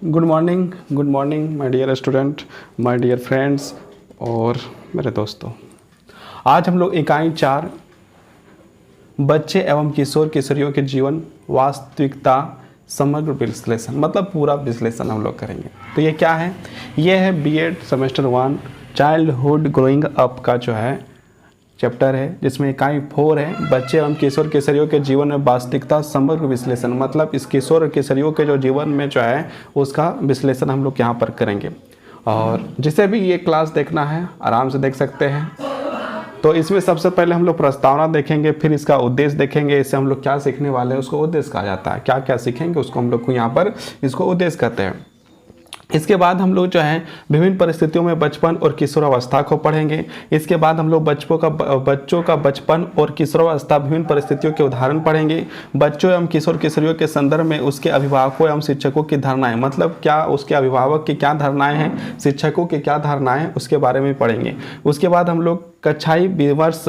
Good morning my dear student, my dear friends और मेरे दोस्तों। आज हम लोग इकाई 4 बच्चे एवं किशोर किशोरियों के जीवन वास्तविकता समग्र विश्लेषण मतलब पूरा विश्लेषण हम लोग करेंगे। तो ये क्या है? ये है BEd semester 1 childhood growing up का जो है चैप्टर है, जिसमें इकाई 4 है बच्चे एवं किशोर किशोरियों के जीवन में वास्तविकता समग्र विश्लेषण मतलब इस किशोर और किशोरियों के जो जीवन में जो है उसका विश्लेषण हम लोग यहाँ पर करेंगे। और जिसे भी ये क्लास देखना है आराम से देख सकते हैं। तो इसमें सबसे पहले हम लोग प्रस्तावना देखेंगे, फिर इसका उद्देश्य देखेंगे, इससे हम लोग क्या सीखने वाले हैं उसको उद्देश्य कहा जाता है। क्या क्या सीखेंगे उसको हम लोग को यहाँ पर इसको उद्देश्य कहते हैं। इसके बाद हम लोग जो है विभिन्न परिस्थितियों में बचपन और किशोरावस्था को पढ़ेंगे। इसके बाद हम लोग बच्चों का बचपन और किशोरावस्था विभिन्न परिस्थितियों के उदाहरण पढ़ेंगे। बच्चों एवं किशोर किशोरियों के संदर्भ में उसके अभिभावकों एवं शिक्षकों की धारणाएं मतलब क्या उसके अभिभावक की क्या धारणाएं हैं, शिक्षकों की क्या धारणाएं हैं, उसके बारे में पढ़ेंगे। उसके बाद हम लोग कक्षाई विमर्श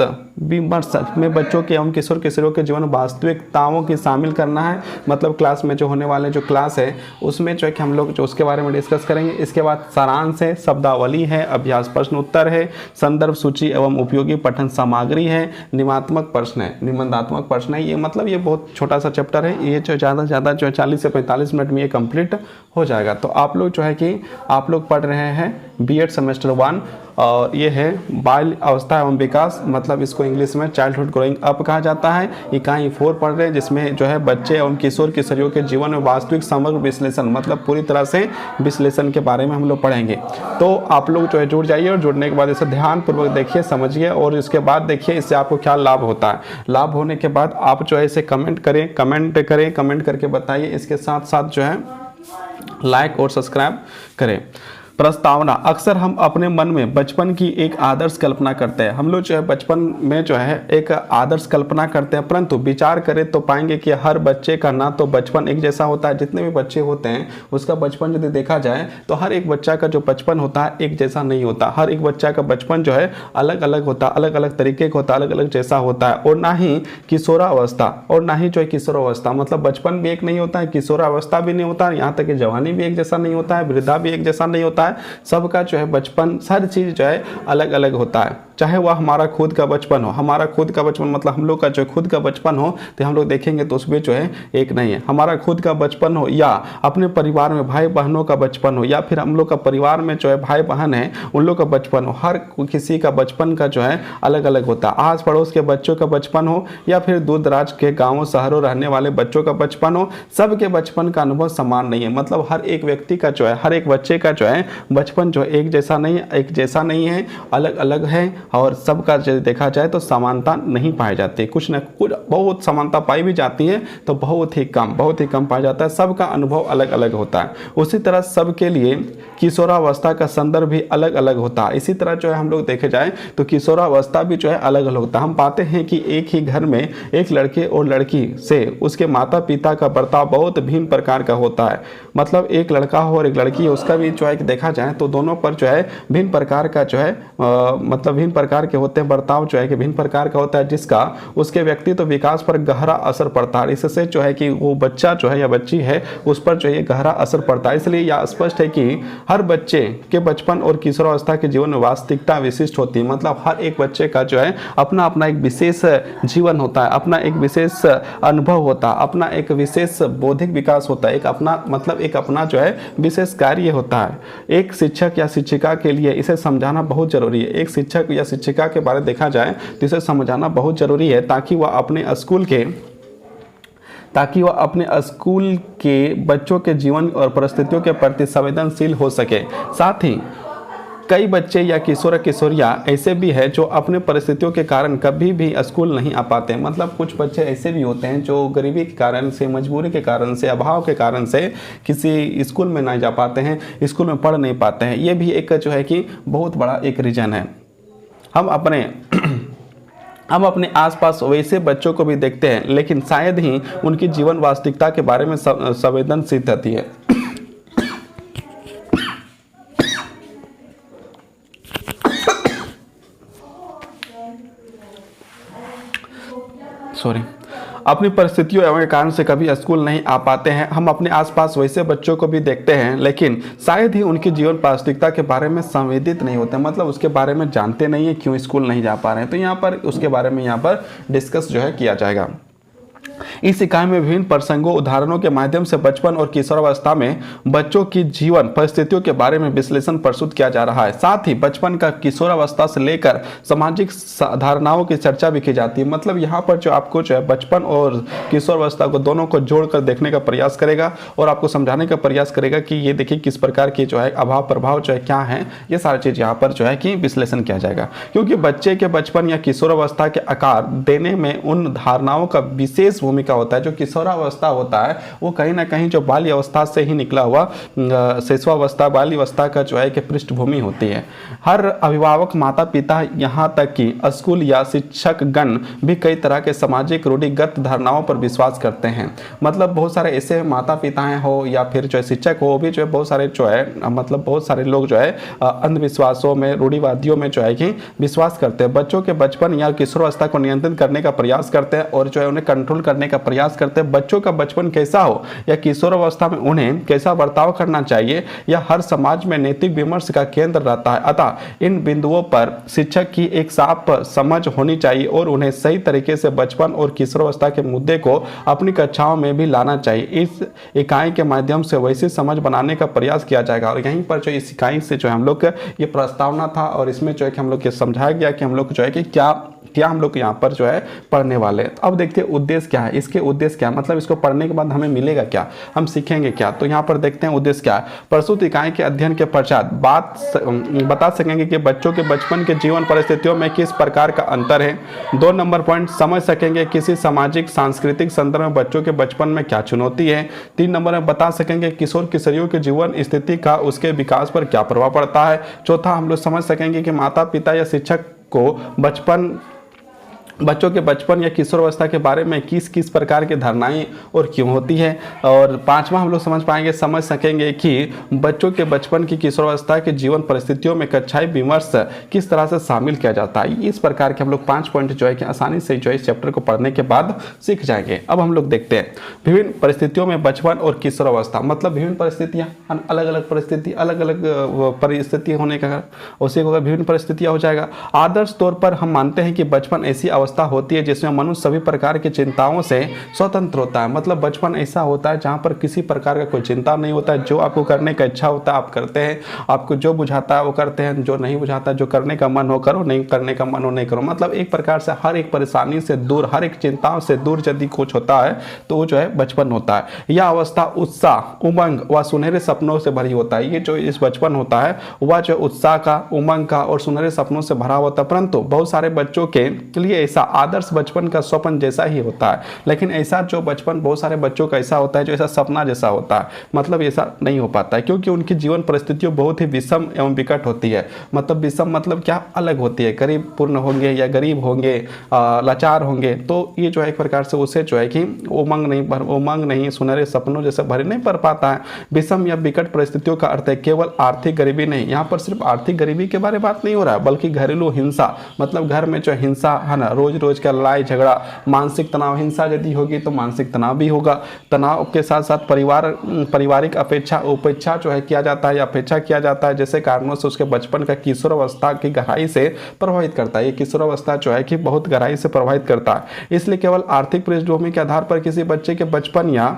में बच्चों के एवं किशोर किशोरियों के जीवन वास्तविकताओं की शामिल करना है मतलब क्लास में जो होने वाले जो क्लास है उसमें जो है कि हम लोग जो उसके बारे में डिस्कस करेंगे। इसके बाद सारांश है, शब्दावली है, अभ्यास प्रश्न उत्तर है, संदर्भ सूची एवं उपयोगी पठन सामग्री है, निबंधात्मक प्रश्न है, निबंधात्मक प्रश्न है। ये मतलब ये बहुत छोटा सा चैप्टर है, ये जो ज़्यादा से ज़्यादा जो 40 से 45 मिनट में ये कंप्लीट हो जाएगा। तो आप लोग जो है कि आप लोग पढ़ रहे हैं बीएड सेमेस्टर 1 और ये है बाल अवस्था एवं विकास मतलब इसको इंग्लिश में चाइल्डहुड ग्रोइंग अप कहा जाता है। इकाई 4 पढ़ रहे हैं जिसमें जो है बच्चे एवं किशोर किशोरियों के जीवन में वास्तविक समग्र विश्लेषण मतलब पूरी तरह से विश्लेषण के बारे में हम लोग पढ़ेंगे। तो आप लोग जो है जुड़ जाइए और जुड़ने के बाद इसे ध्यानपूर्वक देखिए, समझिए और इसके बाद देखिए इससे आपको क्या लाभ होता है। लाभ होने के बाद आप जो है इसे कमेंट करके बताइए। इसके साथ साथ जो है लाइक और सब्सक्राइब करें। प्रस्तावना, अक्सर हम अपने मन में बचपन की एक आदर्श कल्पना करते हैं। हम लोग जो है बचपन में जो है एक आदर्श कल्पना करते हैं, परंतु विचार करें तो पाएंगे कि हर बच्चे का ना तो बचपन एक जैसा होता है। जितने भी बच्चे होते हैं उसका बचपन यदि देखा जाए तो हर एक बच्चा का जो बचपन होता है एक जैसा नहीं होता। हर एक बच्चा का बचपन जो है अलग अलग होता है, अलग अलग तरीके का होता है, अलग अलग जैसा होता है। और ना ही किशोरावस्था और ना ही जो है किशोरावस्था मतलब बचपन भी एक नहीं होता है, किशोरावस्था भी नहीं होता है, यहाँ तक कि जवानी भी एक जैसा नहीं होता है, वृद्धा भी एक जैसा नहीं होता है। सबका जो है बचपन हर चीज जो है अलग अलग होता है। चाहे वह हमारा खुद का बचपन हो, हमारा खुद का बचपन मतलब हम लोग का जो खुद का बचपन हो तो हम लोग देखेंगे तो उसमें जो है एक नहीं है। हमारा खुद का बचपन हो या अपने परिवार में भाई बहनों का बचपन हो या फिर हम लोग का परिवार में जो है भाई बहन है उन लोग का बचपन हो, हर किसी का बचपन का जो है अलग अलग होता है। आस पड़ोस के बच्चों का बचपन हो या फिर दूर दराज के गाँवों शहरों रहने वाले बच्चों का बचपन हो, सबके बचपन का अनुभव समान नहीं है। मतलब हर एक व्यक्ति का जो है हर एक बच्चे का जो है बचपन जो एक जैसा नहीं है, अलग अलग है। और सबका यदि देखा जाए तो समानता नहीं पाई जाती, कुछ न कुछ बहुत समानता पाई भी जाती है तो बहुत ही कम पाया जाता है। सबका अनुभव अलग अलग होता है। उसी तरह सबके लिए किशोरावस्था का संदर्भ भी अलग अलग होता है। इसी तरह जो है हम लोग देखे जाए तो किशोरावस्था भी जो है अलग अलग होता है। हम पाते हैं कि एक ही घर में एक लड़के और लड़की से उसके माता पिता का बर्ताव बहुत भिन्न प्रकार का होता है। मतलब एक लड़का हो और एक लड़की हो, उसका भी जो है देखा जाए तो दोनों पर जो है भिन्न प्रकार का जो है मतलब भिन्न प्रकार के होते हैं, बर्ताव जो है कि भिन्न प्रकार का होता है जिसका उसके व्यक्तित्व विकास पर गहरा असर पड़ता है। इससे जो है कि वो बच्चा जो है या बच्ची है उस पर जो है गहरा असर पड़ता है। इसलिए यह स्पष्ट है कि हर बच्चे के बचपन और किशोरावस्था के जीवन में वास्तविकता विशिष्ट होती है। मतलब हर एक बच्चे का जो है अपना अपना एक विशेष जीवन होता है, अपना एक विशेष अनुभव होता है, अपना एक विशेष बौद्धिक विकास होता है, एक अपना मतलब एक अपना जो है विशेष कार्य होता है। एक शिक्षक या शिक्षिका के लिए इसे समझाना बहुत जरूरी है। एक शिक्षक या शिक्षिका के बारे में देखा जाए तो इसे समझाना बहुत जरूरी है ताकि वह अपने स्कूल के बच्चों के जीवन और परिस्थितियों के प्रति संवेदनशील हो सके। साथ ही कई बच्चे या किशोर किशोरियाँ ऐसे भी हैं जो अपने परिस्थितियों के कारण कभी भी स्कूल नहीं आ पाते। मतलब कुछ बच्चे ऐसे भी होते हैं जो गरीबी के कारण से, मजबूरी के कारण से, अभाव के कारण से किसी स्कूल में नहीं जा पाते हैं, स्कूल में पढ़ नहीं पाते हैं। ये भी एक जो है कि बहुत बड़ा एक रीजन है। हम अपने आसपास वैसे बच्चों को भी देखते हैं लेकिन शायद ही उनकी जीवन वास्तविकता के बारे में संवेदनशील रहती है। अपनी परिस्थितियों एवं कारण से कभी स्कूल नहीं आ पाते हैं। हम अपने आसपास वैसे बच्चों को भी देखते हैं, लेकिन शायद ही उनकी जीवन वास्तविकता के बारे में संवेदित नहीं होते, मतलब उसके बारे में जानते नहीं है क्यों स्कूल नहीं जा पा रहे हैं। तो यहाँ पर उसके बारे में यहाँ पर डिस्कस जो है किया जाएगा। इस इकाई में विभिन्न प्रसंगों उदाहरणों के माध्यम से बचपन और किशोरावस्था में बच्चों की जीवन परिस्थितियों के बारे में विश्लेषण प्रस्तुत किया जा रहा है। साथ ही बचपन का किशोरावस्था से लेकर सामाजिक धारणाओं की चर्चा भी की जाती है। मतलब यहाँ पर जो आपको जो है बचपन और किशोरावस्था को दोनों को जोड़कर देखने का प्रयास करेगा और आपको समझाने का प्रयास करेगा कि ये देखिए किस प्रकार की जो है अभाव प्रभाव जो है क्या है, ये सारी चीज यहाँ पर जो है कि विश्लेषण किया जाएगा। क्योंकि बच्चे के बचपन या किशोरावस्था के आकार देने में उन धारणाओं का विशेष भूमिका होता है। जो किशोरावस्था होता है वो कहीं ना कहीं जो बाल्य अवस्था से ही निकला हुआ शिशुअवस्था बाल्य अवस्था का जो है कि पृष्ठभूमि होती है। हर अभिभावक माता पिता यहाँ तक कि स्कूल या शिक्षक गण भी कई तरह के सामाजिक रूढ़िगत धारणाओं पर विश्वास करते हैं। मतलब बहुत सारे ऐसे माता पिता हो या फिर जो है शिक्षक हो, भी जो है बहुत सारे जो है मतलब बहुत सारे लोग जो है अंधविश्वासों में रूढ़िवादियों में जो है कि विश्वास करते हैं। बच्चों के बचपन या किशोरावस्था को नियंत्रित करने का प्रयास करते हैं और जो है उन्हें कंट्रोल करने का प्रयास करते हैं। बच्चों का बचपन कैसा हो या किशोरावस्था में उन्हें कैसा बर्ताव करना चाहिए यह हर समाज में नैतिक विमर्श का केंद्र रहता है। अतः इन बिंदुओं पर शिक्षक की एक साफ समझ होनी चाहिए और उन्हें सही तरीके से बचपन और किशोरावस्था के मुद्दे को अपनी कक्षाओं में भी लाना चाहिए। इस इकाई के माध्यम से वैसी समझ बनाने का प्रयास किया जाएगा। और यहीं पर जो इस इकाई से जो हम लोग ये प्रस्तावना था और इसमें जो है कि हम लोग ये समझाया गया कि हम लोग जो है कि क्या हम लोग यहाँ पर जो है पढ़ने वाले हैं। अब देखते हैं उद्देश्य क्या है, इसके उद्देश्य क्या है, मतलब इसको पढ़ने के बाद हमें मिलेगा क्या, हम सीखेंगे क्या। तो यहाँ पर देखते हैं उद्देश्य क्या है। प्रस्तुत इकाई के अध्ययन के पश्चात बता सकेंगे कि बच्चों के बचपन के जीवन परिस्थितियों में किस प्रकार का अंतर है। 2 नंबर पॉइंट समझ सकेंगे किसी सामाजिक सांस्कृतिक संदर्भ में बच्चों के बचपन में क्या चुनौती है। 3 नंबर में बता सकेंगे किशोर किशोरियों के जीवन स्थिति का उसके विकास पर क्या प्रभाव पड़ता है। चौथा हम लोग समझ सकेंगे कि माता पिता या शिक्षक को बच्चों के बचपन या किशोरावस्था के बारे में किस किस प्रकार की धारणाएं और क्यों होती है। और 5वां हम लोग समझ सकेंगे कि बच्चों के बचपन की किशोरावस्था के जीवन परिस्थितियों में कक्षाई विमर्श किस तरह से शामिल किया जाता है। इस प्रकार के हम लोग 5 पॉइंट जो है कि आसानी से जो है इस चैप्टर को पढ़ने के बाद सीख जाएंगे। अब हम लोग देखते हैं विभिन्न परिस्थितियों में बचपन और किशोरावस्था, मतलब विभिन्न परिस्थितियाँ, अलग अलग परिस्थिति होने का उसी को विभिन्न परिस्थितियाँ हो जाएगा। आदर्श तौर पर हम मानते हैं कि बचपन ऐसी अवस्था होती है जिसमें मनुष्य सभी प्रकार की चिंताओं से स्वतंत्र होता है। मतलब बचपन ऐसा होता है जहां पर किसी प्रकार का कोई चिंता नहीं होता है। जो आपको करने का इच्छा होता है आप करते हैं, आपको जो बुझाता है वो करते हैं, जो नहीं बुझाता, जो करने का मन हो करो, नहीं करने का मन हो नहीं करो। मतलब एक प्रकार से हर एक परेशानी से दूर, हर एक चिंताओं से दूर यदि कुछ होता है तो वो जो है बचपन होता है। यह अवस्था उत्साह, उमंग व सुनहरे सपनों से भरी होता है। ये जो इस बचपन होता है वह जो उत्साह का, उमंग का और सुनहरे सपनों से भरा होता है। परंतु बहुत सारे बच्चों के लिए ऐसा आदर्श बचपन का स्वप्न जैसा ही होता है, लेकिन ऐसा जो बचपन बहुत सारे बच्चों का ऐसा होता है जो ऐसा सपना जैसा होता है, मतलब ऐसा नहीं हो पाता है क्योंकि उनकी जीवन परिस्थितियों बहुत ही विषम एवं विकट होती है। मतलब विषम मतलब क्या, अलग होती है, गरीब पूर्ण होंगे या गरीब होंगे, लाचार होंगे, तो ये जो है एक प्रकार से उसे जो है कि उमंग नहीं सुनहरे सपनों जैसे भरे नहीं पड़ पाता है। विषम या विकट परिस्थितियों का अर्थ है केवल आर्थिक गरीबी नहीं, यहाँ पर सिर्फ आर्थिक गरीबी के बारे में बात नहीं हो रहा है, बल्कि घरेलू हिंसा, मतलब घर में जो हिंसा है ना, रोज रोज का लड़ाई झगड़ा, मानसिक तनाव, हिंसा यदि होगी तो मानसिक तनाव भी होगा। तनाव के साथ साथ पारिवारिक उपेक्षा जो है किया जाता है या अपेक्षा किया जाता है, जैसे कारणों से उसके बचपन का किशोरावस्था की गहराई से प्रभावित करता है। ये किशोरावस्था जो है कि बहुत गहराई से प्रभावित करता है। इसलिए केवल आर्थिक पृष्ठभूमि के आधार पर किसी बच्चे के बचपन या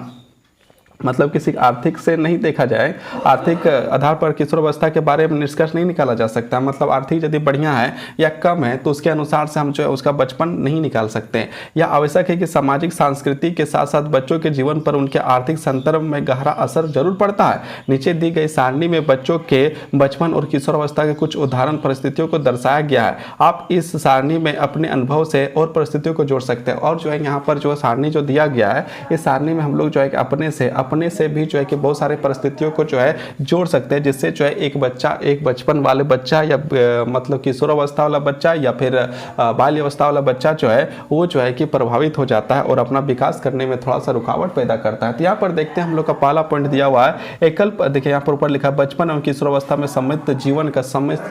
मतलब किसी आर्थिक से नहीं देखा जाए, आर्थिक आधार पर किशोरावस्था के बारे में निष्कर्ष नहीं निकाला जा सकता। मतलब आर्थिक यदि बढ़िया है या कम है तो उसके अनुसार से हम जो है उसका बचपन नहीं निकाल सकते। यह आवश्यक है कि सामाजिक संस्कृति के साथ साथ बच्चों के जीवन पर उनके आर्थिक संदर्भ में गहरा असर जरूर पड़ता है। नीचे दी गई सारणी में बच्चों के बचपन और किशोरावस्था के कुछ उदाहरण परिस्थितियों को दर्शाया गया है। आप इस सारणी में अपने अनुभव से और परिस्थितियों को जोड़ सकते हैं। और जो है यहाँ पर जो सारणी जो दिया गया है, इस सारणी में हम लोग जो है अपने से अपने से भी जो है कि बहुत सारे परिस्थितियों को जो है जोड़ सकते हैं, जिससे जो है एक बच्चा, एक बचपन वाले बच्चा या मतलब किशोरावस्था वाला बच्चा या फिर बाल्य अवस्था वाला बच्चा जो है वो जो है कि प्रभावित हो जाता है और अपना विकास करने में थोड़ा सा रुकावट पैदा करता है। तो यहाँ पर देखते हैं हम लोग का पहला पॉइंट दिया हुआ है एकल, देखिए यहाँ पर ऊपर लिखा है बचपन एवं किशोरावस्था में सम्मिलित जीवन का सम्मिलित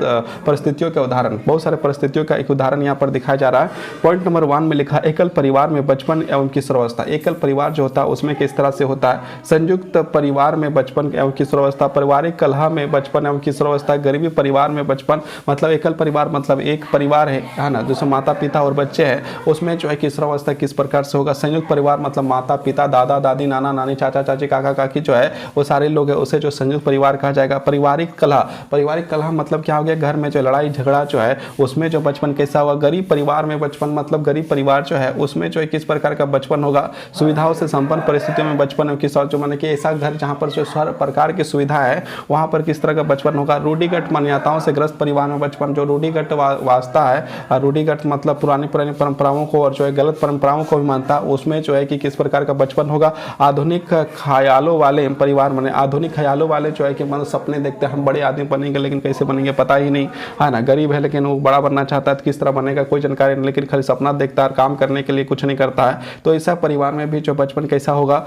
परिस्थितियों के उदाहरण, बहुत सारे परिस्थितियों का एक उदाहरण यहाँ पर दिखाया जा रहा है। पॉइंट नंबर 1 में लिखा एकल परिवार में बचपन एवं किशोरावस्था। एकल परिवार जो होता है उसमें किस तरह से होता है, संयुक्त परिवार में बचपन एवं किशोरावस्था, पारिवारिक कलह में बचपन एवं किशोरावस्था, गरीबी परिवार में बचपन, मतलब एकल परिवार मतलब एक परिवार है ना, जैसे माता पिता और बच्चे हैं, उसमें जो है किशोरावस्था किस प्रकार से होगा। संयुक्त परिवार मतलब माता पिता, दादा दादी, नाना नानी, चाचा चाची, काका काकी जो है वो सारे लोग हैं, उसे जो संयुक्त परिवार कहा जाएगा। पारिवारिक कलह, पारिवारिक कलह मतलब क्या हो गया, घर में जो लड़ाई झगड़ा जो है उसमें जो बचपन कैसा होगा। गरीब परिवार में बचपन मतलब गरीब परिवार जो है उसमें जो है किस प्रकार का बचपन होगा। सुविधाओं से संपन्न परिस्थितियों में बचपन किस, जो माने कि ऐसा घर जहाँ पर जो हर प्रकार की सुविधा है वहाँ पर किस तरह का बचपन होगा। रूढ़िगत मान्यताओं से ग्रस्त परिवार में बचपन, जो रूढ़िगत वास्ता है, रूढ़िगत मतलब पुरानी परंपराओं को और जो है गलत परंपराओं को भी मानता है, उसमें जो है कि किस प्रकार का बचपन होगा। आधुनिक ख्यालों वाले परिवार, माने आधुनिक ख्यालों वाले जो है कि मतलब सपने देखते हैं हम बड़े आदमी बनेंगे लेकिन कैसे बनेंगे पता ही नहीं है ना। गरीब है लेकिन वो बड़ा बनना चाहता है, किस तरह बनेगा कोई जानकारी नहीं, लेकिन खाली सपना देखता है, काम करने के लिए कुछ नहीं करता है। तो ऐसा परिवार में भी जो बचपन कैसा होगा।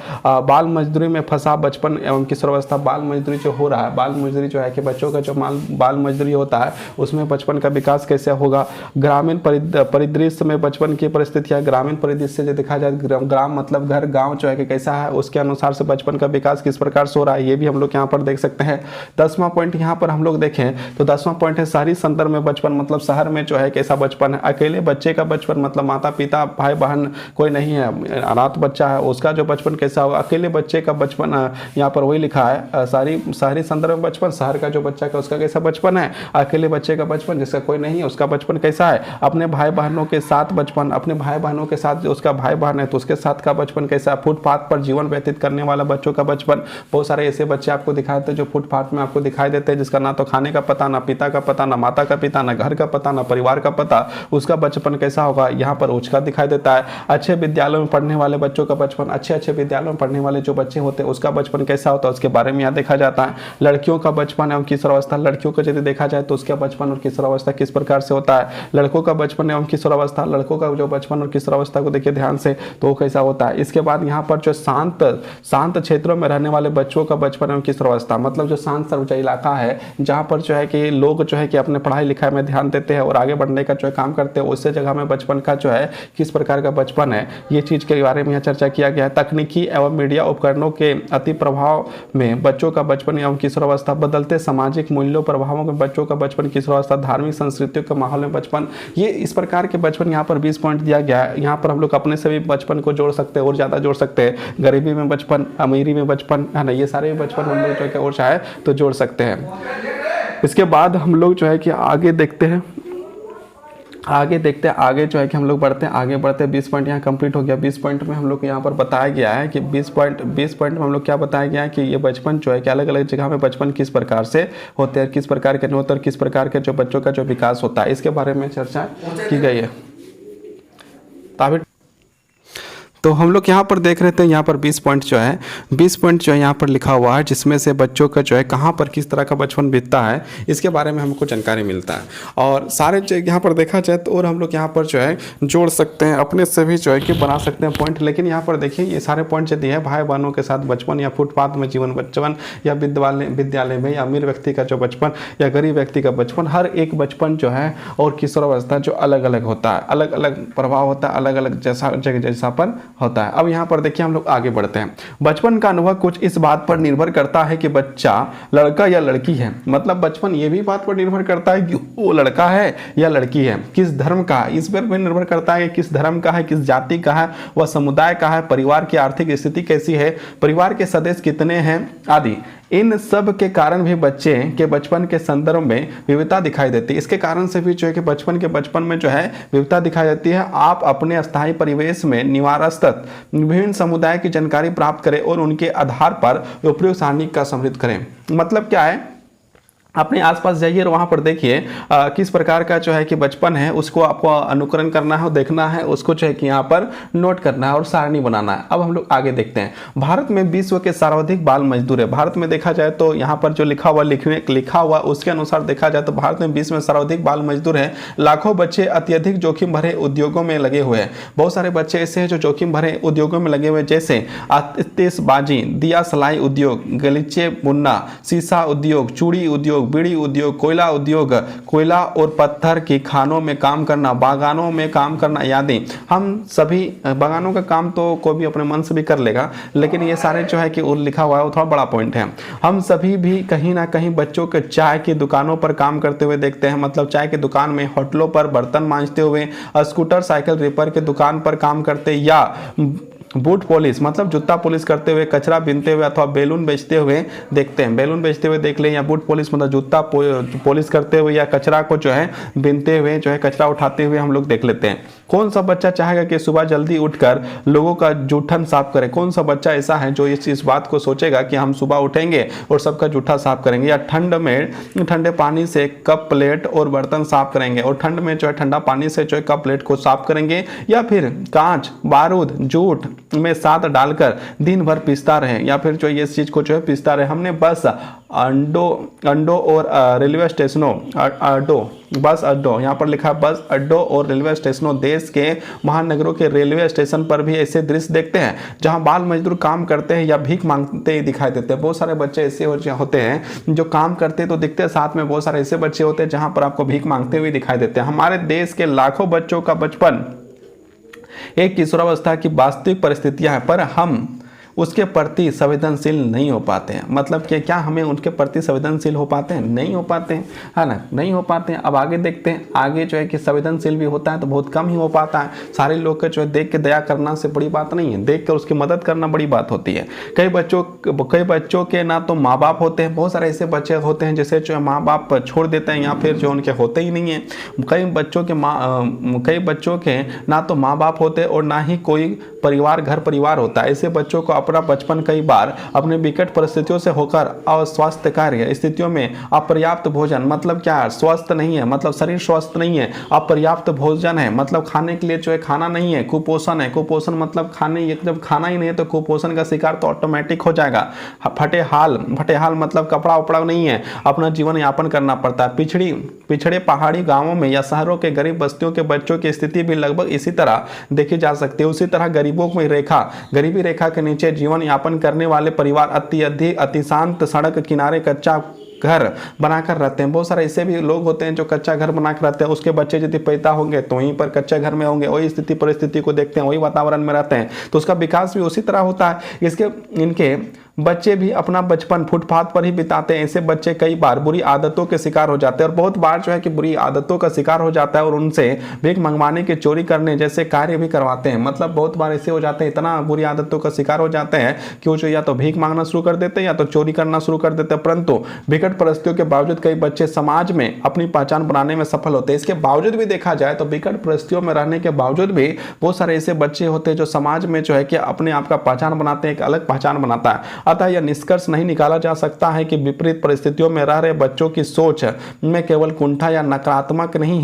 बाल मजदूरी में फंसा बचपन एवं किशोरावस्था, बाल मजदूरी जो हो रहा है, बाल मजदूरी जो है कि बच्चों का जो बाल मजदूरी होता है उसमें बचपन का विकास कैसे होगा। ग्रामीण परिदृश्य में बचपन की परिस्थितियां, ग्रामीण परिदृश्य जो देखा जाए, ग्राम मतलब घर, गांव जो है कि कैसा है उसके अनुसार से बचपन का विकास किस प्रकार से हो रहा है, ये भी हम लोग यहाँ पर देख सकते हैं। 10वां पॉइंट यहाँ पर हम लोग देखें तो 10वां पॉइंट है शहरी संदर्भ में बचपन, मतलब शहर में जो है कैसा बचपन है। अकेले बच्चे का बचपन मतलब माता पिता भाई बहन कोई नहीं है, अनाथ बच्चा है, उसका जो बचपन कैसा होगा। अकेले बच्चे का बचपन यहाँ पर वही लिखा है, शहरी संदर्भ में बचपन, शहर का जो बच्चा का उसका कैसा बचपन है। अकेले बच्चे का बचपन, जिसका कोई नहीं है उसका बचपन कैसा है। अपने भाई बहनों के साथ बचपन, अपने भाई बहनों के साथ जो उसका भाई बहन है तो उसके साथ का बचपन कैसा है। फुटपाथ पर जीवन व्यतीत करने वाला बच्चों का बचपन, बहुत सारे ऐसे बच्चे आपको दिखाई देते हैं जो फुटपाथ में आपको दिखाई देते हैं, जिसका ना तो खाने का पता, ना पिता का पता, ना माता का पिता, ना घर का पता, ना परिवार का पता, उसका बचपन कैसा होगा यहाँ पर उसका दिखाई देता है। अच्छे विद्यालयों में पढ़ने वाले बच्चों का बचपन, अच्छे विद्यालयों में पढ़ने वाले जो बच्चे होते हैं उसका बचपन कैसा होता है उसके बारे में यहाँ देखा जाता है। लड़कियों का बचपन एवं किशोरावस्था, लड़कियों को यदि देखा जाए तो उसका बचपन और किशोरावस्था किस प्रकार से होता है। लड़कों का बचपन एवं किशोरावस्था, लड़कों का जो बचपन और किशोरावस्था को देखिए ध्यान से तो कैसा होता है। इसके बाद यहाँ पर जो शांत क्षेत्रों में रहने वाले बच्चों का बचपन एवं किशोरावस्था, मतलब जो शांत सर्वोच्च इलाका है जहाँ पर जो है कि लोग जो है कि अपने पढ़ाई लिखाई में ध्यान देते हैं और आगे बढ़ने का जो काम करते हैं, उससे जगह में बचपन का जो है किस प्रकार का बचपन है, ये चीज़ के बारे में यहाँ चर्चा किया गया है। तकनीकी एवं मीडिया उपकरणों के अति प्रभाव में बच्चों का बचपन एवं किशोरावस्था, बदलते सामाजिक मूल्यों प्रभावों में बच्चों का बचपन किशोरावस्था, धार्मिक संस्कृतियों के माहौल में बचपन, ये इस प्रकार के बचपन यहाँ पर 20 पॉइंट दिया गया है। यहाँ पर हम लोग अपने से भी बचपन को जोड़ सकते हैं और ज़्यादा जोड़ सकते हैं। गरीबी में बचपन, अमीरी में बचपन है ना, ये सारे बचपन हम लोग जो है और चाहे तो जोड़ सकते हैं। इसके बाद हम लोग जो है कि आगे देखते हैं, आगे जो है कि हम लोग आगे बढ़ते हैं। 20 पॉइंट यहाँ कंप्लीट हो गया। 20 पॉइंट में हम लोग यहाँ पर बताया गया है कि 20 पॉइंट में हम लोग क्या बताया गया है कि ये बचपन जो है कि अलग अलग जगह में बचपन किस प्रकार से होते हैं, किस प्रकार के नहीं होते और किस प्रकार के जो बच्चों का जो विकास होता है, इसके बारे में चर्चा की गई है। तो हम लोग यहाँ पर देख रहे थे, यहाँ पर 20 पॉइंट जो है यहाँ पर लिखा हुआ है, जिसमें से बच्चों का जो है कहाँ पर किस तरह का बचपन बीतता है इसके बारे में हमको जानकारी मिलता है। और सारे यहाँ पर देखा जाए तो और हम लोग यहाँ पर जो है जोड़ सकते हैं, अपने से भी जो है कि बना सकते हैं पॉइंट। लेकिन यहाँ पर देखिए ये सारे पॉइंट यदि है भाई बहनों के साथ बचपन या फुटपाथ में जीवन बचपन या विद्यालय में या अमीर व्यक्ति का जो बचपन या गरीब व्यक्ति का बचपन, हर एक बचपन जो है और किशोरावस्था जो अलग अलग होता है, अलग अलग प्रभाव होता है, अलग अलग जैसापन होता है। अब यहाँ पर देखिए हम लोग आगे बढ़ते हैं। बचपन का अनुभव कुछ इस बात पर निर्भर करता है कि बच्चा लड़का या लड़की है, मतलब बचपन ये भी बात पर निर्भर करता है कि वो लड़का है या लड़की है, किस धर्म का है, इस पर भी निर्भर करता है कि किस धर्म का है, किस जाति का है, वह समुदाय का है, परिवार की आर्थिक स्थिति कैसी है, परिवार के सदस्य कितने हैं आदि। इन सब के कारण भी बच्चे के बचपन के संदर्भ में विविधता दिखाई देती है। इसके कारण से भी जो है कि बचपन में जो है विविधता दिखाई देती है। आप अपने स्थायी परिवेश में निवारस्थ विभिन्न समुदाय की जानकारी प्राप्त करें और उनके आधार पर उपयुक्त सारणी का समृद्ध करें। मतलब क्या है, अपने आसपास जाइए और वहाँ पर देखिए किस प्रकार का जो है कि बचपन है उसको आपको अनुकरण करना है और देखना है, उसको जो है कि यहाँ पर नोट करना है और सारणी बनाना है। अब हम लोग आगे देखते हैं। भारत में विश्व के सर्वाधिक बाल मजदूर है। भारत में देखा जाए तो यहाँ पर जो लिखा हुआ उसके अनुसार देखा जाए तो भारत में विश्व में सर्वाधिक बाल मजदूर है। लाखों बच्चे अत्यधिक जोखिम भरे उद्योगों में लगे हुए हैं। बहुत सारे बच्चे ऐसे हैं जो जोखिम भरे उद्योगों में लगे हुए, जैसे आतिशबाजी, दिया सलाई उद्योग, गलीचे बुनना, शीशा उद्योग, चूड़ी उद्योग, बीड़ी उद्योग, कोयला उद्योग, कोयला और पत्थर की खानों में काम करना, बागानों में काम करना आदि। हम सभी बागानों का काम तो कोई भी अपने मन से भी कर लेगा, लेकिन ये सारे जो है कि लिखा हुआ है वो थोड़ा बड़ा पॉइंट है। हम सभी भी कहीं ना कहीं बच्चों के चाय की दुकानों पर काम करते हुए देखते हैं, मतलब चाय की दुकान में, होटलों पर बर्तन मांजते हुए, स्कूटर साइकिल रिपेयर की दुकान पर काम करते, या बूट पॉलिश मतलब जूता पॉलिश करते हुए, कचरा बीनते हुए अथवा बैलून बेचते हुए देखते हैं। बैलून बेचते हुए देख लें, या बूट पॉलिश मतलब जूता पॉलिश करते हुए, या कचरा को जो है बीनते हुए, जो है कचरा उठाते हुए हम लोग देख लेते हैं। कौन सा बच्चा चाहेगा कि सुबह जल्दी उठकर लोगों का जूठन साफ करे? कौन सा बच्चा ऐसा है जो इस बात को सोचेगा कि हम सुबह उठेंगे और सबका जूठा साफ करेंगे, या ठंड में ठंडे पानी से कप प्लेट और बर्तन साफ करेंगे, और ठंड में जो है ठंडा पानी से जो है कप प्लेट को साफ करेंगे, या फिर कांच, बारूद, जूट में साथ डालकर दिन भर पीसता रहे, या फिर जो ये चीज को जो है पीसता रहे। हमने बस अंडों और रेलवे स्टेशनों बस अड्डों, यहाँ पर लिखा है बस अड्डों और रेलवे स्टेशनों, देश के महानगरों के रेलवे स्टेशन पर भी ऐसे दृश्य देखते हैं जहां बाल मजदूर काम करते हैं या भीख मांगते ही दिखाई देते हैं। बहुत सारे बच्चे ऐसे होते हैं जो काम करते तो दिखते हैं, साथ में बहुत सारे ऐसे बच्चे होते हैं जहां पर आपको भीख मांगते हुए दिखाई देते हैं। हमारे देश के लाखों बच्चों का बचपन एक किशोरावस्था की वास्तविक परिस्थितियां हैं, पर हम उसके प्रति संवेदनशील नहीं हो पाते हैं। मतलब कि क्या हमें उनके प्रति संवेदनशील हो पाते हैं? नहीं हो पाते हैं, है ना, नहीं हो पाते हैं। अब आगे देखते हैं, आगे जो है कि संवेदनशील भी होता है तो बहुत कम ही हो पाता है। सारे लोग का जो है देख के दया करना से बड़ी बात नहीं है, देख कर उसकी मदद करना बड़ी बात होती है। कई बच्चों के ना तो माँ बाप होते हैं, बहुत सारे ऐसे बच्चे होते हैं जैसे जो माँ बाप छोड़ देते हैं या फिर जो उनके होते ही नहीं है। कई बच्चों के ना तो माँ बाप होते और ना ही कोई घर परिवार होता है। ऐसे बच्चों को अपना बचपन कई बार अपने विकट परिस्थितियों से होकर अस्वास्थ्यकारी स्थितियों में अपर्याप्त भोजन, मतलब क्या, स्वस्थ नहीं है, मतलब शरीर स्वस्थ नहीं है, अपर्याप्त भोजन है, मतलब खाने के लिए जो है खाना नहीं है, कुपोषण है। कुपोषण मतलब जब खाना ही नहीं है तो कुपोषण का शिकार तो ऑटोमेटिक हो जाएगा। फटे हाल मतलब कपड़ा उपड़ा नहीं है, अपना जीवन यापन करना पड़ता है। पिछड़े पहाड़ी गांवों में या शहरों के गरीब बस्तियों के बच्चों की स्थिति भी लगभग इसी तरह देखी जा सकती है। उसी तरह गरीबी रेखा के नीचे जीवन यापन करने वाले परिवार अति शांत सड़क किनारे कच्चा घर बनाकर रहते हैं। बहुत सारे ऐसे भी लोग होते हैं जो कच्चा घर बनाकर रहते हैं, उसके बच्चे यदि पैदा होंगे तो वहीं पर कच्चे घर में होंगे, वही स्थिति परिस्थिति को देखते हैं, वही वातावरण में रहते हैं, तो उसका विकास भी उसी तरह होता है। इनके बच्चे भी अपना बचपन फुटपाथ पर ही बिताते हैं। ऐसे बच्चे कई बार बुरी आदतों के शिकार हो जाते हैं, और बहुत बार जो है कि बुरी आदतों का शिकार हो जाता है और उनसे भीख मंगवाने के, चोरी करने जैसे कार्य भी करवाते हैं। मतलब बहुत बार ऐसे हो जाते हैं, इतना बुरी आदतों का शिकार हो जाते हैं कि वो जो या तो भीख मांगना शुरू कर देते हैं या तो चोरी करना शुरू कर देते हैं। परंतु विकट परिस्थितियों के बावजूद कई बच्चे समाज में अपनी पहचान बनाने में सफल होते हैं। इसके बावजूद भी देखा जाए तो विकट परिस्थितियों में रहने के बावजूद भी बहुत सारे ऐसे बच्चे होते हैं जो समाज में जो है कि अपने आप का पहचान बनाते हैं, एक अलग पहचान बनाता है। अतः यह निष्कर्ष नहीं निकाला जा सकता है कि विपरीत परिस्थितियों में रह रहे बच्चों की सोच में केवल कुंठा या नकारात्मक ही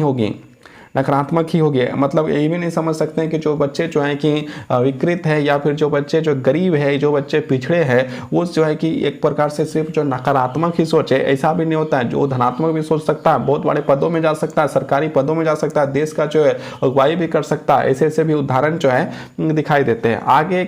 होगी। मतलब ये भी नहीं समझ सकते हैं कि जो बच्चे जो हैं कि विकृत है या फिर जो बच्चे जो गरीब है, जो बच्चे पिछड़े हैं, वो जो है कि एक प्रकार से सिर्फ जो नकारात्मक ही सोच है, ऐसा भी नहीं होता है। जो धनात्मक भी सोच सकता है, बहुत बड़े पदों में जा सकता है, सरकारी पदों में जा सकता है, देश का जो है अगुवाई भी कर सकता है। ऐसे भी उदाहरण जो है दिखाई देते हैं। आगे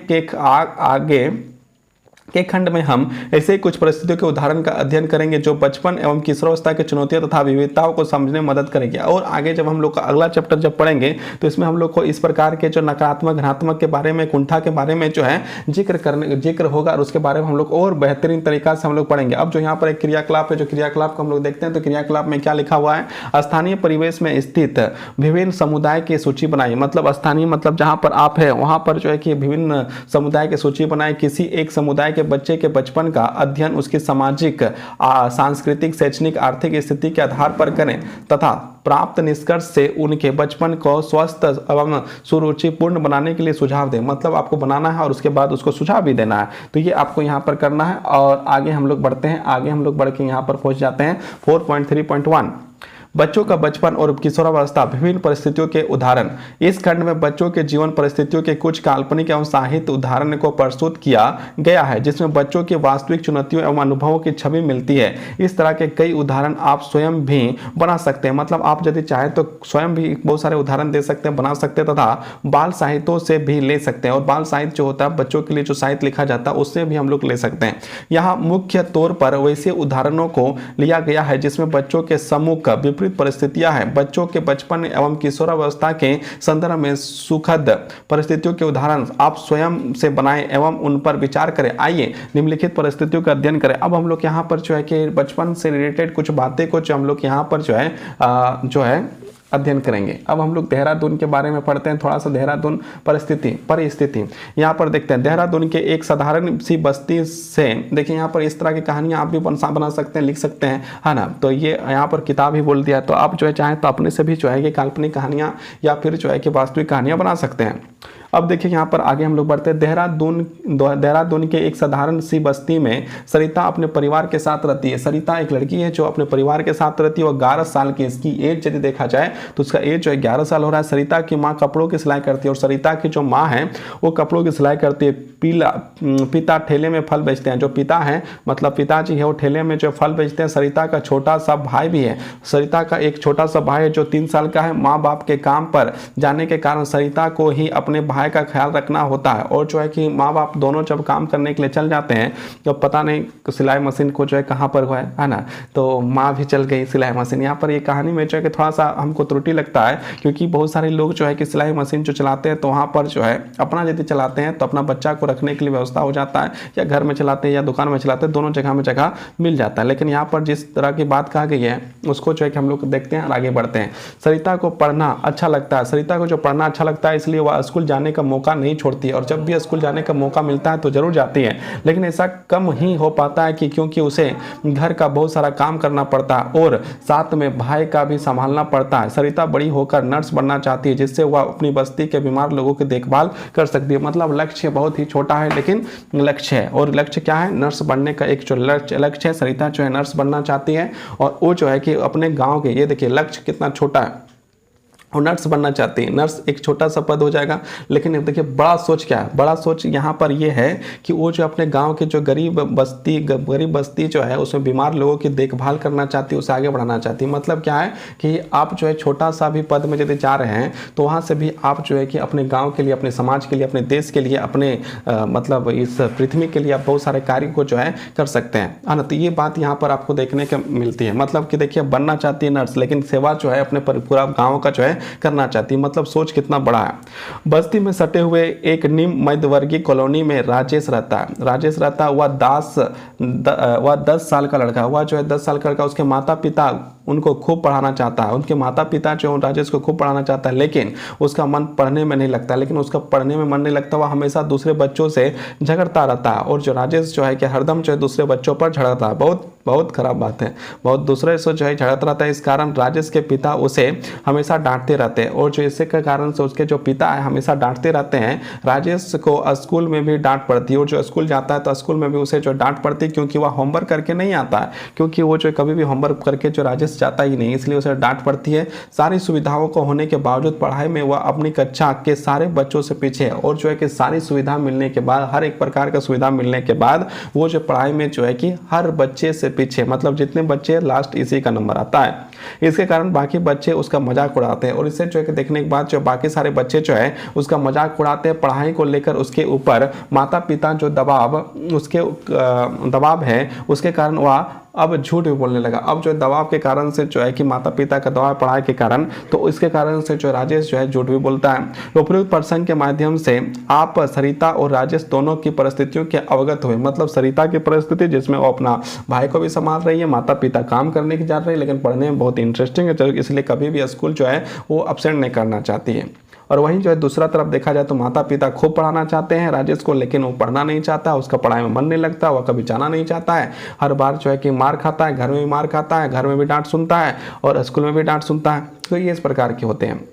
के खंड में हम ऐसे कुछ परिस्थितियों के उदाहरण का अध्ययन करेंगे जो बचपन एवं किशोरावस्था की चुनौतियां तथा विविधताओं को समझने में मदद करेंगे। और आगे जब हम लोग का अगला चैप्टर जब पढ़ेंगे तो इसमें हम लोग को इस प्रकार के जो नकारात्मक धनात्मक के बारे में, कुंठा के बारे में जो है जिक्र होगा, और उसके बारे में हम लोग और बेहतरीन तरीका से हम लोग पढ़ेंगे। अब जो यहाँ पर एक क्रियाकलाप है, जो क्रियाकलाप को हम लोग देखते हैं, तो क्रियाकलाप में क्या लिखा हुआ है, स्थानीय परिवेश में स्थित विभिन्न समुदाय की सूची बनाई। मतलब स्थानीय मतलब जहाँ पर आप है वहाँ पर जो है कि विभिन्न समुदाय की सूची बनाए। किसी एक समुदाय के बच्चे के बचपन का अध्ययन उसकी सामाजिक, सांस्कृतिक, शैक्षणिक, आर्थिक स्थिति के आधार पर करें तथा प्राप्त निष्कर्ष से उनके बचपन को स्वस्थ एवं सुरुचिपूर्ण बनाने के लिए सुझाव दें। मतलब आपको बनाना है और उसके बाद उसको सुझाव भी देना है। तो ये आपको यहाँ पर करना है। और आगे हम लोग बढ़ते हैं, आगे हम लोग बढ़ के यहाँ पर पहुँच जाते हैं 4.3.1 बच्चों का बचपन और किशोरावस्था विभिन्न परिस्थितियों के उदाहरण। इस खंड में बच्चों के जीवन परिस्थितियों के कुछ काल्पनिक एवं साहित्य उदाहरण को प्रस्तुत किया गया है जिसमें बच्चों की वास्तविक चुनौतियों एवं अनुभवों की छवि मिलती है। इस तरह के कई उदाहरण आप स्वयं भी बना सकते हैं। मतलब आप यदि चाहें तो स्वयं भी बहुत सारे उदाहरण दे सकते हैं, बना सकते हैं तथा बाल साहित्यों से भी ले सकते हैं। और बाल साहित्य जो होता है बच्चों के लिए जो साहित्य लिखा जाता है उससे भी हम लोग ले सकते हैं। यहाँ मुख्य तौर पर वैसे उदाहरणों को लिया गया है जिसमें बच्चों के समूह का विपरीत परिस्थितियां हैं। बच्चों के बचपन एवं किशोरावस्था के संदर्भ में सुखद परिस्थितियों के उदाहरण आप स्वयं से बनाएं एवं उन पर विचार करें। आइए निम्नलिखित परिस्थितियों का अध्ययन करें। अब हम लोग यहाँ पर जो है कि बचपन से रिलेटेड कुछ बातें को जो हम लोग यहाँ पर जो है अध्ययन करेंगे। अब हम लोग देहरादून के बारे में पढ़ते हैं थोड़ा सा। देहरादून परिस्थिति यहाँ पर देखते हैं। देहरादून के एक साधारण सी बस्ती से देखिए यहाँ पर इस तरह की कहानियां आप भी बना सकते हैं, लिख सकते हैं, है ना। तो ये यहाँ पर किताब ही बोल दिया। तो आप जो है चाहें तो अपने से भी जो है कि काल्पनिक कहानियां या फिर जो है कि वास्तविक कहानियां बना सकते हैं। अब देखिए यहाँ पर आगे हम लोग बढ़ते हैं। देहरादून के एक साधारण सी बस्ती में सरिता अपने परिवार के साथ रहती है। सरिता एक लड़की है जो अपने परिवार के साथ रहती है। वो 11 साल की, इसकी एज यदि देखा जाए तो उसका एज जो है 11 साल हो रहा है। सरिता की माँ कपड़ों की सिलाई करती है और सरिता की जो माँ है वो कपड़ों की सिलाई करती है। पिता ठेले में फल बेचते हैं। जो पिता है मतलब पिताजी है वो ठेले में जो फल बेचते हैं। सरिता का छोटा सा भाई भी है। सरिता का एक छोटा सा भाई है जो 3 साल का है। माँ बाप के काम पर जाने के कारण सरिता को ही अपने भाई का ख्याल रखना होता है। और जो है कि माँ बाप दोनों जब काम करने के लिए चल जाते हैं तो पता नहीं सिलाई मशीन को जो है कहाँ पर हुआ है ना, तो माँ भी चल गई सिलाई मशीन। यहाँ पर ये कहानी में जो है कि थोड़ा सा हमको त्रुटि लगता है क्योंकि बहुत सारे लोग जो है कि सिलाई मशीन जो चलाते हैं तो वहाँ पर जो है अपना यदि चलाते हैं तो अपना बच्चा को रखने के लिए व्यवस्था हो जाता है, या घर में चलाते हैं या दुकान में चलाते हैं, दोनों जगह में जगह मिल जाता है। लेकिन यहाँ पर जिस तरह की बात कहा गई है उसको जो है कि हम लोग देखते हैं और आगे बढ़ते हैं। सरिता को पढ़ना अच्छा लगता है। सरिता को जो पढ़ना अच्छा लगता है इसलिए वह स्कूल जाने का मौका नहीं छोड़ती है और जब भी स्कूल जाने का मौका मिलता है तो जरूर जाती है। लेकिन ऐसा कम ही हो पाता है कि क्योंकि उसे घर का बहुत सारा काम करना पड़ता है और साथ में भाई का भी संभालना पड़ता है। सरिता बड़ी होकर नर्स बनना चाहती है जिससे वह अपनी बस्ती के बीमार लोगों की देखभाल कर सकती है। मतलब लक्ष्य बहुत ही छोटा है लेकिन लक्ष्य है। और लक्ष्य क्या है? नर्स बनने का एक जो लक्ष्य है। सरिता जो है नर्स बनना चाहती है और वो जो है कि अपने गाँव के, ये देखिए लक्ष्य कितना छोटा है, और नर्स बनना चाहती है। नर्स एक छोटा सा पद हो जाएगा लेकिन देखिए बड़ा सोच क्या है? बड़ा सोच यहाँ पर ये है कि वो जो अपने गांव के जो गरीब बस्ती जो है उसमें बीमार लोगों की देखभाल करना चाहती है, उसे आगे बढ़ाना चाहती है। मतलब क्या है कि आप जो है छोटा सा भी पद में यदि जा रहे हैं तो वहाँ से भी आप जो है कि अपने गाँव के लिए, अपने समाज के लिए, अपने देश के लिए, अपने मतलब इस पृथ्वी के लिए आप बहुत सारे कार्य को जो है कर सकते हैं, है ना। तो ये बात यहाँ पर आपको देखने को मिलती है। मतलब कि देखिए बनना चाहती है नर्स लेकिन सेवा जो है अपने पूरा गाँव का जो है करना चाहती है। मतलब सोच कितना बड़ा है। बस्ती में सटे हुए एक निम्न मध्यवर्गीय कॉलोनी में राजेश रहता है। वह 10 साल का लड़का, वह जो है 10 साल का लड़का, उसके माता पिता उनको खूब पढ़ाना चाहता है। उनके माता पिता जो राजेश को खूब पढ़ाना चाहता है लेकिन उसका मन पढ़ने में नहीं लगता। वह हमेशा दूसरे बच्चों से झगड़ता रहता है और जो राजेश जो है कि हरदम जो है दूसरे बच्चों पर झगड़ता है। बहुत खराब बात है, बहुत दूसरे से जो है झगड़ता रहता है। इस कारण राजेश के पिता उसे हमेशा डांटते रहते हैं और जो इसके कारण से उसके जो पिता है हमेशा डांटते रहते हैं। राजेश को स्कूल में भी डांट पड़ती है और जो स्कूल जाता है तो स्कूल में भी उसे जो डांट पड़ती है क्योंकि वह होमवर्क करके नहीं आता है, क्योंकि वो जो कभी भी होमवर्क करके जो राजेश जाता ही नहीं, इसलिए उसे डांट पड़ती है। सारी सुविधाओं को होने के बावजूद पढ़ाई में वह अपनी कक्षा के सारे बच्चों से पीछे है और जो है कि सारी सुविधा मिलने के बाद, हर एक प्रकार का सुविधा मिलने के बाद वो जो पढ़ाई में जो है कि हर बच्चे से पीछे, मतलब जितने बच्चे लास्ट इसी का नंबर आता है। इसके कारण बाकी बच्चे उसका मजाक उड़ाते हैं और इससे जो है कि देखने के बाद जो बाकी सारे बच्चे जो है उसका मजाक उड़ाते हैं। पढ़ाई को लेकर उसके ऊपर माता पिता जो दबाव है उसके कारण वह अब झूठ भी बोलने लगा। अब जो दबाव के कारण से जो है कि माता पिता का दबाव पढ़ाई के कारण, तो इसके कारण से जो राजेश जो है झूठ भी बोलता है। उपयुक्त प्रसंग के माध्यम से आप सरिता और राजेश दोनों की परिस्थितियों के अवगत हुए। मतलब सरिता की परिस्थिति जिसमें वो अपना भाई को भी संभाल रही है, माता पिता काम करने की जा रही है लेकिन पढ़ने में बहुत इंटरेस्टिंग है, इसलिए कभी भी स्कूल जो है वो अब्सेंट नहीं करना चाहती है। और वहीं जो है दूसरा तरफ देखा जाए तो माता पिता खूब पढ़ाना चाहते हैं राजेश को, लेकिन वो पढ़ना नहीं चाहता, उसका पढ़ाई में मन नहीं लगता, वह कभी जाना नहीं चाहता है, हर बार जो है कि मार खाता है, घर में भी मार खाता है, घर में भी डांट सुनता है और स्कूल में भी डांट सुनता है। तो ये इस प्रकार के होते हैं।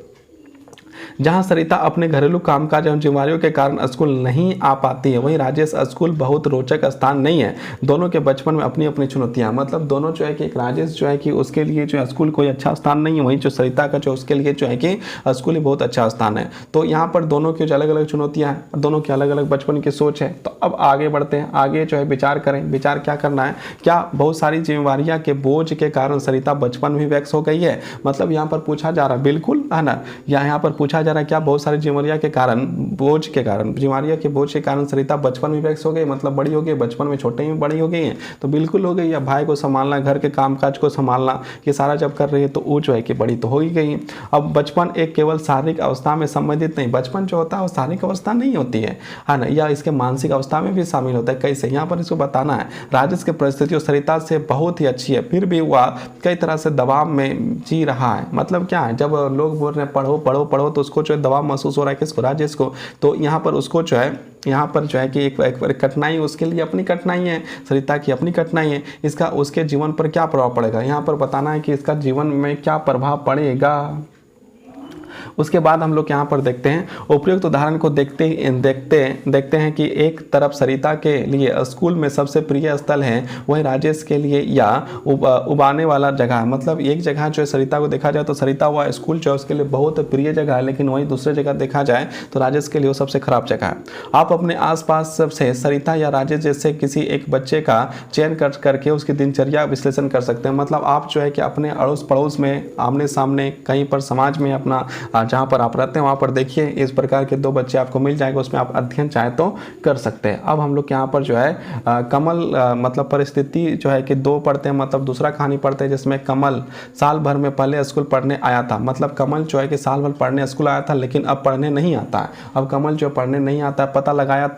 जहां सरिता अपने घरेलू कामकाज एवं जिम्मेदारियों के कारण स्कूल नहीं आ पाती है, वहीं राजेश स्कूल बहुत रोचक स्थान नहीं है। दोनों के बचपन में अपनी अपनी चुनौतियां, मतलब दोनों जो है कि एक राजेश जो है कि उसके लिए जो है स्कूल कोई अच्छा स्थान नहीं है, वहीं जो सरिता का जो उसके लिए जो है कि स्कूल ही बहुत अच्छा स्थान है। तो यहाँ पर दोनों की जो अलग अलग चुनौतियां हैं, दोनों की अलग अलग बचपन की सोच है। तो अब आगे बढ़ते हैं, आगे जो है विचार करें। विचार क्या करना है, क्या बहुत सारी जिम्मेवारियां के बोझ के कारण सरिता बचपन में वैक्स हो गई है? मतलब यहाँ पर पूछा जा रहा है, बिल्कुल है ना, यहाँ पर पूछा जा रहा है क्या बहुत सारी जिम्मेवारियां के कारण, बोझ के कारण, जिम्मेवारियां के बोझ के कारण सरिता बचपन में वैक्स हो गई, मतलब बड़ी हो गई, बचपन में छोटे में बड़ी हो गई है? तो बिल्कुल हो गई। या भाई को संभालना, घर के कामकाज को संभालना, ये सारा जब कर रही है तो वो जो है कि बड़ी तो हो ही गई है। अब बचपन एक केवल शारीरिक अवस्था में संबंधित नहीं, बचपन जो होता है वो शारीरिक अवस्था नहीं होती है ना, या इसके मानसिक अवस्था में भी शामिल होता है। कैसे, यहाँ पर इसको बताना है। राजेश की परिस्थितियों सरिता से बहुत ही अच्छी है, फिर भी वह कई तरह से दबाव में जी रहा है। मतलब क्या है, जब लोग बोल रहे हैं पढ़ो पढ़ो पढ़ो तो उसको जो है दबाव महसूस हो रहा है, किसको, राजेश को। तो यहाँ पर उसको जो है, यहाँ पर जो है कि एक कठिनाई, उसके लिए अपनी कठिनाई है, सरिता की अपनी कठिनाई है। इसका उसके जीवन पर क्या प्रभाव पड़ेगा, यहाँ पर बताना है कि इसका जीवन में क्या प्रभाव पड़ेगा। उसके बाद हम लोग यहाँ पर देखते हैं, उपयुक्त उदाहरण को देखते हैं कि एक तरफ सरिता के लिए स्कूल में सबसे प्रिय स्थल है, वही राजेश के लिए या उबाने वाला जगह। मतलब एक जगह जो है सरिता को देखा जाए तो सरिता हुआ स्कूल जो है उसके लिए बहुत प्रिय जगह है, लेकिन वहीं दूसरी जगह देखा जाए तो राजेश के लिए वो सबसे खराब जगह है। आप अपने आसपास से सरिता या राजेश जैसे किसी एक बच्चे का चयन करके उसकी दिनचर्या विश्लेषण कर सकते हैं। मतलब आप जो है कि अपने अड़ोस पड़ोस में, आमने सामने, कहीं पर समाज में, अपना जहाँ पर आप रहते हैं वहाँ पर देखिए, इस प्रकार के 2 बच्चे आपको मिल जाएंगे, उसमें आप अध्ययन चाहे तो कर सकते हैं। अब हम लोग यहाँ पर जो है कमल मतलब परिस्थिति जो है कि 2 पढ़ते हैं, मतलब दूसरा कहानी पढ़ते हैं जिसमें कमल साल भर में पहले स्कूल पढ़ने आया था। मतलब कमल जो है कि साल भर पढ़ने स्कूल आया था, लेकिन अब पढ़ने नहीं आता है। अब कमल जो पढ़ने नहीं आता है, पता लगाया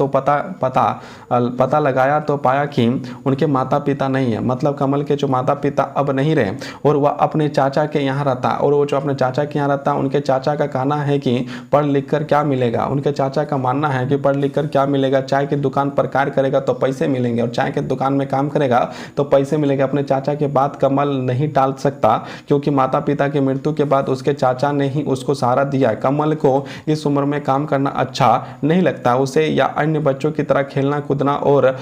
तो पाया कि उनके माता पिता नहीं है। मतलब कमल के जो माता पिता अब नहीं रहे और वह अपने चाचा के यहाँ रहता है, और वो जो अपने चाचा के यहाँ रहता है, उनके चाचा का कहना है कि पढ़ लिख कर क्या मिलेगा। उनके चाचा का मानना है कि पढ़ लिख कर क्या मिलेगा, चाय की दुकान पर कार्य करेगा तो पैसे मिलेंगे, और चाय की दुकान में काम करेगा तो पैसे मिलेंगे। अपने चाचा के बात कमल नहीं टाल सकता, क्योंकि माता पिता की मृत्यु के बाद उसके चाचा ने ही उसको सहारा दिया है। कमल को इस उम्र में काम करना अच्छा नहीं लगता, उसे या अन्य बच्चों की तरह खेलना कूदना और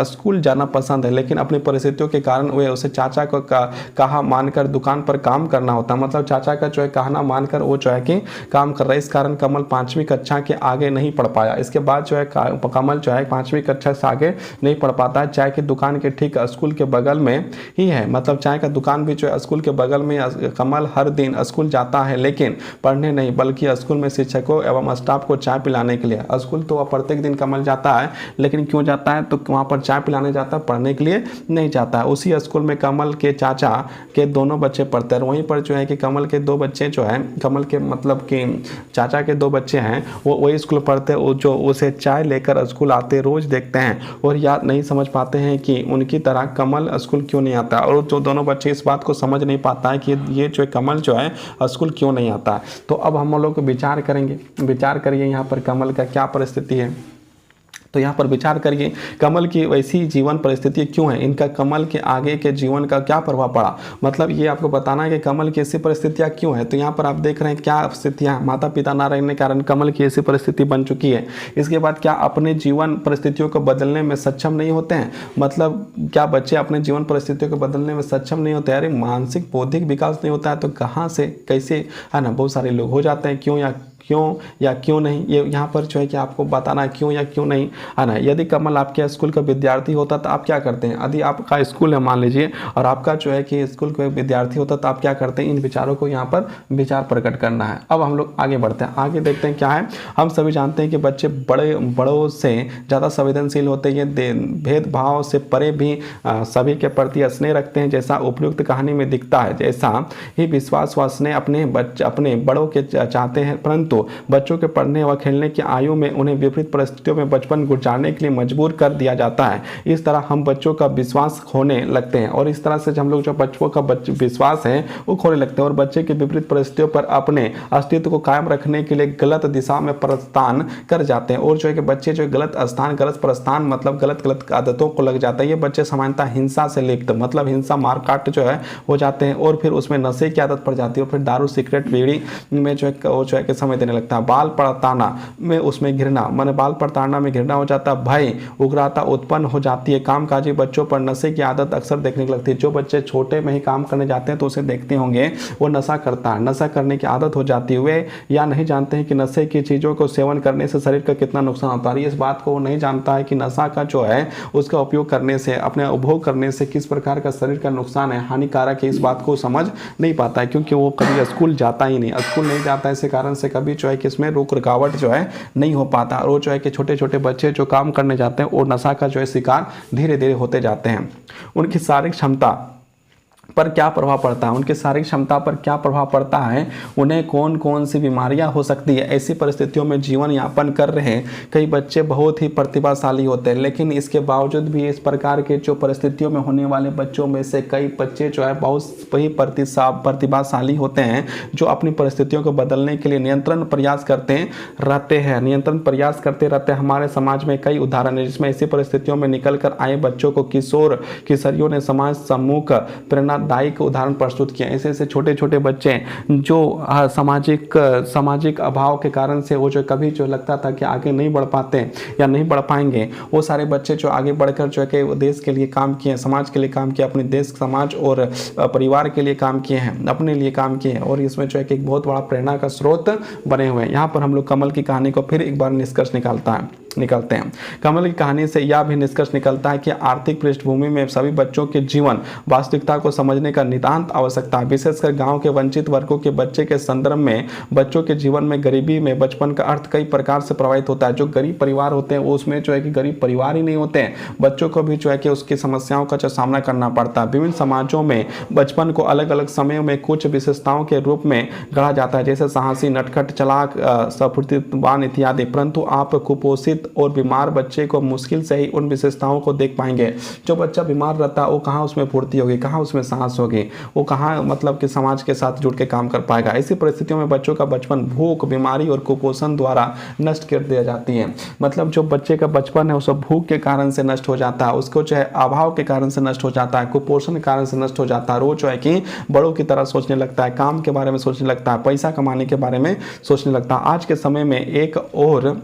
स्कूल जाना पसंद है, लेकिन अपनी परिस्थितियों के कारण वे उसे चाचा को कहा मानकर दुकान पर काम करना होता। मतलब चाचा का जो है कहना मानकर वो जो है कि काम कर रहा है। इस कारण कमल 5वीं कक्षा के आगे नहीं पढ़ पाया। इसके बाद जो है कमल जो है 5वीं कक्षा से आगे नहीं पढ़ पाता है। चाय की दुकान के ठीक स्कूल के बगल में ही है, मतलब चाय का दुकान भी जो है स्कूल के बगल में। कमल हर दिन स्कूल जाता है, लेकिन पढ़ने नहीं, बल्कि स्कूल में शिक्षकों एवं स्टाफ को चाय पिलाने के लिए। स्कूल तो प्रत्येक दिन कमल जाता है, लेकिन क्यों जाता है, तो वहाँ पर चाय पिलाने जाता है, पढ़ने के लिए नहीं जाता है। उसी स्कूल में कमल के चाचा के दोनों बच्चे पढ़ते हैं। वहीं पर जो है कि कमल के 2 बच्चे जो है, कमल के मतलब कि चाचा के 2 बच्चे हैं, वो वही स्कूल पढ़ते हैं, जो उसे चाय लेकर स्कूल आते रोज देखते हैं और याद नहीं समझ पाते हैं कि उनकी तरह कमल स्कूल क्यों नहीं आता। और जो दोनों बच्चे इस बात को समझ नहीं पाता है कि ये जो कमल जो है स्कूल क्यों नहीं आता। तो अब हम लोग विचार करेंगे, विचार करिए यहाँ पर कमल का क्या परिस्थिति है। तो यहाँ पर विचार करिए कमल की वैसी जीवन परिस्थिति क्यों है, इनका कमल के आगे के जीवन का क्या प्रभाव पड़ा। मतलब ये आपको बताना है कि कमल की ऐसी परिस्थितियाँ क्यों है। तो यहाँ पर आप देख रहे हैं क्या स्थितियाँ, माता पिता ना रहने के कारण कमल की ऐसी परिस्थिति बन चुकी है। इसके बाद क्या अपने जीवन परिस्थितियों को बदलने में सक्षम नहीं होते हैं। मतलब क्या बच्चे अपने जीवन परिस्थितियों को बदलने में सक्षम नहीं होते। अरे मानसिक बौद्धिक विकास नहीं होता है तो कहाँ से कैसे, है ना। बहुत सारे लोग हो जाते हैं, क्यों या क्यों नहीं, ये यहाँ पर जो है कि आपको बताना है क्यों या क्यों नहीं, है ना। यदि कमल आपके स्कूल का विद्यार्थी होता तो आप क्या करते हैं। यदि आपका स्कूल है मान लीजिए और आपका जो है कि स्कूल का विद्यार्थी होता तो आप क्या करते हैं। इन विचारों को यहाँ पर विचार प्रकट करना है। अब हम लोग आगे बढ़ते हैं, आगे देखते हैं क्या है। हम सभी जानते हैं कि बच्चे बड़ों से ज़्यादा संवेदनशील होते हैं, ये भेदभाव से परे भी सभी के प्रति स्नेह रखते हैं, जैसा उपयुक्त कहानी में दिखता है। जैसा ही विश्वास व स्नेह अपने बड़ों के चाहते हैं, परंतु परंतु बच्चों के पढ़ने व खेलने की आयु में उन्हें विपरीत परिस्थितियों में बचपन गुजारने के लिए मजबूर कर दिया जाता है। इस तरह हम बच्चों का विश्वास खोने लगते हैं और इस तरह से हम लोग जो बच्चों का विश्वास है वो खोने लगते हैं और बच्चे की विपरीत परिस्थितियों पर अपने अस्तित्व को कायम रखने के लिए गलत दिशा में प्रस्थान कर जाते हैं। और जो है कि बच्चे जो गलत प्रस्थान मतलब गलत आदतों को लग जाता है। ये बच्चे सामान्यतः हिंसा से लिप्त मतलब हिंसा मारकाट जो है हो जाते हैं और फिर उसमें नशे की आदत पड़ जाती है और फिर दारू सिगरेट बीड़ी में जो है कि समय देने लगता है। बाल प्रताड़ना में उसमें घृणा माने बाल प्रताड़ना में घृणा हो जाता है, भय उग्रता उत्पन्न हो जाती है। कामकाजी बच्चों पर नशे की आदत अक्सर देखने को लगती है। जो बच्चे छोटे में ही काम करने जाते हैं तो उसे देखते होंगे वो नशा करता है, नशा करने की आदत हो जाती है। वे या नहीं जानते हैं कि नशे की चीज़ों को सेवन करने से शरीर का कितना नुकसान होता है। इस बात को वो नहीं जानता है कि नशा का जो है उसका उपयोग करने से अपने उपभोग करने से किस प्रकार का शरीर का नुकसान है, हानिकारक है। इस बात को समझ नहीं पाता है क्योंकि वो कभी स्कूल जाता ही नहीं, स्कूल नहीं जाता है। इसी कारण से कभी जो है कि इसमें रुकावट जो है नहीं हो पाता और वो जो है कि छोटे छोटे बच्चे जो काम करने जाते हैं और नशा का जो है शिकार धीरे धीरे होते जाते हैं। उनकी शारीरिक क्षमता पर क्या प्रभाव पड़ता है, उनकी शारीरिक क्षमता पर क्या प्रभाव पड़ता है, उन्हें कौन कौन सी बीमारियां हो सकती है। ऐसी परिस्थितियों में जीवन यापन कर रहे कई बच्चे बहुत ही प्रतिभाशाली होते हैं, लेकिन इसके बावजूद भी इस प्रकार के जो परिस्थितियों में होने वाले बच्चों में से कई बच्चे जो है बहुत ही प्रतिभाशाली होते हैं जो अपनी परिस्थितियों को बदलने के लिए निरंतर प्रयास करते रहते हैं। हमारे समाज में कई उदाहरण है जिसमें ऐसी परिस्थितियों में निकल कर आए बच्चों को किशोरियों ने समाज सम्मुख प्रेरणादायक उदाहरण प्रस्तुत किए। ऐसे छोटे छोटे बच्चे जो सामाजिक अभाव के कारण से वो जो कभी जो लगता था कि आगे नहीं बढ़ पाते या नहीं बढ़ पाएंगे, वो सारे बच्चे जो आगे बढ़कर जो है कि देश के लिए काम किए, समाज के लिए काम किया, अपने देश समाज और परिवार के लिए काम किए हैं, अपने लिए काम किए हैं और इसमें जो है कि एक बहुत बड़ा प्रेरणा का स्रोत बने हुए हैं। यहाँ पर हम लोग कमल की कहानी को फिर एक बार निष्कर्ष निकालते हैं। कमल की कहानी से यह भी निष्कर्ष निकलता है कि आर्थिक पृष्ठभूमि में सभी बच्चों के जीवन वास्तविकता को समझने का नितांत आवश्यकता है। विशेषकर गांव के वंचित वर्गों के बच्चे के संदर्भ में बच्चों के जीवन में गरीबी में बचपन का अर्थ कई प्रकार से प्रभावित होता है। जो गरीब परिवार होते हैं वो उसमें जो है कि गरीब परिवार ही नहीं होते हैं, बच्चों को भी जो है कि उसकी समस्याओं का जो सामना करना पड़ता है। विभिन्न समाजों में बचपन को अलग अलग समयों में कुछ विशेषताओं के रूप में गढ़ा जाता है, जैसे साहसी, नटखट, चालाक, सफुर्तीवान इत्यादि। परंतु आप कुपोषित और बीमार बच्चे को मुश्किल से ही उन विशेषताओं को देख पाएंगे। जो बच्चा बीमार रहता है वो कहाँ उसमें फुर्ती होगी, कहाँ उसमें साहस होगी, वो कहाँ मतलब कि समाज के साथ जुड़ के काम कर पाएगा। ऐसी परिस्थितियों में बच्चों का बचपन भूख, बीमारी और कुपोषण द्वारा नष्ट कर दिया जाती है। मतलब जो बच्चे का बचपन है वो सब भूख के कारण से नष्ट हो जाता है, उसको जो है अभाव के कारण से नष्ट हो जाता है, कुपोषण के कारण से नष्ट हो जाता है। वो जो है कि बड़ों की तरह सोचने लगता है, काम के बारे में सोचने लगता है, पैसा कमाने के बारे में सोचने लगता है। आज के समय में एक और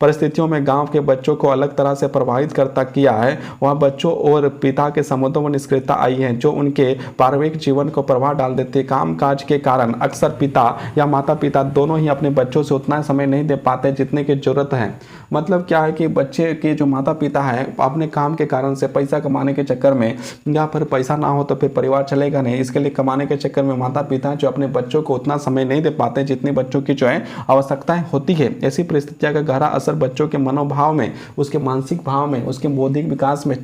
परिस्थितियों में गांव के बच्चों को अलग तरह से प्रभावित करता किया है। वहाँ बच्चों और पिता के संबंधों में निष्क्रियता आई है जो उनके पारिवारिक जीवन को प्रभाव डाल देती है। कामकाज के कारण अक्सर पिता या माता पिता दोनों ही अपने बच्चों से उतना समय नहीं दे पाते जितने की जरूरत है। मतलब क्या है कि बच्चे के जो माता पिता है अपने काम के कारण से पैसा कमाने के चक्कर में, या फिर पैसा ना हो तो फिर परिवार चलेगा नहीं, इसके लिए कमाने के चक्कर में माता पिता जो अपने बच्चों को उतना समय नहीं दे पाते जितनी बच्चों की जो है आवश्यकताएं होती है। ऐसी परिस्थितियों का गहरा असर बच्चों के मनोभाव में, उसके मानसिक भाव में, उसके बौद्धिक विकास में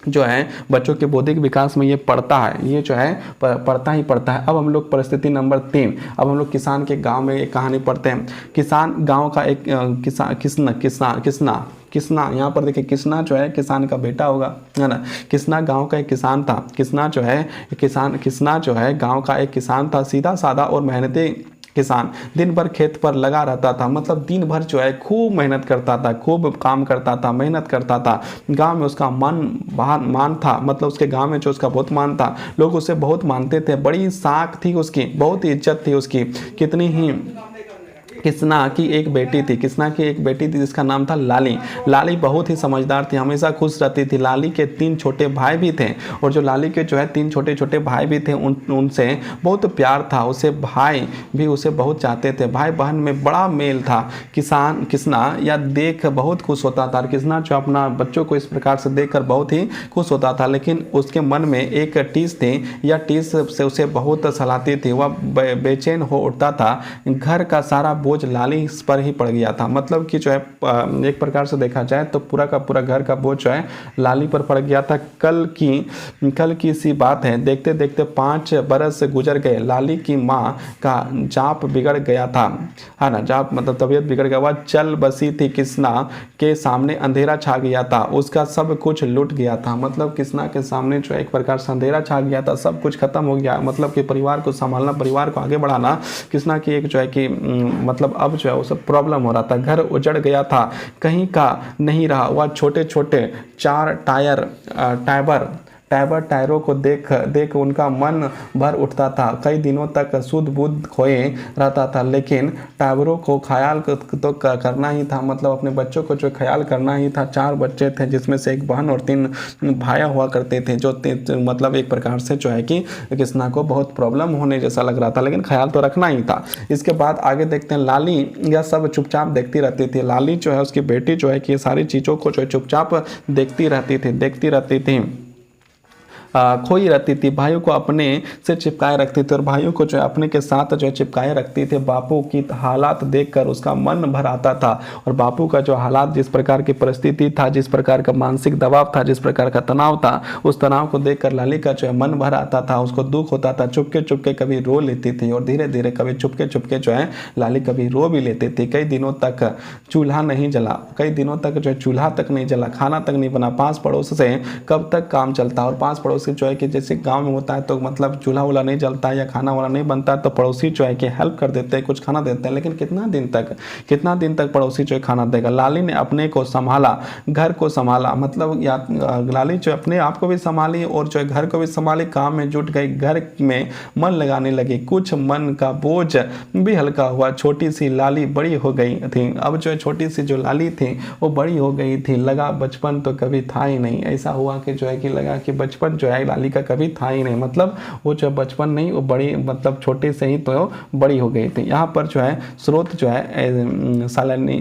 जो है बच्चों के बौद्धिक विकास में ये पड़ता है, ये जो है पड़ता ही पड़ता है। अब हम लोग परिस्थिति नंबर 3, अब हम लोग किसान के गांव में एक कहानी पढ़ते हैं। किसान गांव का एक किसना यहाँ पर देखिए, किसना जो है किसान का बेटा होगा, है ना। किसना गांव का एक किसान था। किसना जो है गांव का एक किसान था, सीधा साधा और मेहनती किसान। दिन भर खेत पर लगा रहता था, मतलब दिन भर जो है खूब मेहनत करता था, खूब काम करता था, मेहनत करता था। गांव में उसका मान था, मतलब उसके गांव में जो उसका बहुत मान था, लोग उसे बहुत मानते थे, बड़ी साख थी उसकी, बहुत ही इज्जत थी उसकी। कितनी ही किसना की एक बेटी थी जिसका नाम था लाली। लाली बहुत ही समझदार थी, हमेशा खुश रहती थी। लाली के 3 छोटे भाई भी थे और जो लाली के जो है 3 छोटे छोटे भाई भी थे उनसे बहुत प्यार था, उसे भाई भी उसे बहुत चाहते थे। भाई बहन में बड़ा मेल था। किसना यह देख बहुत खुश होता था। किसना जो अपना बच्चों को इस प्रकार से देखकर बहुत ही खुश होता था, लेकिन उसके मन में एक टीस थी, यह टीस से उसे बहुत सलाती थी। वह बेचैन हो उठता था। घर का सारा बोझ लाली पर ही पड़ गया था। मतलब कि जो है एक प्रकार से देखा जाए तो पूरा का पूरा घर का बोझ जो है लाली पर पड़ गया था। कल की सी बात है, देखते देखते 5 बरस गुजर गए। लाली की माँ का जाप बिगड़ गया था, है ना, जाप मतलब तबीयत बिगड़ गया। वह चल बसी थी, कृष्णा के सामने अंधेरा छा गया था, उसका सब कुछ लुट गया था। मतलब कृष्णा के सामने जो है एक प्रकार से अंधेरा छा गया था, सब कुछ खत्म हो गया। मतलब कि परिवार को संभालना, परिवार को आगे बढ़ाना कृष्णा की एक जो है कि मतलब अब जो है वो सब प्रॉब्लम हो रहा था। घर उजड़ गया था, कहीं का नहीं रहा। वह छोटे छोटे 4 टायरों को देख उनका मन भर उठता था। कई दिनों तक सुध बुध खोए रहता था, लेकिन टायरों को ख्याल तो करना ही था। मतलब अपने बच्चों को जो ख्याल करना ही था। 4 बच्चे थे, जिसमें से एक बहन और 3 भाया हुआ करते थे, जो मतलब एक प्रकार से जो है कि कृष्णा को बहुत प्रॉब्लम होने जैसा लग रहा था, लेकिन ख्याल तो रखना ही था। इसके बाद आगे देखते हैं, लाली यह सब चुपचाप देखती रहती थी। लाली जो है उसकी बेटी जो है कि ये सारी चीज़ों को जो है चुपचाप देखती रहती थी, खोई रहती थी। भाइयों को अपने से चिपकाए रखती थी और भाइयों को जो है अपने के साथ जो है चिपकाए रखती थी। बापू की हालात देखकर उसका मन भर आता था, और बापू का जो हालात, जिस प्रकार की परिस्थिति था, जिस प्रकार का मानसिक दबाव था, जिस प्रकार का तनाव था, उस तनाव को देखकर लाली का जो है मन भर आता था। उसको दुख होता था, चुपके चुपके कभी रो लेती थी, और धीरे धीरे कभी चुपके चुपके जो है लाली कभी रो भी लेती थी। कई दिनों तक चूल्हा नहीं जला, कई दिनों तक जो है चूल्हा तक नहीं जला, खाना तक नहीं बना। 5 पड़ोस से कब तक काम चलता, और 5 पड़ोस जो है कि जैसे गांव में होता है तो मतलब चूल्हा वूल्हा नहीं जलता या खाना वाला नहीं बनता तो पड़ोसी जो है कि हेल्प कर देते हैं, कुछ खाना देते हैं। लेकिन कितना दिन तक पड़ोसी जो है खाना देगा। लाली ने अपने को संभाला, घर को संभाला, मतलब लाली जो अपने आप को भी संभाली और जो है घर को भी संभाली, काम में जुट गई, घर में मन लगाने लगी। कुछ मन का बोझ भी हल्का हुआ। छोटी सी लाली बड़ी हो गई थी। अब जो है छोटी सी जो लाली थी वो बड़ी हो गई थी। लगा बचपन तो कभी था ही नहीं। ऐसा हुआ कि जो है कि लगा कि बचपन जो है लाली का कभी था ही नहीं। मतलब वो जो बचपन नहीं, वो बड़ी मतलब छोटे से ही तो बड़ी हो गई थी। यहाँ पर जो है स्रोत जो है सालनी,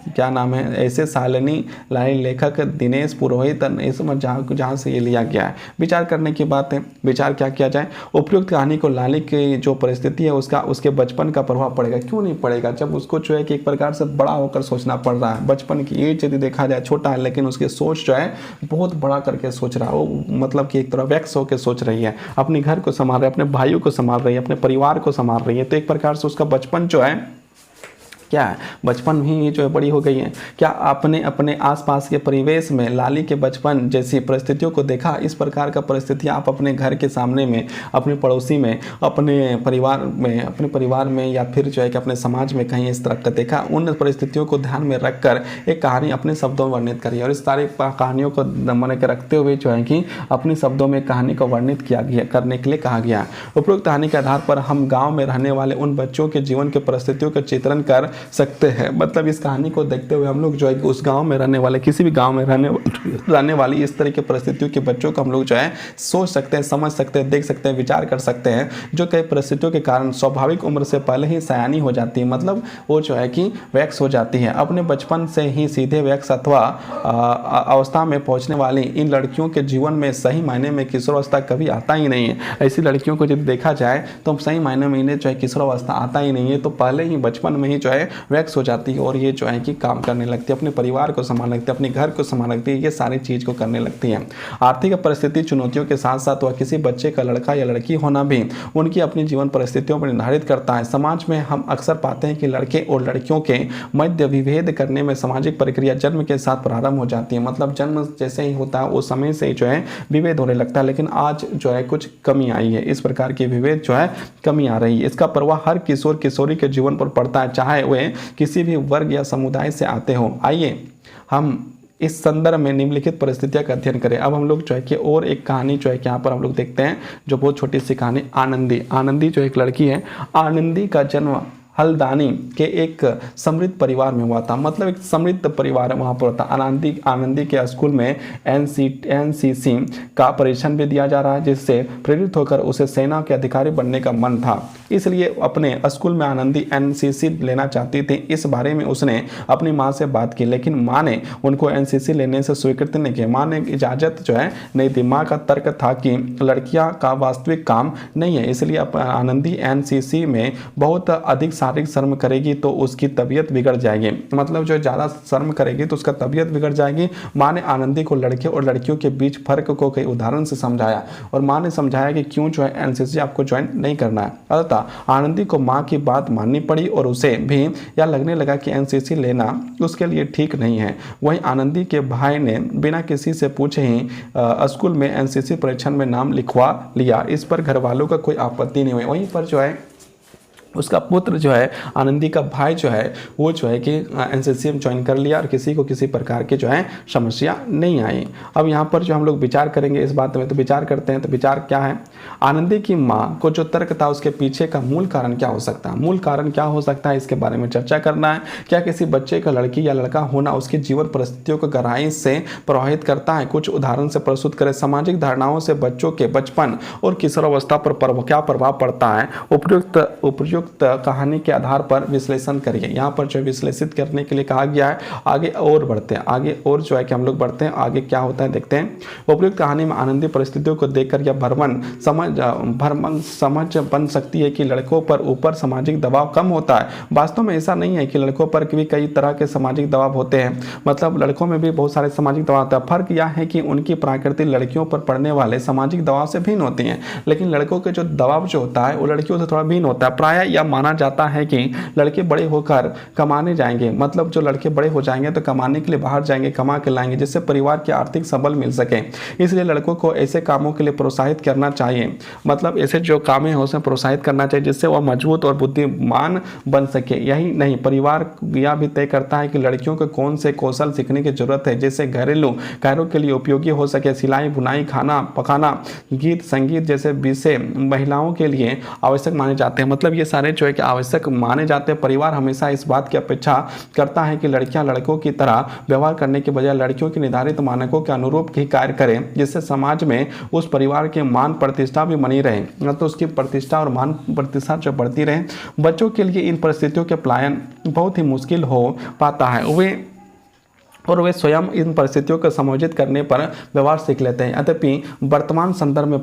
क्या नाम है, ऐसे सालनी लाली लेखक दिनेश पुरोहित, इसमें जहाँ से ये लिया गया है। विचार करने की बात है, विचार क्या किया जाए। उपयुक्त कहानी को लाली की जो परिस्थिति है उसका उसके बचपन का प्रभाव पड़ेगा। क्यों नहीं पड़ेगा, जब उसको जो है कि एक प्रकार से बड़ा होकर सोचना पड़ रहा है। बचपन की एज यदि देखा जाए छोटा है, लेकिन उसकी सोच जो है बहुत बड़ा करके सोच रहा है। वो मतलब कि एक तरह वैक्स होकर सोच रही है, अपने घर को संभाल रही है, अपने भाइयों को संभाल रही है, अपने परिवार को संभाल रही है। तो एक प्रकार से उसका बचपन जो है क्या है, बचपन ही जो है बड़ी हो गई है। क्या आपने अपने आसपास के परिवेश में लाली के बचपन जैसी परिस्थितियों को देखा? इस प्रकार का परिस्थिति आप अपने घर के सामने में, अपने पड़ोसी में, अपने परिवार में या फिर जो है कि अपने समाज में कहीं इस तरह का देखा? उन परिस्थितियों को ध्यान में रखकर एक कहानी अपने शब्दों में वर्णित करिए, और इस सारी कहानियों को मन के रखते हुए जो है कि अपने शब्दों में कहानी को वर्णित किया गया, करने के लिए कहा गया। उपरोक्त कहानी के आधार पर हम गाँव में रहने वाले उन बच्चों के जीवन के परिस्थितियों का चित्रण कर सकते हैं। मतलब इस कहानी को देखते हुए हम लोग जो है उस गांव में रहने वाले, किसी भी गांव में रहने वाली इस तरह की परिस्थितियों के बच्चों को हम लोग जो है सोच सकते हैं, समझ सकते हैं, देख सकते हैं, विचार कर सकते हैं, जो कई परिस्थितियों के कारण स्वाभाविक उम्र से पहले ही सयानी हो जाती है। मतलब वो जो है कि वैक्स हो जाती है। अपने बचपन से ही सीधे वैक्स अथवा अवस्था में पहुंचने वाली इन लड़कियों के जीवन में सही मायने में किशोरावस्था कभी आता ही नहीं है। ऐसी लड़कियों को यदि देखा जाए तो सही मायने में इन्हें जो है किशोरावस्था आता ही नहीं है, तो पहले ही बचपन में ही जो है वैक्स हो जाती है और ये जो है कि काम करने लगती है, अपने परिवार को संभालने लगती है, अपने घर को संभालने लगती है, ये सारी चीज़ को करने लगती है। आर्थिक परिस्थिति चुनौतियों के साथ साथ वह किसी बच्चे का लड़का या लड़की होना भी उनकी अपनी जीवन परिस्थितियों पर निर्धारित करता है। समाज में हम अक्सर पाते हैं कि लड़के और लड़कियों के मध्य विभेद करने में सामाजिक प्रक्रिया जन्म के साथ प्रारंभ हो जाती है। मतलब जन्म जैसे ही होता है उस समय से जो है विभेद होने लगता है, लेकिन आज जो है कुछ कमी आई है, इस प्रकार की विभेद जो है कमी आ रही है। इसका प्रभाव हर किशोर किशोरी के जीवन पर पड़ता है, चाहे वे किसी भी वर्ग या समुदाय से आते हो। आइए हम इस संदर्भ में निम्नलिखित परिस्थितियों का अध्ययन करें। अब हम लोग जो है कि और एक कहानी जो है कि यहाँ पर हम लोग देखते हैं, जो बहुत छोटी सी कहानी आनंदी जो एक लड़की है। आनंदी का जन्म हल्दानी के एक समृद्ध परिवार में हुआ था। मतलब एक समृद्ध परिवार वहाँ पर था। आनंदी के स्कूल में एनसीसी का परीक्षण भी दिया जा रहा है, जिससे प्रेरित होकर उसे सेना के अधिकारी बनने का मन था। इसलिए अपने स्कूल में आनंदी एनसीसी लेना चाहती थी। इस बारे में उसने अपनी माँ से बात की, लेकिन माँ ने उनको एनसीसी लेने से स्वीकृत नहीं किया। माँ ने इजाज़त जो है नहीं दी। माँ का तर्क था कि लड़कियाँ का वास्तविक काम नहीं है, इसलिए आनंदी एनसीसी में बहुत अधिक शारीरिक शर्म करेगी तो उसकी तबीयत बिगड़ जाएगी। मतलब जो ज़्यादा शर्म करेगी तो उसका तबीयत बिगड़ जाएगी। माँ ने आनंदी को लड़के और लड़कियों के बीच फर्क को कई उदाहरण से समझाया और माँ ने समझाया कि क्यों जो है एनसीसी आपको ज्वाइन नहीं करना है। अतः आनंदी को माँ की बात माननी पड़ी और उसे भी यह लगने लगा कि एनसीसी लेना उसके लिए ठीक नहीं है। वहीं आनंदी के भाई ने बिना किसी से पूछे ही स्कूल में एनसीसी परीक्षण में नाम लिखवा लिया। इस पर घर वालों का कोई आपत्ति नहीं हुई। वहीं पर जो है उसका पुत्र जो है आनंदी का भाई जो है वो जो है कि एनसीसी में ज्वाइन कर लिया और किसी को किसी प्रकार की जो है समस्या नहीं आई। अब यहाँ पर जो हम लोग विचार करेंगे इस बात में, तो विचार करते हैं। तो विचार क्या है, आनंदी की माँ को जो तर्क था उसके पीछे का मूल कारण क्या हो सकता है, मूल कारण क्या हो सकता है, इसके बारे में चर्चा करना है। क्या किसी बच्चे का लड़की या लड़का होना उसकी जीवन परिस्थितियों को गहराई से प्रभावित करता है? कुछ उदाहरण से प्रस्तुत करें। सामाजिक धारणाओं से बच्चों के बचपन और किशोरावस्था पर क्या प्रभाव पड़ता है? उपयुक्त कहानी के आधार पर विश्लेषण करिए। यहाँ पर जो विश्लेषित करने के लिए कहा गया है। आगे और बढ़ते हैं, आगे और जो है कि हम लोग बढ़ते हैं, आगे क्या होता है देखते हैं। उपयुक्त कहानी में आनंदी परिस्थितियों को देखकर यह भ्रमण समझ बन सकती है कि लड़कों पर ऊपर सामाजिक दबाव कम होता है। वास्तव में ऐसा नहीं है कि लड़कों पर भी कई तरह के सामाजिक दबाव होते हैं, मतलब लड़कों में भी बहुत सारे सामाजिक दबाव होता है। फर्क यह है कि उनकी प्रकृति लड़कियों पर पड़ने वाले सामाजिक दबाव से भिन्न होती है, लेकिन लड़कों के जो दबाव जो होता है वो लड़कियों से थोड़ा भिन्न होता है। प्रायः यह माना जाता है कि लड़के बड़े होकर कमाने जाएंगे, मतलब जो लड़के बड़े हो जाएंगे तो कमाने के लिए बाहर जाएंगे, कमा के लाएंगे जिससे परिवार के आर्थिक सबल मिल सके। इसलिए लड़कों को ऐसे कामों के लिए प्रोत्साहित करना चाहिए, मतलब ऐसे जो काम है उसे प्रोत्साहित करना चाहिए जिससे वह मजबूत और बुद्धिमान बन सके। यही नहीं, परिवार यह भी तय करता है कि लड़कियों को कौन से कौशल सीखने की जरूरत है जिससे घरेलू कार्यों के लिए उपयोगी हो सके। सिलाई, बुनाई, खाना पकाना, गीत संगीत जैसे विषय महिलाओं के लिए आवश्यक माने जाते हैं। मतलब ये सारे जो है कि आवश्यक माने जाते हैं। परिवार हमेशा इस बात की अपेक्षा करता है कि लड़कियां लड़कों की तरह व्यवहार करने के बजाय लड़कियों के निर्धारित मानकों के अनुरूप ही कार्य करें, जिससे समाज में उस परिवार के मान प्रतिष्ठा भी बनी रहे, तो उसकी प्रतिष्ठा और मान प्रतिष्ठा जो बढ़ती रहे। बच्चों के लिए इन परिस्थितियों के पलायन बहुत ही मुश्किल हो पाता है वे स्वयं इन परिस्थितियों को समायोजित करने पर व्यवहार सीख लेते हैं। यद्यपि वर्तमान संदर्भ में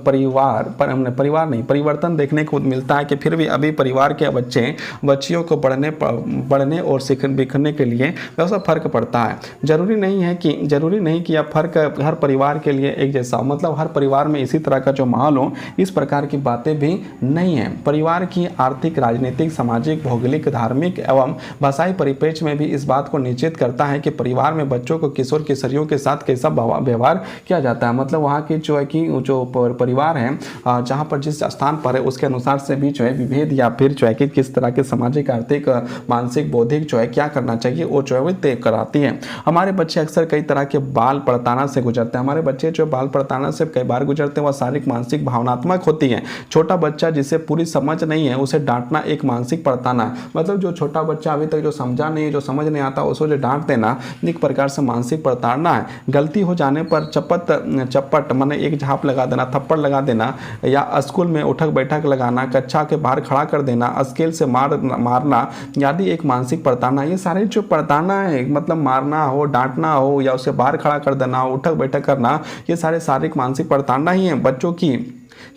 परिवर्तन देखने को मिलता है कि फिर भी अभी परिवार के बच्चियों को बढ़ने और बिखरने के लिए वैसा फर्क पड़ता है। जरूरी नहीं कि यह फर्क हर परिवार के लिए एक जैसा हो, मतलब हर परिवार में इसी तरह का जो माहौल हो, इस प्रकार की बातें भी नहीं है। परिवार की आर्थिक, राजनीतिक, सामाजिक, भौगोलिक, धार्मिक एवं भाषाई परिप्रेक्ष्य में भी इस बात को निश्चित करता है कि परिवार में बच्चों को किशोर किशोरियों के साथ कैसा व्यवहार किया जाता है। मतलब वहाँ की जो है कि जो परिवार है जहाँ पर जिस स्थान पर है उसके अनुसार से भी जो है विभेद या फिर जो है कि किस तरह के सामाजिक, आर्थिक, मानसिक, बौद्धिक जो है क्या करना चाहिए वो जो है वो तय कराती है। हमारे बच्चे अक्सर कई तरह के बाल पड़ताना से गुजरते हैं। हमारे बच्चे जो बाल पड़ताना से कई बार गुजरते हैं वह शारीरिक, मानसिक, भावनात्मक होती है। छोटा बच्चा जिसे पूरी समझ नहीं है उसे डांटना एक मानसिक पड़ताना, मतलब जो छोटा बच्चा अभी तक जो समझा नहीं है, जो समझ नहीं आता, उसको जो डांट देना एक प्रकार से मानसिक प्रताड़ना है। गलती हो जाने पर चपट माने एक झाप लगा देना, थप्पड़ लगा देना, या स्कूल में उठक बैठक लगाना, कक्षा के बाहर खड़ा कर देना, स्केल से मारना आदि एक मानसिक प्रताड़ना। ये सारे जो प्रताड़ना है, मतलब मारना हो, डांटना हो या उसे बाहर खड़ा कर देना, उठक बैठक करना, ये सारे शारीरिक मानसिक प्रताड़ना ही है। बच्चों की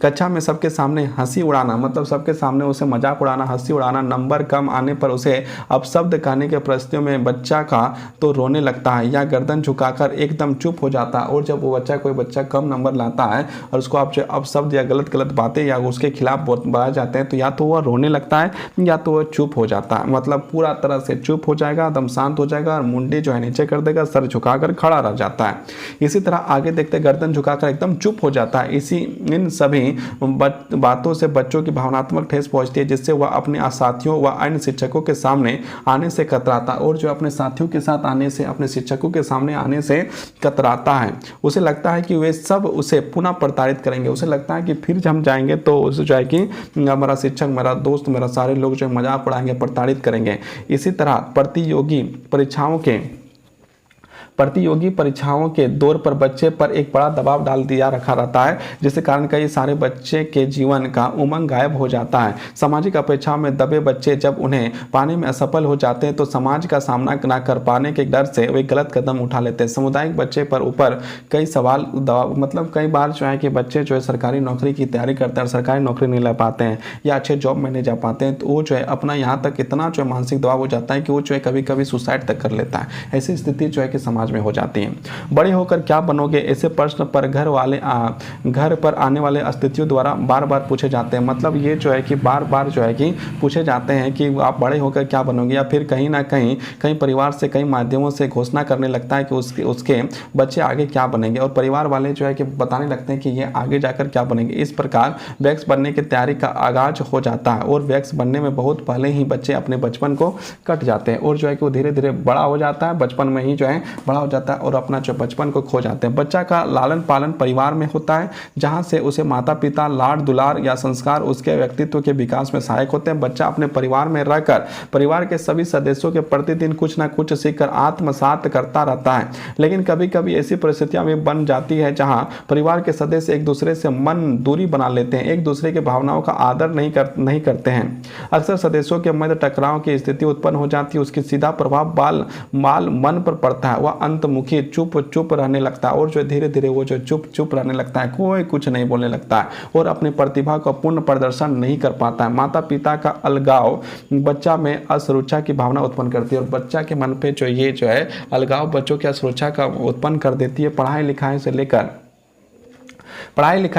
कक्षा में सबके सामने हंसी उड़ाना, मतलब सबके सामने उसे मजाक उड़ाना, हंसी उड़ाना, नंबर कम आने पर उसे अपशब्द कहने के परिस्थितियों में बच्चा का तो रोने लगता है या गर्दन झुकाकर एकदम चुप हो जाता है। और जब वो कोई बच्चा कम नंबर लाता है और उसको आप जो अपशब्द या गलत बातें या उसके खिलाफ बताए जाते हैं तो या तो वह रोने लगता है या तो वह चुप हो जाता है, मतलब पूरा तरह से चुप हो जाएगा, एकदम शांत हो जाएगा और मुंडी जो है नीचे कर देगा, सर झुकाकर खड़ा रह जाता है। इसी तरह आगे देखते गर्दन झुकाकर एकदम चुप हो जाता है। इन सभी बातों से बच्चों की भावनात्मक ठेस पहुंचती है, जिससे वह अपने साथियों व अन्य शिक्षकों के सामने आने से कतराता, और जो अपने साथियों के साथ आने से, अपने शिक्षकों के सामने आने से कतराता है। उसे लगता है कि वे सब उसे पुनः प्रताड़ित करेंगे। उसे लगता है कि फिर हम जाएंगे तो उसे जो है कि हमारा शिक्षक, मेरा दोस्त, मेरा सारे लोग जो मजाक उड़ाएंगे, प्रताड़ित करेंगे। इसी तरह प्रतियोगी प्रतियोगी परीक्षाओं के दौर पर बच्चे पर एक बड़ा दबाव डाल दिया रखा रहता है, जिसके कारण कई सारे बच्चे के जीवन का उमंग गायब हो जाता है। सामाजिक अपेक्षाओं में दबे बच्चे जब उन्हें पाने में असफल हो जाते हैं तो समाज का सामना न कर पाने के डर से वे गलत कदम उठा लेते हैं। सामुदायिक बच्चे पर ऊपर कई सवाल मतलब कई बार जो है कि बच्चे जो है सरकारी नौकरी की तैयारी करते हैं और सरकारी नौकरी नहीं ले पाते हैं या अच्छे जॉब में नहीं जा पाते हैं, तो वो जो है अपना यहाँ तक इतना जो है मानसिक दबाव हो जाता है कि वो जो है कभी कभी सुसाइड तक कर लेता है। ऐसी स्थिति जो है कि समाज में हो जाती है। बड़े होकर क्या बनोगे, ऐसे प्रश्न पर घर पर आने वाले स्थितियों द्वारा बार बार पूछे जाते हैं। मतलब ये जो है कि बार बार जो है कि पूछे जाते हैं कि आप बड़े होकर क्या बनोगे, या फिर कहीं ना कहीं परिवार से कई माध्यमों से घोषणा करने लगता है कि उसके बच्चे आगे क्या बनेंगे, और परिवार वाले जो है कि बताने लगते हैं कि ये आगे जाकर क्या बनेंगे। इस प्रकार वैक्स बनने की तैयारी का आगाज हो जाता है और वैक्स बनने में बहुत पहले ही बच्चे अपने बचपन को कट जाते हैं और जो है कि वो धीरे धीरे बड़ा हो जाता है, बचपन में ही जो है बड़ा हो जाता है और अपना जो बचपन को खो जाते हैं। बच्चा का लालन पालन परिवार में होता है, जहाँ से उसे माता पिता लाड दुलार या संस्कार उसके व्यक्तित्व के विकास में सहायक होते हैं। बच्चा अपने परिवार में रहकर परिवार के सभी सदस्यों के प्रतिदिन कुछ ना कुछ सीखकर आत्मसात करता रहता है। लेकिन कभी कभी ऐसी परिस्थितियां भी बन जाती है जहां परिवार के सदस्य एक दूसरे से मन दूरी बना लेते हैं, एक दूसरे के भावनाओं का आदर नहीं करते हैं। अक्सर सदस्यों के मध्य टकराव की स्थिति उत्पन्न हो जाती है। उसकी सीधा प्रभाव बाल मन पर पड़ता है। वह अंतमुखी चुप रहने लगता है और जो धीरे धीरे वो जो चुप रहने लगता है, कोई कुछ नहीं बोलने लगता है और अपनी प्रतिभा का पूर्ण प्रदर्शन नहीं कर पाता है। माता पिता का अलगाव बच्चा में असुरक्षा की भावना उत्पन्न करती है और बच्चा के मन पे जो ये जो है अलगाव बच्चों की असुरक्षा का उत्पन्न कर देती है। पढ़ाई लिखाई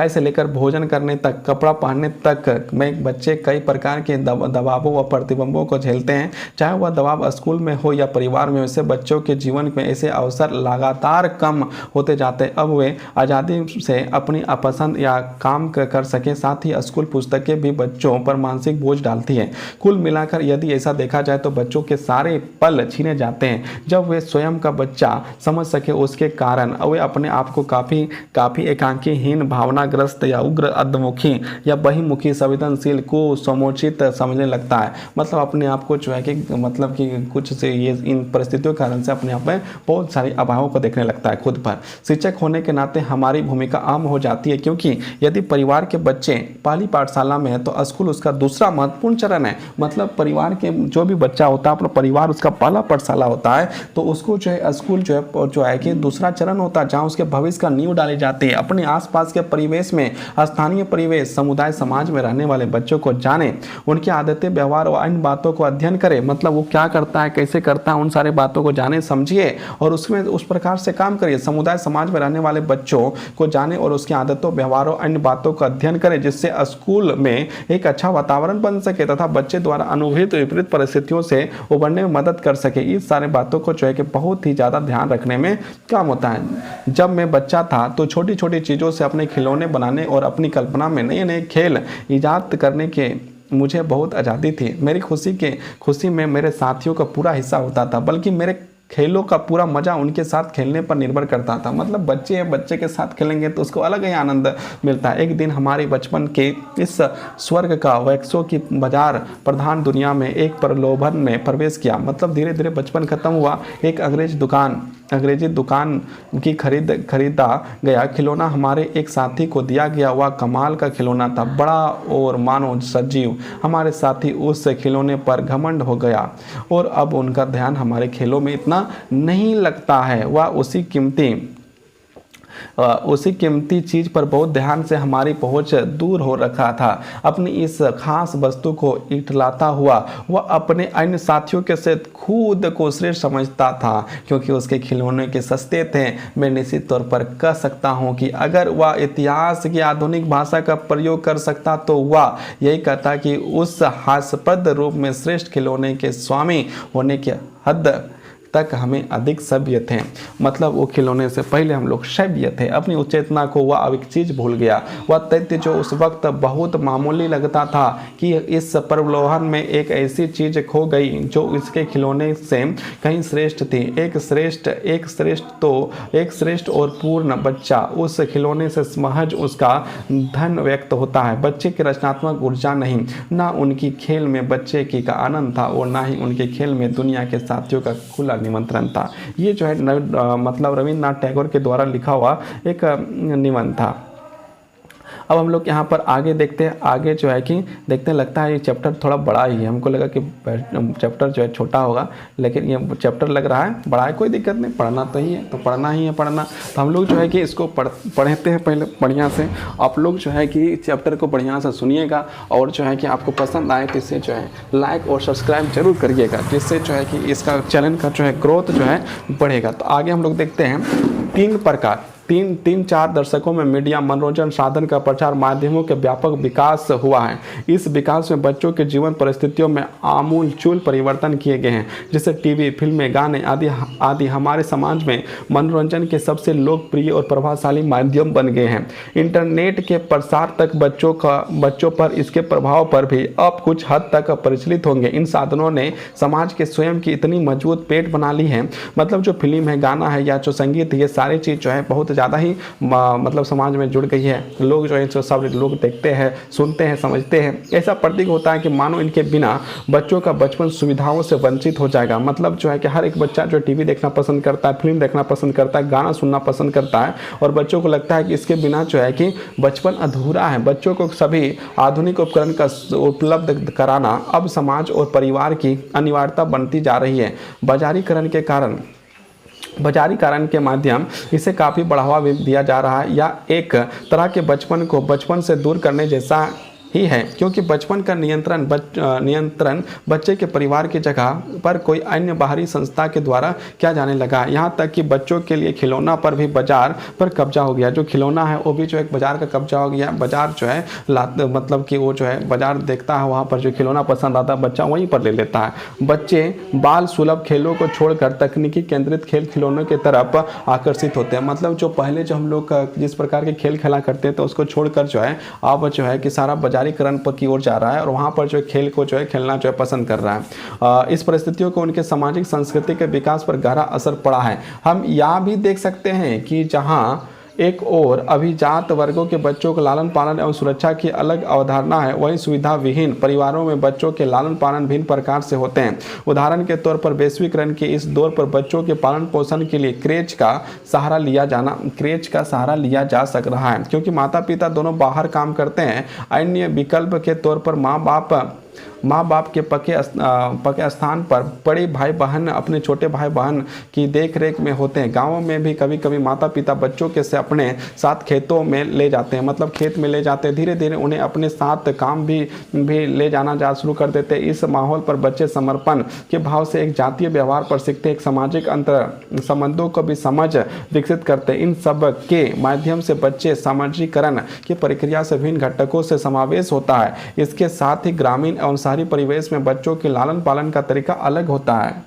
से लेकर भोजन करने तक, कपड़ा पहनने तक में बच्चे कई प्रकार के दबावों व प्रतिबंधों को झेलते हैं, चाहे वह दबाव स्कूल में हो या परिवार में। वैसे बच्चों के जीवन में ऐसे अवसर लगातार कम होते जाते हैं। अब वे आज़ादी से अपनी अपसंद या काम कर सके, साथ ही स्कूल पुस्तकें भी बच्चों पर मानसिक बोझ डालती हैं। कुल मिलाकर यदि ऐसा देखा जाए तो बच्चों के सारे पल छीने जाते हैं जब वे स्वयं का बच्चा समझ सके। उसके कारण वे अपने आप को काफ़ी एकांकीहीन, भावनाग्रस्त या उग्र, अधमुखी या बहिमुखी, संवेदनशील को समुचित समझने लगता है। मतलब अपने आप को जो है कि मतलब कि कुछ से ये इन परिस्थितियों के कारण से अपने आप में बहुत सारे अभावों को देखने लगता है खुद पर। शिक्षक होने के नाते हमारी भूमिका आम हो जाती है, क्योंकि यदि परिवार के बच्चे पहली पाठशाला में है तो स्कूल उसका दूसरा महत्वपूर्ण चरण है। मतलब परिवार के जो भी बच्चा होता है, अपना परिवार उसका पहला पाठशाला होता है, तो उसको जो है स्कूल जो है कि दूसरा चरण होता है, जहाँ उसके भविष्य का नींव डाली जाती है। अपने आसपास के परिवेश में, स्थानीय परिवेश, समुदाय, समाज में रहने वाले बच्चों को जाने, उनकी आदतें, व्यवहार और अन्य बातों को अध्ययन करें। मतलब वो क्या करता है, कैसे करता है, उन सारे बातों को जाने, समझिए और उसमें उस प्रकार से काम करिए। समुदाय समाज में रहने वाले बच्चों को जाने और उसकी आदतों, व्यवहारों, अन्य बातों का अध्ययन करें, जिससे स्कूल में एक अच्छा वातावरण बन सके तथा बच्चे द्वारा अनुभूत विपरीत परिस्थितियों से उबरने में मदद कर सके। इस सारे बातों को जो है कि बहुत ही ज़्यादा ध्यान रखने में काम होता है। जब मैं बच्चा था तो छोटी छोटी चीज़ों से अपने खिलौने बनाने और अपनी कल्पना में नए नए खेल इजाद करने के मुझे बहुत आज़ादी थी। मेरी खुशी में मेरे साथियों का पूरा हिस्सा होता था, बल्कि मेरे खेलों का पूरा मजा उनके साथ खेलने पर निर्भर करता था। मतलब बच्चे के साथ खेलेंगे तो उसको अलग ही आनंद मिलता है। एक दिन हमारे बचपन के इस स्वर्ग का वैक्सों की बाजार प्रधान दुनिया में एक प्रलोभन ने प्रवेश किया। मतलब धीरे धीरे बचपन खत्म हुआ। एक अंग्रेजी दुकान की खरीदा गया खिलौना हमारे एक साथी को दिया गया। वह कमाल का खिलौना था, बड़ा और मानो सजीव। हमारे साथी उस खिलौने पर घमंड हो गया और अब उनका ध्यान हमारे खेलों में इतना नहीं लगता है। वह उसी कीमती चीज पर बहुत ध्यान से हमारी पहुंच दूर हो रखा था। अपनी इस खास वस्तु को इटलाता हुआ वह अपने अन्य साथियों के साथ खुद को श्रेष्ठ समझता था, क्योंकि उसके खिलौने के सस्ते थे। मैं निश्चित तौर पर कह सकता हूं कि अगर वह इतिहास की आधुनिक भाषा का प्रयोग कर सकता तो वह यही कहता कि उस हास्यास्पद रूप में श्रेष्ठ खिलौने के स्वामी होने की हद तक हमें अधिक सभ्य थे। मतलब वो खिलौने से पहले हम लोग सभ्य थे। अपनी उस चेतना को वह अब एक चीज भूल गया। वह तथ्य जो उस वक्त बहुत मामूली लगता था कि इस प्रलोभन में एक ऐसी चीज खो गई जो इसके खिलौने से कहीं श्रेष्ठ थी। एक श्रेष्ठ और पूर्ण बच्चा उस खिलौने से महज उसका धन व्यक्त होता है। बच्चे की रचनात्मक ऊर्जा नहीं, ना उनकी खेल में बच्चे की का आनंद था और ना ही उनके खेल में दुनिया के साथियों का खुला निमंत्रण था। ये जो है मतलब रविन्द्रनाथ टैगोर के द्वारा लिखा हुआ एक निबंध था। अब हम लोग यहाँ पर आगे देखते हैं। आगे जो है कि देखते हैं, लगता है ये चैप्टर थोड़ा बड़ा ही है। हमको लगा कि चैप्टर जो है छोटा होगा, लेकिन ये चैप्टर लग रहा है बड़ा है। कोई दिक्कत नहीं, पढ़ना तो ही है, तो पढ़ना ही है पढ़ना। तो हम लोग जो है कि इसको पढ़ते हैं पहले बढ़िया से। आप लोग जो है कि चैप्टर को बढ़िया से सुनिएगा, और जो है कि आपको पसंद आए तो इसे जो है लाइक और सब्सक्राइब जरूर करिएगा, जिससे जो है कि इसका चैनल का जो है ग्रोथ जो है बढ़ेगा। तो आगे हम लोग देखते हैं 3 प्रकार, 3-4 दशकों में मीडिया मनोरंजन साधन का प्रचार माध्यमों के व्यापक विकास हुआ है। इस विकास में बच्चों के जीवन परिस्थितियों में आमूलचूल परिवर्तन किए गए हैं, जैसे टीवी, फिल्में, गाने आदि हमारे समाज में मनोरंजन के सबसे लोकप्रिय और प्रभावशाली माध्यम बन गए हैं। इंटरनेट के प्रसार तक बच्चों पर इसके प्रभाव पर भी अब कुछ हद तक प्रचलित होंगे। इन साधनों ने समाज के स्वयं की इतनी मजबूत पेट बना ली है, मतलब जो फिल्म है, गाना है या जो संगीत है, ये सारी चीज़ जो है बहुत ज़्यादा ही मतलब समाज में जुड़ गई है। लोग जो है सब लोग देखते हैं, सुनते हैं, समझते हैं। ऐसा प्रतीक होता है कि मानो इनके बिना बच्चों का बचपन सुविधाओं से वंचित हो जाएगा। मतलब जो है कि हर एक बच्चा जो टीवी देखना पसंद करता है, फिल्म देखना पसंद करता है, गाना सुनना पसंद करता है, और बच्चों को लगता है कि इसके बिना जो है कि बचपन अधूरा है। बच्चों को सभी आधुनिक उपकरण का उपलब्ध कराना अब समाज और परिवार की अनिवार्यता बनती जा रही है। बाजारीकरण के माध्यम इसे काफ़ी बढ़ावा भी दिया जा रहा है, या एक तरह के बचपन को बचपन से दूर करने जैसा ही है, क्योंकि बचपन का नियंत्रण बच्चे के परिवार की जगह पर कोई अन्य बाहरी संस्था के द्वारा किया जाने लगा। यहाँ तक कि बच्चों के लिए खिलौना पर भी बाजार पर कब्जा हो गया। जो खिलौना है वो भी जो एक बाजार का कब्जा हो गया। बाजार जो है मतलब कि वो जो है बाजार देखता है, वहाँ पर जो खिलौना पसंद आता है बच्चा वहीं पर ले लेता है। बच्चे बाल सुलभ खेलों को छोड़कर तकनीकी केंद्रित खेल खिलौनों की तरफ आकर्षित होते हैं। मतलब जो पहले जो हम लोग जिस प्रकार के खेल खेला करते हैं, तो उसको छोड़कर जो है अब जो है कि सारा बाजारीकरण पर की ओर जा रहा है, और वहाँ पर जो खेल को जो है खेलना जो है पसंद कर रहा है। इस परिस्थितियों को उनके सामाजिक संस्कृति के विकास पर गहरा असर पड़ा है। हम यहाँ भी देख सकते हैं कि जहाँ एक और अभिजात वर्गों के बच्चों को लालन पालन एवं सुरक्षा की अलग अवधारणा है, वहीं सुविधा विहीन परिवारों में बच्चों के लालन पालन भिन्न प्रकार से होते हैं। उदाहरण के तौर पर वैश्वीकरण के इस दौर पर बच्चों के पालन पोषण के लिए क्रेच का सहारा लिया जा सक रहा है, क्योंकि माता पिता दोनों बाहर काम करते हैं। अन्य विकल्प के तौर पर माँ बाप के पके स्थान पर बड़े भाई बहन अपने छोटे भाई बहन की देख रेख में होते हैं। गाँवों में भी कभी कभी माता पिता बच्चों के से अपने साथ खेतों में ले जाते हैं, मतलब खेत में ले जाते हैं। धीरे धीरे उन्हें अपने साथ काम भी ले जाना शुरू कर देते हैं। इस माहौल पर बच्चे समर्पण के भाव से एक जातीय व्यवहार पर सीखते हैं, एक सामाजिक अंतर संबंधों को भी समझ विकसित करते हैं। इन सब के माध्यम से बच्चे सामाजिकरण की प्रक्रिया से विभिन्न घटकों से समावेश होता है। इसके साथ ही ग्रामीण एवं शहरी परिवेश में बच्चों के लालन पालन का तरीका अलग होता है।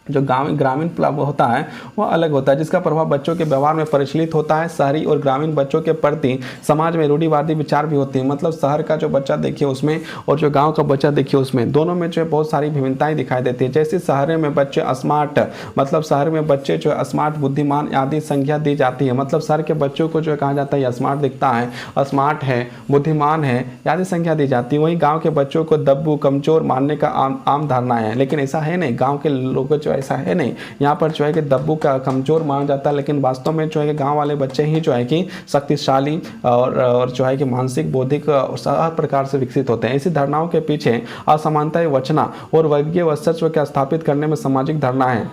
जो ग्रामीण होता है वह अलग होता है, जिसका प्रभाव बच्चों के व्यवहार में परिचलित होता है। शहरी और ग्रामीण बच्चों के प्रति समाज में रूढ़िवादी विचार भी होते हैं। मतलब शहर का जो बच्चा देखिए उसमें, और जो गांव का बच्चा देखिए उसमें, दोनों में जो है बहुत सारी विभिन्नताएं दिखाई देती है। जैसे शहर में बच्चे स्मार्ट, मतलब शहर में बच्चे जो है स्मार्ट, बुद्धिमान आदि संज्ञा दी जाती है। मतलब शहर के बच्चों को जो है कहा जाता है स्मार्ट दिखता है, स्मार्ट है, बुद्धिमान है आदि संज्ञा दी जाती है। वहीं गाँव के बच्चों को दब्बू, कमजोर मानने का आम धारणा है, लेकिन ऐसा है नहीं। गाँव के लोगों जो ऐसा है नहीं, यहाँ पर जो है कि दब्बू का कमजोर माना जाता है, लेकिन वास्तव में जो है कि गांव वाले बच्चे ही जो है कि शक्तिशाली और जो है कि मानसिक, बौद्धिक हर प्रकार से विकसित होते हैं। इसी धारणाओं के पीछे असमानता वचना और वर्गीय वर्चस्व को स्थापित करने में सामाजिक धारणा है,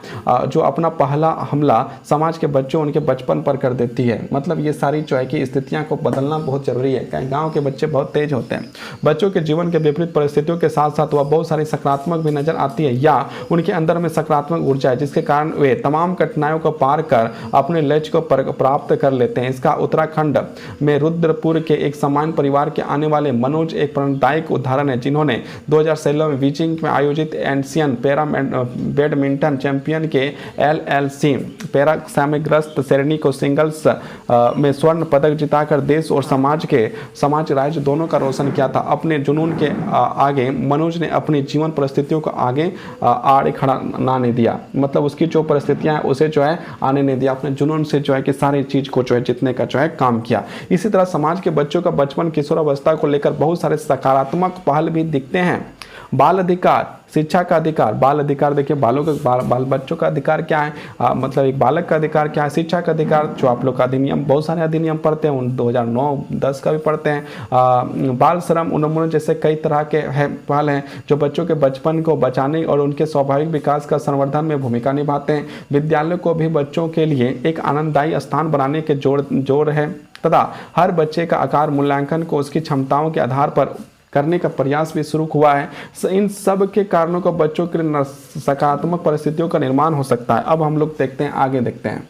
जो अपना पहला हमला समाज के बच्चों उनके बचपन पर कर देती है। मतलब ये सारी जो है कि स्थितियां को बदलना बहुत जरूरी है, क्योंकि गाँव के बच्चे बहुत तेज होते हैं। बच्चों के जीवन के विपरीत परिस्थितियों के साथ साथ वह बहुत सारी सकारात्मक भी नजर आती है, या उनके अंदर में सकारात्मक ऊर्जा है, जिसके कारण वे तमाम कठिनाइयों को पार कर अपने लक्ष्य को प्राप्त कर लेते हैं। इसका उत्तराखंड में रुद्रपुर के एक सामान्य परिवार के आने वाले मनोज एक प्रेरणादायक उदाहरण है, जिन्होंने 2016 में बीजिंग में आयोजित एशियन पैरा बैडमिंटन चैंपियन के LLC पैरा समग्रस्त श्रेणी को सिंगल्स में स्वर्ण पदक जिताकर देश और समाज राज्य दोनों का रोशन किया था। अपने जुनून के आगे मनोज ने अपनी जीवन परिस्थितियों को आगे आड़े खड़ा ना नहीं दिया। मतलब उसकी जो परिस्थितियां हैं उसे जो है आने नहीं दिया, अपने जुनून से जो है कि सारी चीज को जो है जितने का जो है काम किया। इसी तरह समाज के बच्चों का बचपन किशोरावस्था को लेकर बहुत सारे सकारात्मक पहल भी दिखते हैं। बाल अधिकार, शिक्षा का अधिकार, बाल अधिकार देखिए बालों का बाल बच्चों का अधिकार क्या है, मतलब एक बालक का अधिकार क्या है, शिक्षा का अधिकार जो आप लोग का अधिनियम, बहुत सारे अधिनियम पढ़ते हैं, 2009-10 का भी पढ़ते हैं। बाल श्रम उन्मूलन जैसे कई तरह के पहल हैं जो बच्चों के बचपन को बचाने और उनके स्वाभाविक विकास का संवर्धन में भूमिका निभाते हैं। विद्यालय को भी बच्चों के लिए एक आनंददायी स्थान बनाने के जोर है तथा हर बच्चे का आकार मूल्यांकन को उसकी क्षमताओं के आधार पर करने का प्रयास भी शुरू हुआ है। इन सब के कारणों का बच्चों के लिए सकारात्मक परिस्थितियों का निर्माण हो सकता है। अब हम लोग देखते हैं, आगे देखते हैं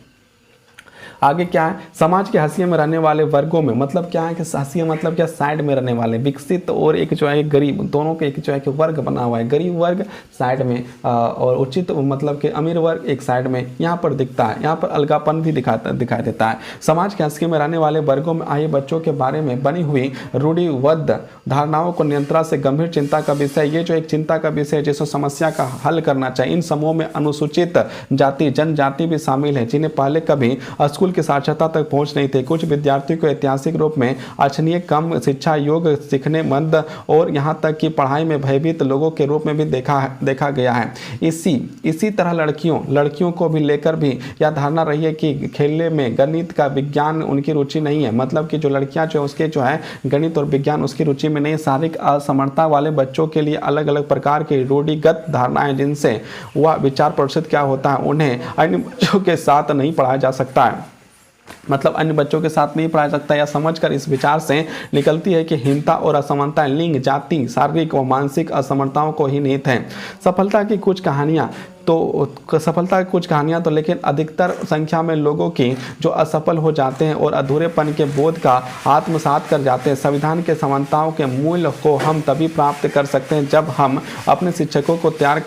आगे क्या है। समाज के हाशिए में रहने वाले वर्गों में, मतलब क्या है कि हाशिए मतलब क्या, साइड में रहने वाले, विकसित और एक जो है गरीब, दोनों के एक जो है कि वर्ग बना हुआ है। गरीब वर्ग साइड में और उचित मतलब कि अमीर वर्ग एक साइड में यहाँ पर दिखता है। यहाँ पर अलगापन भी दिखाई देता है। समाज के हाशिए में रहने वाले वर्गों में आए बच्चों के बारे में बनी हुई रूढ़िबद्ध धारणाओं को नियंत्रण से गंभीर चिंता का विषय, ये जो एक चिंता का विषय है जिसको समस्या का हल करना चाहिए। इन समूहों में अनुसूचित जाति जनजाति भी शामिल है जिन्हें पहले कभी स्कूल की साक्षरता तक पहुंच नहीं थे। कुछ विद्यार्थियों को ऐतिहासिक रूप में अक्षणीय कम शिक्षा योग्य, सीखने मंद और यहां तक कि पढ़ाई में भयभीत लोगों के रूप में भी देखा गया है। इसी तरह लड़कियों को भी लेकर भी यह धारणा रही है कि खेलने में गणित का विज्ञान उनकी रुचि नहीं है, मतलब कि जो लड़कियां जो उसके जो है गणित और विज्ञान उसकी रुचि में नहीं। शारीरिक असमर्थता वाले बच्चों के लिए अलग अलग प्रकार की रूढ़िगत धारणाएं जिनसे वह विचार प्रदर्शित क्या होता है, उन्हें अन्य बच्चों के साथ नहीं पढ़ाया जा सकता है, मतलब अन्य बच्चों के साथ नहीं पढ़ाया सकता। या समझकर इस विचार से निकलती है कि हीनता और असमानता लिंग, जाति, शारीरिक व मानसिक असमर्थताओं को ही निहित है। सफलता की कुछ कहानियां तो लेकिन अधिकतर संख्या में लोगों की जो असफल हो जाते हैं और अधूरेपन के बोध का आत्मसात कर जाते हैं। संविधान के समानताओं के मूल्य को हम तभी प्राप्त कर सकते हैं जब हम अपने शिक्षकों को तैयार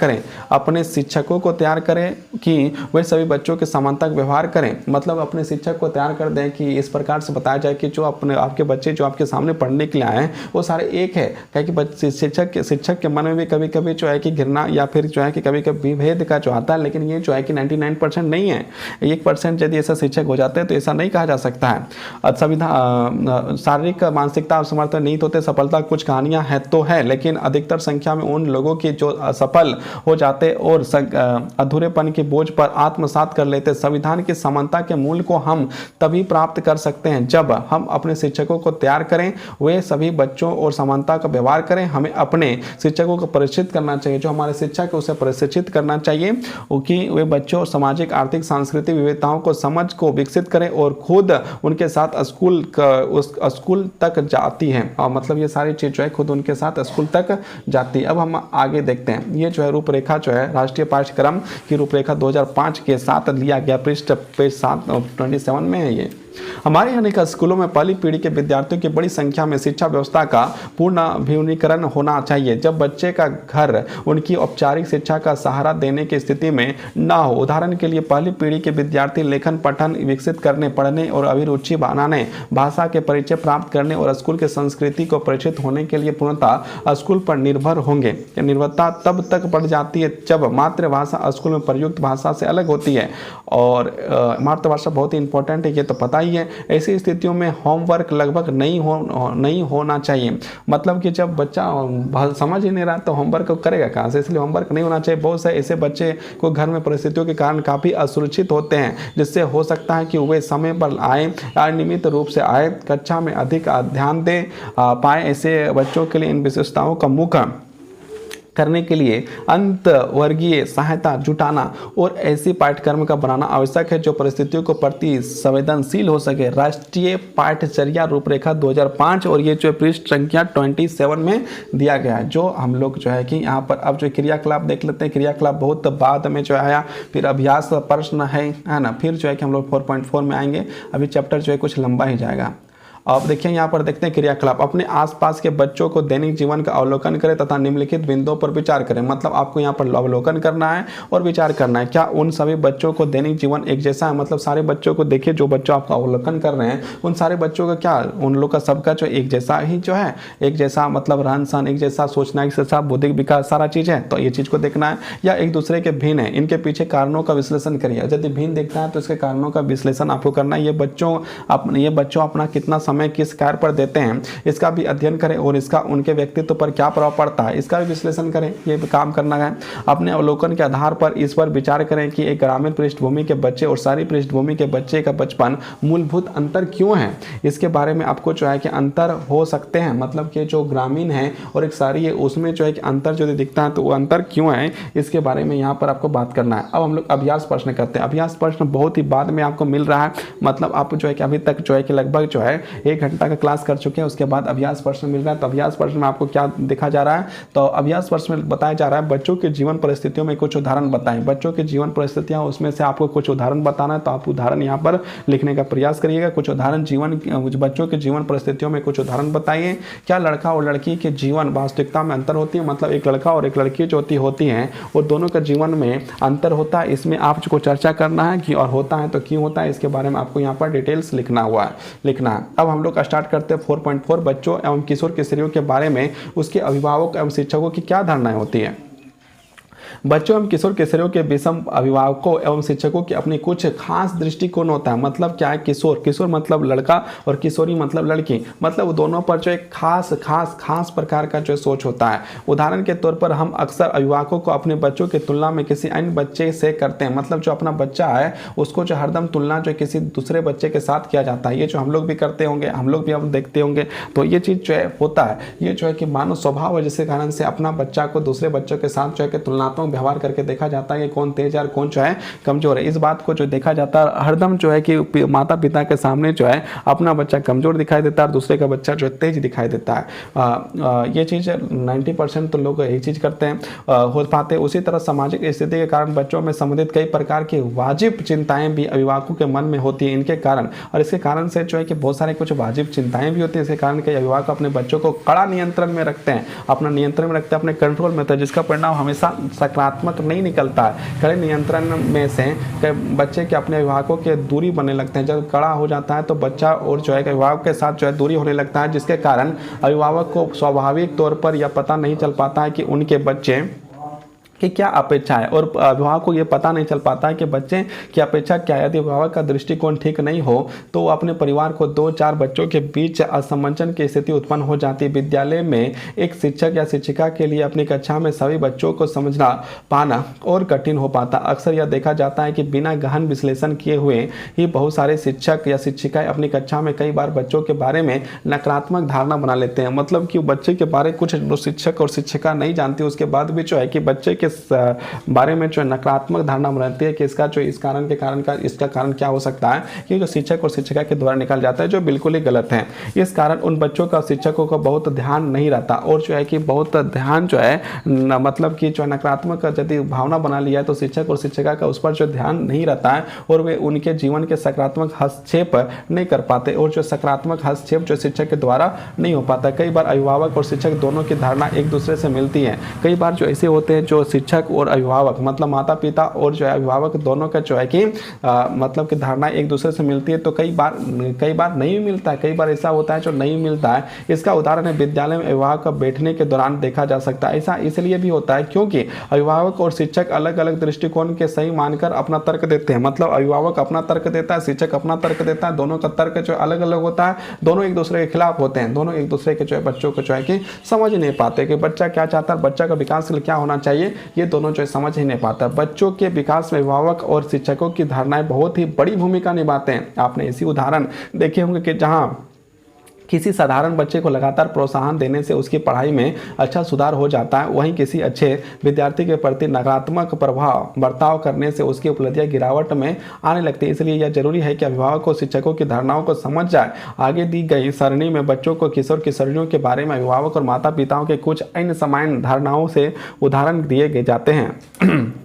करें कि वे सभी बच्चों के समानता का व्यवहार करें, मतलब अपने शिक्षक को तैयार कर दें कि इस प्रकार से बताया जाए कि जो आपके बच्चे जो आपके सामने पढ़ने के लिए आए हैं वो सारे एक है। क्योंकि शिक्षक के मन में भी कभी कभी जो है कि घृणा या फिर जो है कि कभी कभी भेद का जो आता है, लेकिन ये जो है कि 99% नहीं है। 1% यदि ऐसा शिक्षक हो जाते हैं तो ऐसा नहीं कहा जा सकता है। संविधान शारीरिक मानसिकता और समर्थन नहीं होते। सफलता कुछ कहानियां है तो है, लेकिन अधिकतर संख्या में उन लोगों की जो असफल हो जाते और अधूरेपन के बोझ पर आत्मसात कर लेते। संविधान की समानता के मूल्य को हम तभी प्राप्त कर सकते हैं जब हम अपने शिक्षकों को तैयार करें, वे सभी बच्चों और समानता का व्यवहार करें। हमें अपने शिक्षकों को प्रशिक्षित करना चाहिए, जो हमारे शिक्षक है उसे प्रशिक्षित करना चाहिए कि वे बच्चों और सामाजिक, आर्थिक, सांस्कृतिक विविधताओं को समझ को विकसित करें और खुद उनके साथ स्कूल तक जाती है, और मतलब ये सारी चीज जो है खुद उनके साथ स्कूल तक जाती है। अब हम आगे देखते हैं। ये जो है रूपरेखा जो है राष्ट्रीय पाठ्यक्रम की रूपरेखा 2005 के साथ लिया गया, पृष्ठ पेज 27 में है। ये हमारे यहाँ के स्कूलों में पहली पीढ़ी के विद्यार्थियों की बड़ी संख्या में शिक्षा व्यवस्था का पूर्ण विलीनीकरण होना चाहिए जब बच्चे का घर उनकी औपचारिक शिक्षा का सहारा देने की स्थिति में न हो। उदाहरण के लिए पहली पीढ़ी के विद्यार्थी लेखन पठन विकसित करने, पढ़ने और अभिरुचि बनाने, भाषा के परिचय प्राप्त करने और स्कूल के संस्कृति को परिचित होने के लिए पूर्णतः स्कूल पर निर्भर होंगे। निर्भरता तब तक बढ़ जाती है जब मातृभाषा स्कूल में प्रयुक्त भाषा से अलग होती है, और मातृभाषा बहुत ही इंपॉर्टेंट है, ये तो पता ही है। ऐसी स्थितियों में होमवर्क लगभग नहीं होना चाहिए, मतलब कि जब बच्चा समझ ही नहीं रहा तो होमवर्क करेगा कहाँ से, इसलिए होमवर्क नहीं होना चाहिए। बहुत से ऐसे बच्चे को घर में परिस्थितियों के कारण काफ़ी असुरक्षित होते हैं, जिससे हो सकता है कि वे समय पर आए, अनियमित रूप से आए, कक्षा में अधिक ध्यान दे पाए। ऐसे बच्चों के लिए इन विशेषताओं का मुख्य करने के लिए अंतवर्गीय सहायता जुटाना और ऐसी पाठ्यक्रम का बनाना आवश्यक है जो परिस्थितियों को प्रति संवेदनशील हो सके। राष्ट्रीय पाठ्यचर्या रूपरेखा 2005, और ये जो पृष्ठ संख्या 27 में दिया गया है। जो हम लोग जो है कि यहाँ पर अब जो क्रियाकलाप देख लेते हैं। क्रियाकलाप बहुत बाद में जो आया, फिर अभ्यास प्रश्न है ना, फिर जो है कि हम लोग 4.4 में आएंगे। अभी चैप्टर जो है कुछ लंबा ही जाएगा। अब देखिए यहाँ पर देखते हैं क्रियाकलाप। अपने आसपास के बच्चों को दैनिक जीवन का अवलोकन करें तथा निम्नलिखित बिंदुओं पर विचार करें। मतलब आपको यहाँ पर अवलोकन करना है और विचार करना है। क्या उन सभी बच्चों को दैनिक जीवन एक जैसा है, मतलब सारे बच्चों को देखिए, जो बच्चों आपका अवलोकन कर रहे हैं उन सारे बच्चों का क्या, उन लोग का सबका जो एक जैसा ही जो है, एक जैसा मतलब रहन सहन, एक जैसा सोचना, एक जैसा बौद्धिक विकास, सारा चीज़ है। तो ये चीज़ को देखना है। या एक दूसरे के भिन्न है, इनके पीछे कारणों का विश्लेषण करिए। यदि भिन्न दिखता है तो इसके कारणों का विश्लेषण आपको करना है। ये बच्चों अपना कितना समय किस कार्य पर देते हैं इसका भी अध्ययन करें और इसका उनके व्यक्तित्व पर क्या प्रभाव पड़ता है इसका भी विश्लेषण करें। ये काम करना है। अपने अवलोकन के आधार पर इस पर विचार करें कि एक ग्रामीण पृष्ठभूमि के बच्चे और शहरी पृष्ठभूमि के बच्चे का बचपन मूलभूत अंतर क्यों है, इसके बारे में आपको जो है कि अंतर हो सकते हैं, मतलब कि जो ग्रामीण है और एक शहरी है उसमें जो है कि अंतर जो दिखता है तो वो अंतर क्यों है इसके बारे में यहाँ पर आपको बात करना है। अब हम लोग अभ्यास प्रश्न करते हैं। अभ्यास प्रश्न बहुत ही बाद में आपको मिल रहा है, मतलब आप जो है कि अभी तक जो है कि लगभग जो है 1 घंटा का क्लास कर चुके हैं, उसके बाद अभ्यास प्रश्न मिल रहा है। तो अभ्यास प्रश्न में आपको क्या देखा जा रहा है, तो अभ्यास प्रश्न में बताया जा रहा है बच्चों के जीवन परिस्थितियों में कुछ उदाहरण बताएं। बच्चों की जीवन परिस्थितियां उसमें से आपको कुछ उदाहरण बताना है, तो आप उदाहरण यहाँ पर लिखने का प्रयास करिएगा। कुछ उदाहरण बच्चों के जीवन परिस्थितियों में कुछ उदाहरण बताइए। क्या लड़का और लड़की के जीवन वास्तविकता में अंतर होती है, मतलब एक लड़का और एक लड़की जो होती हैं और दोनों के जीवन में अंतर होता है, इसमें आपको चर्चा करना है कि और होता है तो क्यों होता है, इसके बारे में आपको यहाँ पर डिटेल्स लिखना है। अब हम लोग स्टार्ट करते हैं 4.4 बच्चों एवं किशोर किशोरियों के बारे में उसके अभिभावक एवं शिक्षकों की क्या धारणाएं होती है। बच्चों एवं किशोर किशोरियों के विषम अभिभावकों एवं शिक्षकों की अपनी कुछ खास दृष्टिकोण होता है। मतलब क्या है, किशोर मतलब लड़का और किशोरी मतलब लड़की, मतलब दोनों पर जो एक खास प्रकार का जो सोच होता है। उदाहरण के तौर पर हम अक्सर अभिभावकों को अपने बच्चों की तुलना में किसी अन्य बच्चे से करते हैं, मतलब जो अपना बच्चा है उसको जो हरदम तुलना जो किसी दूसरे बच्चे के साथ किया जाता है। ये जो हम लोग भी करते होंगे, हम लोग भी अब देखते होंगे, तो ये चीज़ जो है होता है। ये जो है कि मानव स्वभाव है, जिसके कारण से अपना बच्चा को दूसरे बच्चों के साथ जो है कि तुलनात्मक व्यवहार करके देखा जाता है कि कौन तेज है और कौन जो है कमजोर है। इस बात को जो देखा जाता है हरदम जो है कि माता पिता के सामने जो है अपना बच्चा कमजोर दिखाई देता है और दूसरे का बच्चा जो है तेज दिखाई देता है। ये चीज़ 90% तो लोग यही चीज़ करते हैं हो पाते। उसी तरह सामाजिक स्थिति के कारण बच्चों में संबंधित कई प्रकार की वाजिब चिंताएं भी अभिभावकों के मन में होती है इनके कारण, और इसके कारण से जो है कि बहुत सारे कुछ वाजिब चिंताएं भी होती है। इसके कारण कई अभिभावक अपने बच्चों को कड़ा नियंत्रण में रखते हैं, अपना नियंत्रण में रखते हैं, अपने कंट्रोल में होता है, जिसका परिणाम हमेशा सकारात्मक नहीं निकलता है। कड़े नियंत्रण में से बच्चे के अपने अभिभावकों के दूरी बनने लगते हैं। जब कड़ा हो जाता है तो बच्चा और जो है अभिभावक के साथ जो है दूरी होने लगता है, जिसके कारण अभिभावक को स्वाभाविक तौर पर यह पता नहीं चल पाता है कि उनके बच्चे कि क्या अपेक्षा है, और अभिभावक को ये पता नहीं चल पाता है कि बच्चे की अपेक्षा क्या है। यदि अभिभावक का दृष्टिकोण ठीक नहीं हो तो अपने परिवार को 2-4 बच्चों के बीच असमंजस की स्थिति उत्पन्न हो जाती है। विद्यालय में एक शिक्षक या शिक्षिका के लिए अपनी कक्षा में सभी बच्चों को समझना पाना और कठिन हो पाता। अक्सर यह देखा जाता है कि बिना गहन विश्लेषण किए हुए ही बहुत सारे शिक्षक या शिक्षिकाएं अपनी कक्षा में कई बार बच्चों के बारे में नकारात्मक धारणा बना लेते हैं। मतलब कि बच्चे के बारे कुछ शिक्षक और शिक्षिका नहीं जानती, उसके बाद भी जो है कि बच्चे के बारे में जो नकारात्मक धारणा बनाती है कि इसका जो इसका कारण क्या हो सकता है, ये जो शिक्षक और शिक्षिका के द्वारा निकल जाता है, जो बिल्कुल ही गलत है। इस कारण उन बच्चों का शिक्षकों का बहुत ध्यान नहीं रहता, और जो है कि बहुत ध्यान जो है मतलब कि जो नकारात्मक यदि भावना बना लिया है तो शिक्षक और शिक्षिका का उस पर जो ध्यान नहीं रहता है और वे उनके जीवन के सकारात्मक हस्तक्षेप नहीं कर पाते, और जो सकारात्मक हस्तक्षेप जो शिक्षक के द्वारा नहीं हो पाता। कई बार अभिभावक और शिक्षक दोनों की धारणा एक दूसरे से मिलती है। कई बार जो ऐसे होते हैं जो शिक्षक और अभिभावक मतलब माता पिता और जो है अभिभावक दोनों का जो है कि मतलब कि धारणा एक दूसरे से मिलती है, तो कई बार नहीं मिलता है। कई बार ऐसा होता है जो नहीं मिलता है। इसका उदाहरण है विद्यालय में अभिभावक का बैठने के दौरान देखा जा सकता है। ऐसा इसलिए भी होता है क्योंकि अभिभावक और शिक्षक अलग अलग दृष्टिकोण के सही मानकर अपना तर्क देते हैं। मतलब अभिभावक अपना तर्क देता है, शिक्षक अपना तर्क देता है, दोनों का तर्क जो अलग अलग होता है, दोनों एक दूसरे के खिलाफ होते हैं, दोनों एक दूसरे के जो है बच्चों को जो है कि समझ नहीं पाते कि बच्चा क्या चाहता है, बच्चा का विकास के लिए क्या होना चाहिए, ये दोनों जो समझ ही नहीं पाता। बच्चों के विकास में अभिभावक और शिक्षकों की धारणाएं बहुत ही बड़ी भूमिका निभाते हैं। आपने ऐसी उदाहरण देखे होंगे कि जहां किसी साधारण बच्चे को लगातार प्रोत्साहन देने से उसकी पढ़ाई में अच्छा सुधार हो जाता है, वहीं किसी अच्छे विद्यार्थी के प्रति नकारात्मक बर्ताव करने से उसकी उपलब्धियां गिरावट में आने लगती है। इसलिए यह जरूरी है कि अभिभावक और शिक्षकों की धारणाओं को समझ जाए। आगे दी गई सरणी में बच्चों को किशोर किशोरियों के बारे में अभिभावक और माता पिताओं के कुछ अन्य समान धारणाओं से उदाहरण दिए जाते हैं।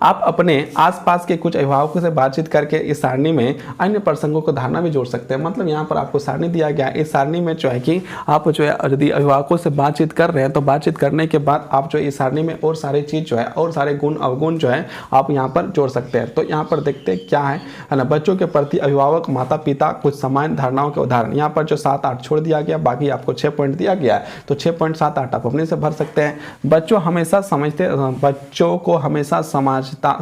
आप अपने आसपास के कुछ अभिभावकों से बातचीत करके इस सारणी में अन्य प्रसंगों को धारणा भी जोड़ सकते हैं। मतलब यहाँ पर आपको सारणी दिया गया है, इस सारणी में जो है कि आप जो है यदि अभिभावकों से बातचीत कर रहे हैं तो बातचीत करने के बाद आप जो इस सारणी में और सारे चीज़ जो है और सारे गुण अवगुण जो है आप यहाँ पर जोड़ सकते हैं। तो यहाँ पर देखते हैं क्या है ना, बच्चों के प्रति अभिभावक माता पिता कुछ समान धारणाओं के उदाहरण। यहाँ पर जो 7-8 छोड़ दिया गया, बाकी आपको 6 पॉइंट दिया गया है, तो 6.7-8 आप अपने से भर सकते हैं। बच्चों को हमेशा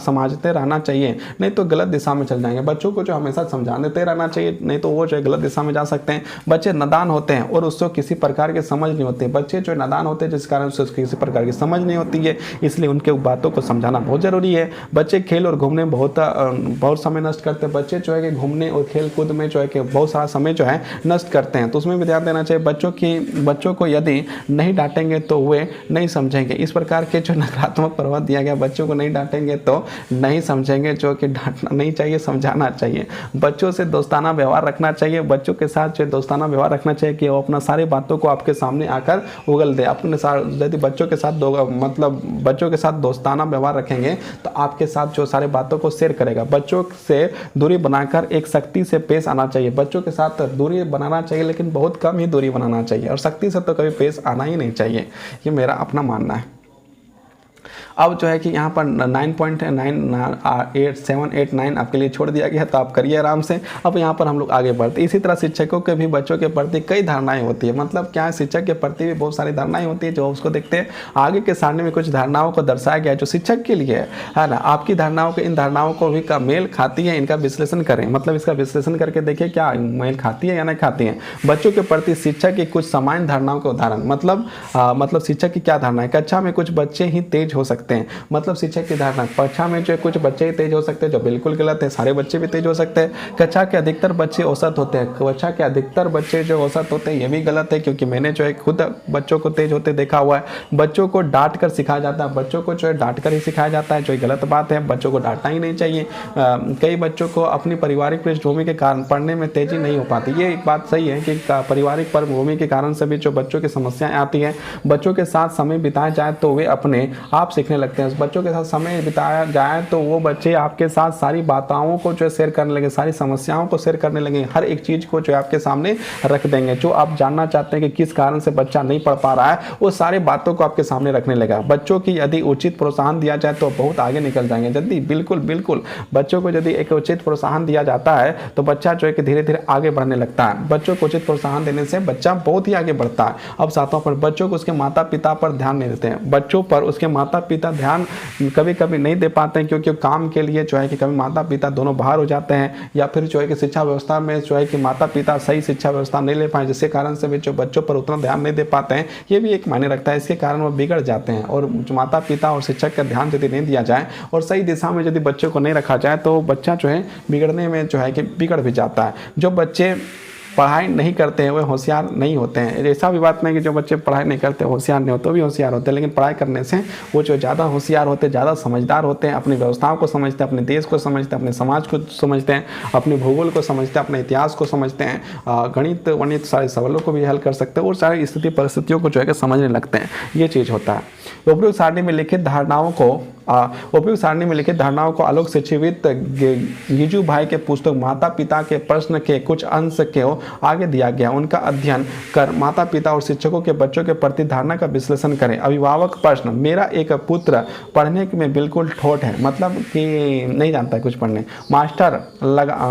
समझते रहना चाहिए, नहीं तो गलत दिशा में चल जाएंगे। बच्चों को जो हमेशा समझा देते रहना चाहिए, नहीं तो वो जो है गलत दिशा में जा सकते हैं। बच्चे नादान होते हैं और उसको किसी प्रकार की समझ नहीं होती। बच्चे जो नादान होते हैं जिस कारण से उसको किसी प्रकार की समझ नहीं होती है, इसलिए उनके बातों को समझाना बहुत ज़रूरी है। बच्चे खेल और घूमने में बहुत समय नष्ट करते हैं। बच्चे जो है कि घूमने और खेल कूद में जो है कि बहुत सारा समय जो है नष्ट करते हैं, तो उसमें भी ध्यान देना चाहिए। बच्चों को यदि नहीं डांटेंगे तो वे नहीं समझेंगे। इस प्रकार के जो नकारात्मक प्रभाव दिया गया, बच्चों को नहीं डांटेंगे तो नहीं समझेंगे, जो कि डांटना नहीं चाहिए, समझाना चाहिए। बच्चों से दोस्ताना व्यवहार रखना चाहिए। बच्चों के साथ जो दोस्ताना व्यवहार रखना चाहिए कि वो अपना सारी बातों को आपके सामने आकर उगल दे। अपने साथ यदि बच्चों के साथ बच्चों के साथ दोस्ताना व्यवहार रखेंगे तो आपके साथ जो सारे बातों को शेयर करेगा। बच्चों से दूरी बनाकर एक सख्ती से पेश आना चाहिए। बच्चों के साथ दूरी बनाना चाहिए, लेकिन बहुत कम ही दूरी बनाना चाहिए, और सख्ती से तो कभी पेश आना ही नहीं चाहिए। ये मेरा अपना मानना है। अब जो है कि यहाँ पर 9.789 आपके लिए छोड़ दिया गया, तो आप करिए आराम से। अब यहाँ पर हम लोग आगे बढ़ते। इसी तरह शिक्षकों के भी बच्चों के प्रति कई धारणाएं होती है। मतलब क्या है, शिक्षक के प्रति भी बहुत सारी धारणाएं होती है, जो उसको देखते हैं। आगे के सारणी में कुछ धारणाओं को दर्शाया गया है जो शिक्षक के लिए है ना। आपकी धारणाओं के इन धारणाओं को भी का मेल खाती है, इनका विश्लेषण करें। मतलब इसका विश्लेषण करके देखिए क्या मेल खाती है या नहीं खाती है। बच्चों के प्रति शिक्षक की कुछ सामान्य धारणाओं के उदाहरण, मतलब शिक्षक की क्या धारणा है। कक्षा में कुछ बच्चे ही तेज हो सकते हैं। मतलब शिक्षक की धारणा, कक्षा में जो कुछ बच्चे ही तेज हो सकते हैं, जो बिल्कुल गलत है। सारे बच्चे भी तेज हो सकते हैं। कक्षा के अधिकतर बच्चे औसत होते हैं। कक्षा के अधिकतर बच्चे जो औसत होते हैं, ये भी गलत है, क्योंकि मैंने जो है खुद बच्चों को तेज होते देखा हुआ है। बच्चों को डांट कर सिखाया जाता है। बच्चों को जो है डांट कर ही सिखाया जाता है, जो गलत बात है। बच्चों को डांटना ही नहीं चाहिए। कई बच्चों को अपनी पारिवारिक पृष्ठभूमि के कारण पढ़ने में तेजी नहीं हो पाती। ये एक बात सही है कि पारिवारिक पृष्ठभूमि के कारण से भी जो बच्चों की समस्याएं आती है। बच्चों के साथ समय बिताया जाए तो वे अपने आप सीखने लगते हैं। बच्चों के साथ समय बिताया जाए तो वो बच्चे आपके साथ सारी बातों को जो शेयर करने लगे, सारी समस्याओं को शेयर करने लगे। हर एक चीज को जो आपके सामने रख देंगे। जो आप जानना चाहते हैं कि किस कारण से बच्चा नहीं पढ़ पा रहा है, वो सारी बातों को आपके सामने रखने लगा। बच्चों की यदि उचित प्रोत्साहन दिया जाए तो बहुत आगे निकल जाएंगे। यदि बिल्कुल बच्चों को यदि एक उचित प्रोत्साहन दिया जाता है तो बच्चा जो है कि धीरे धीरे आगे बढ़ने लगता है। बच्चों को उचित प्रोत्साहन देने से बच्चा बहुत ही आगे बढ़ता है। अब सातों पर बच्चों को उसके माता पिता पर ध्यान नहीं देते हैं। बच्चों पर उसके माता पिता ध्यान कभी कभी नहीं दे पाते हैं, क्योंकि काम के लिए जो है कि कभी माता पिता दोनों बाहर हो जाते हैं, या फिर जो है कि शिक्षा व्यवस्था में जो है कि माता पिता सही शिक्षा व्यवस्था नहीं ले पाए, जिसके कारण से भी जो बच्चों पर उतना ध्यान नहीं दे पाते हैं। ये भी एक मायने रखता है। इसके कारण वो बिगड़ जाते हैं। और माता पिता और शिक्षक का ध्यान यदि नहीं दिया जाए और सही दिशा में यदि बच्चों को नहीं रखा जाए तो बच्चा जो है बिगड़ने में जो है कि बिगड़ भी जाता है। जो बच्चे पढ़ाई नहीं करते हैं वे होशियार नहीं होते हैं। ऐसा भी बात नहीं कि जो बच्चे पढ़ाई नहीं करते होशियार नहीं होते, वो भी होशियार होते हैं, लेकिन पढ़ाई करने से वो जो ज़्यादा होशियार होते हैं, ज़्यादा समझदार होते हैं। अपनी व्यवस्थाओं को समझते हैं, अपने देश को समझते हैं, अपने समाज को समझते हैं, अपने भूगोल को समझते हैं, अपने इतिहास को समझते हैं, गणित वणित सारे सवालों को भी हल कर सकते हैं और सारी स्थिति परिस्थितियों को जो है समझने लगते हैं। ये चीज़ होता है। उपयुक्त सारणी में लिखित धारणाओं को आलोक शिक्षित गिजू भाई के पुस्तक माता पिता के प्रश्न के कुछ अंश के आगे दिया गया। उनका अध्ययन कर माता पिता और शिक्षकों के बच्चों के प्रति धारणा का विश्लेषण करें। अभिभावक प्रश्न, मेरा एक पुत्र पढ़ने में बिल्कुल ठोठ है, मतलब कि नहीं जानता है कुछ पढ़ने। मास्टर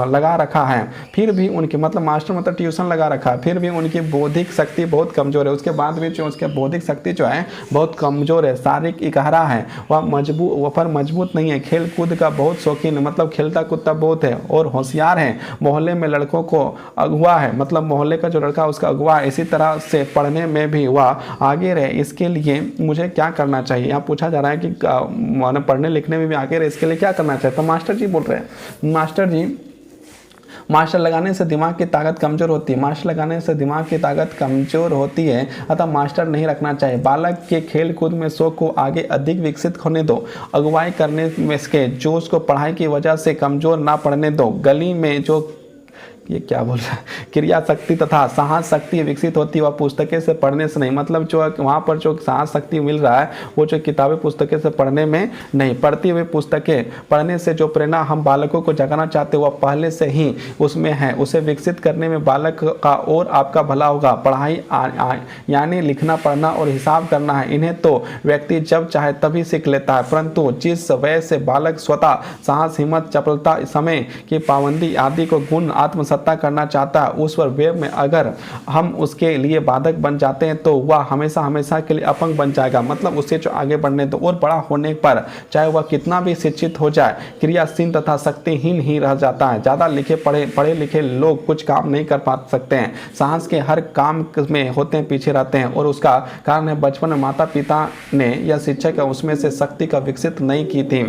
लगा रखा है, फिर भी उनकी मास्टर ट्यूशन लगा रखा है, फिर भी उनकी बौद्धिक शक्ति बहुत कमजोर है। उसके बाद भी जो उसके बौद्धिक शक्ति जो है बहुत कमजोर है। शारीरिक इकहरा है, वह मजबूत नहीं है। खेल कूद का बहुत शौकीन है, मतलब खेलता कूदता बहुत है और होशियार है। मोहल्ले में लड़कों को अगुआ है, मतलब मोहल्ले का जो लड़का उसका अगुआ है। इसी तरह से पढ़ने में भी वह आगे रहे, इसके लिए मुझे क्या करना चाहिए। यहाँ पूछा जा रहा है कि पढ़ने लिखने में भी आगे रहे, इसके लिए क्या करना चाहिए। तो मास्टर जी बोल रहे हैं, मास्टर जी, मास्टर लगाने से दिमाग की ताकत कमजोर होती है। मास्टर लगाने से दिमाग की ताकत कमजोर होती है, अतः मास्टर नहीं रखना चाहिए। बालक के खेल कूद में शौक को आगे अधिक विकसित होने दो। अगुवाई करने में इसके जोश को पढ़ाई की वजह से कमजोर ना पड़ने दो। गली में जो ये क्या बोल रहा है, क्रिया शक्ति तथा साहस शक्ति विकसित होती है, वह पुस्तकें से पढ़ने से नहीं। मतलब जो वहाँ पर जो साहस शक्ति मिल रहा है वो जो किताबें पुस्तकें से पढ़ने में नहीं, पढ़ती हुई पुस्तकें पढ़ने से जो प्रेरणा हम बालकों को जगाना चाहते हैं वह पहले से ही उसमें है। उसे विकसित करने में बालक का और आपका भला होगा। पढ़ाई यानी लिखना पढ़ना और हिसाब करना है, इन्हें तो व्यक्ति जब चाहे तभी सीख लेता है, परंतु जिस वजह से बालक स्वतः साहस, हिम्मत, चपलता, समय की पाबंदी आदि को गुण आत्मसत्ता सत्ता करना चाहता है उस पर वे में अगर हम उसके लिए बाधक बन जाते हैं तो वह हमेशा हमेशा के लिए अपंग बन जाएगा। मतलब उससे जो आगे बढ़ने तो और बड़ा होने पर चाहे वह कितना भी शिक्षित हो जाए क्रियाशील तथा शक्तिहीन ही रह जाता है। ज़्यादा पढ़े लिखे लोग कुछ काम नहीं कर पा सकते हैं, साहस के हर काम में होते हैं पीछे रहते हैं और उसका कारण है बचपन में माता पिता ने या शिक्षक उसमें से शक्ति का विकसित नहीं की थी।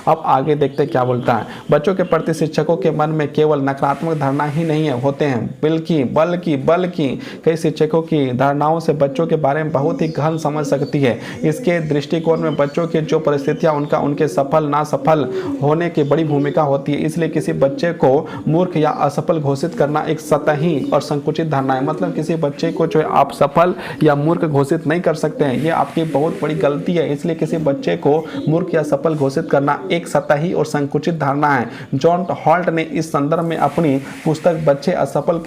अब आगे देखते क्या बोलता है। बच्चों के प्रति शिक्षकों के मन में केवल नकारात्मक धारणा ही नहीं होते हैं बल्कि कई शिक्षकों की धारणाओं से बच्चों के बारे में बहुत ही गहन समझ सकती है। इसके दृष्टिकोण में बच्चों की जो परिस्थितियां उनके सफल ना सफल होने की बड़ी भूमिका होती है। इसलिए किसी बच्चे को मूर्ख या असफल घोषित करना एक सतही और संकुचित धारणा है। मतलब किसी बच्चे को जो आप सफल या मूर्ख घोषित नहीं कर सकते हैं, ये आपकी बहुत बड़ी गलती है। इसलिए किसी बच्चे को मूर्ख या सफल घोषित करना एक सतही और संकुचित धारणा है। जॉन हॉल्ट ने इस संदर्भ में अपनी पुस्तक बच्चे असफल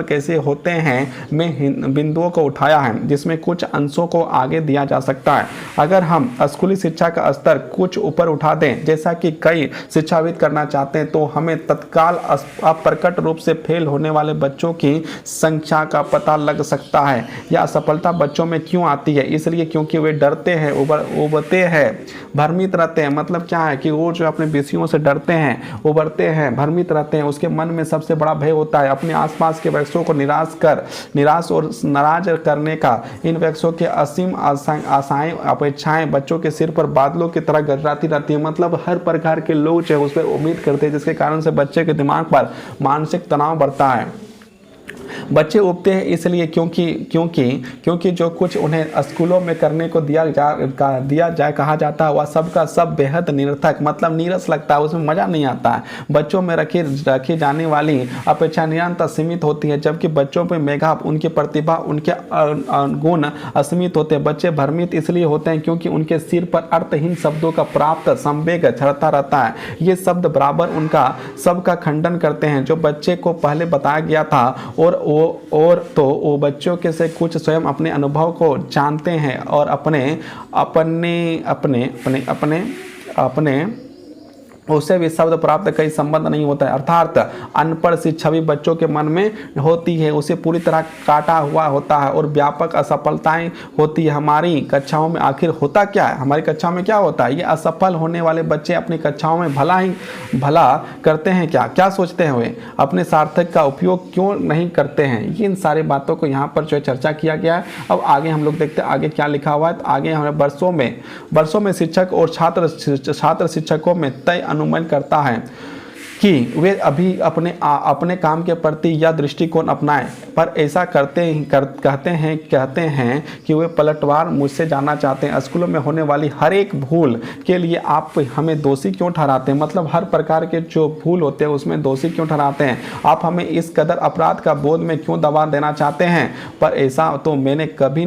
कैसे होते हैं में बिंदुओं को उठाया है, जिसमें कुछ अंशों को आगे दिया जा सकता है। अगर हम स्कूली शिक्षा का स्तर कुछ ऊपर उठा दें, जैसा कि कई शिक्षाविद करना चाहते हैं, तो हमें तत्काल अप्रकट रूप से फेल होने वाले बच्चों की संख्या का पता लग सकता है। यह असफलता बच्चों में क्यों आती है? इसलिए क्योंकि वे डरते हैं, उबरते हैं, भ्रमित रहते हैं। मतलब क्या है कि वो जो अपने विषयों से डरते हैं, उबरते हैं, भ्रमित रहते हैं। उसके मन में सबसे बड़ा भय होता है अपने आसपास के वृक्षों को निराश और नाराज करने का। इन वृक्षों के असीम आशाएं अपेक्षाएं बच्चों के सिर पर बादलों की तरह गरजाती रहती है। मतलब हर प्रकार के लोग जो है उस पर उम्मीद करते हैं, जिसके कारण से बच्चे के दिमाग पर मानसिक तनाव बढ़ता है। बच्चे उबते हैं इसलिए क्योंकि जो कुछ उन्हें स्कूलों में करने को दिया जाए कहा जाता है वह सबका सब बेहद निरर्थक, मतलब नीरस लगता है, उसमें मजा नहीं आता है। बच्चों में रखी जाने वाली अपेक्षा निरंतर सीमित होती है, जबकि बच्चों में मेघा, उनकी प्रतिभा, उनके गुण असीमित होते हैं। बच्चे भ्रमित इसलिए होते हैं क्योंकि उनके सिर पर अर्थहीन शब्दों का प्राप्त संवेग चढ़ता रहता है। ये शब्द बराबर उनका सबका खंडन करते हैं जो बच्चे को पहले बताया गया था, और तो वो बच्चों के से कुछ स्वयं अपने अनुभव को जानते हैं और अपने उससे भी शब्द प्राप्त कई संबंध नहीं होता है। अर्थात अनपढ़ सी छवि बच्चों के मन में होती है, उसे पूरी तरह काटा हुआ होता है और व्यापक असफलताएं होती है। हमारी कक्षाओं में आखिर होता क्या है? हमारी कक्षाओं में क्या होता है? ये असफल होने वाले बच्चे अपनी कक्षाओं में भला करते हैं क्या सोचते हैं? वे अपने सार्थक का उपयोग क्यों नहीं करते हैं? ये इन सारी बातों को यहाँ पर जो चर्चा किया गया है। अब आगे हम लोग देखते हैं आगे क्या लिखा हुआ है। तो आगे हमें वर्षों में शिक्षक और छात्र शिक्षकों में तय अनुमान करता है कि वे अभी अपने काम के प्रति यह दृष्टिकोण अपनाएं, पर ऐसा कहते हैं कि वे पलटवार मुझसे जानना चाहते हैं। स्कूलों में होने वाली हर एक भूल के लिए आप हमें दोषी क्यों ठहराते हैं? मतलब हर प्रकार के जो भूल होते हैं उसमें दोषी क्यों ठहराते हैं? आप हमें इस कदर अपराध का बोध में क्यों दबा देना चाहते हैं? पर ऐसा तो मैंने कभी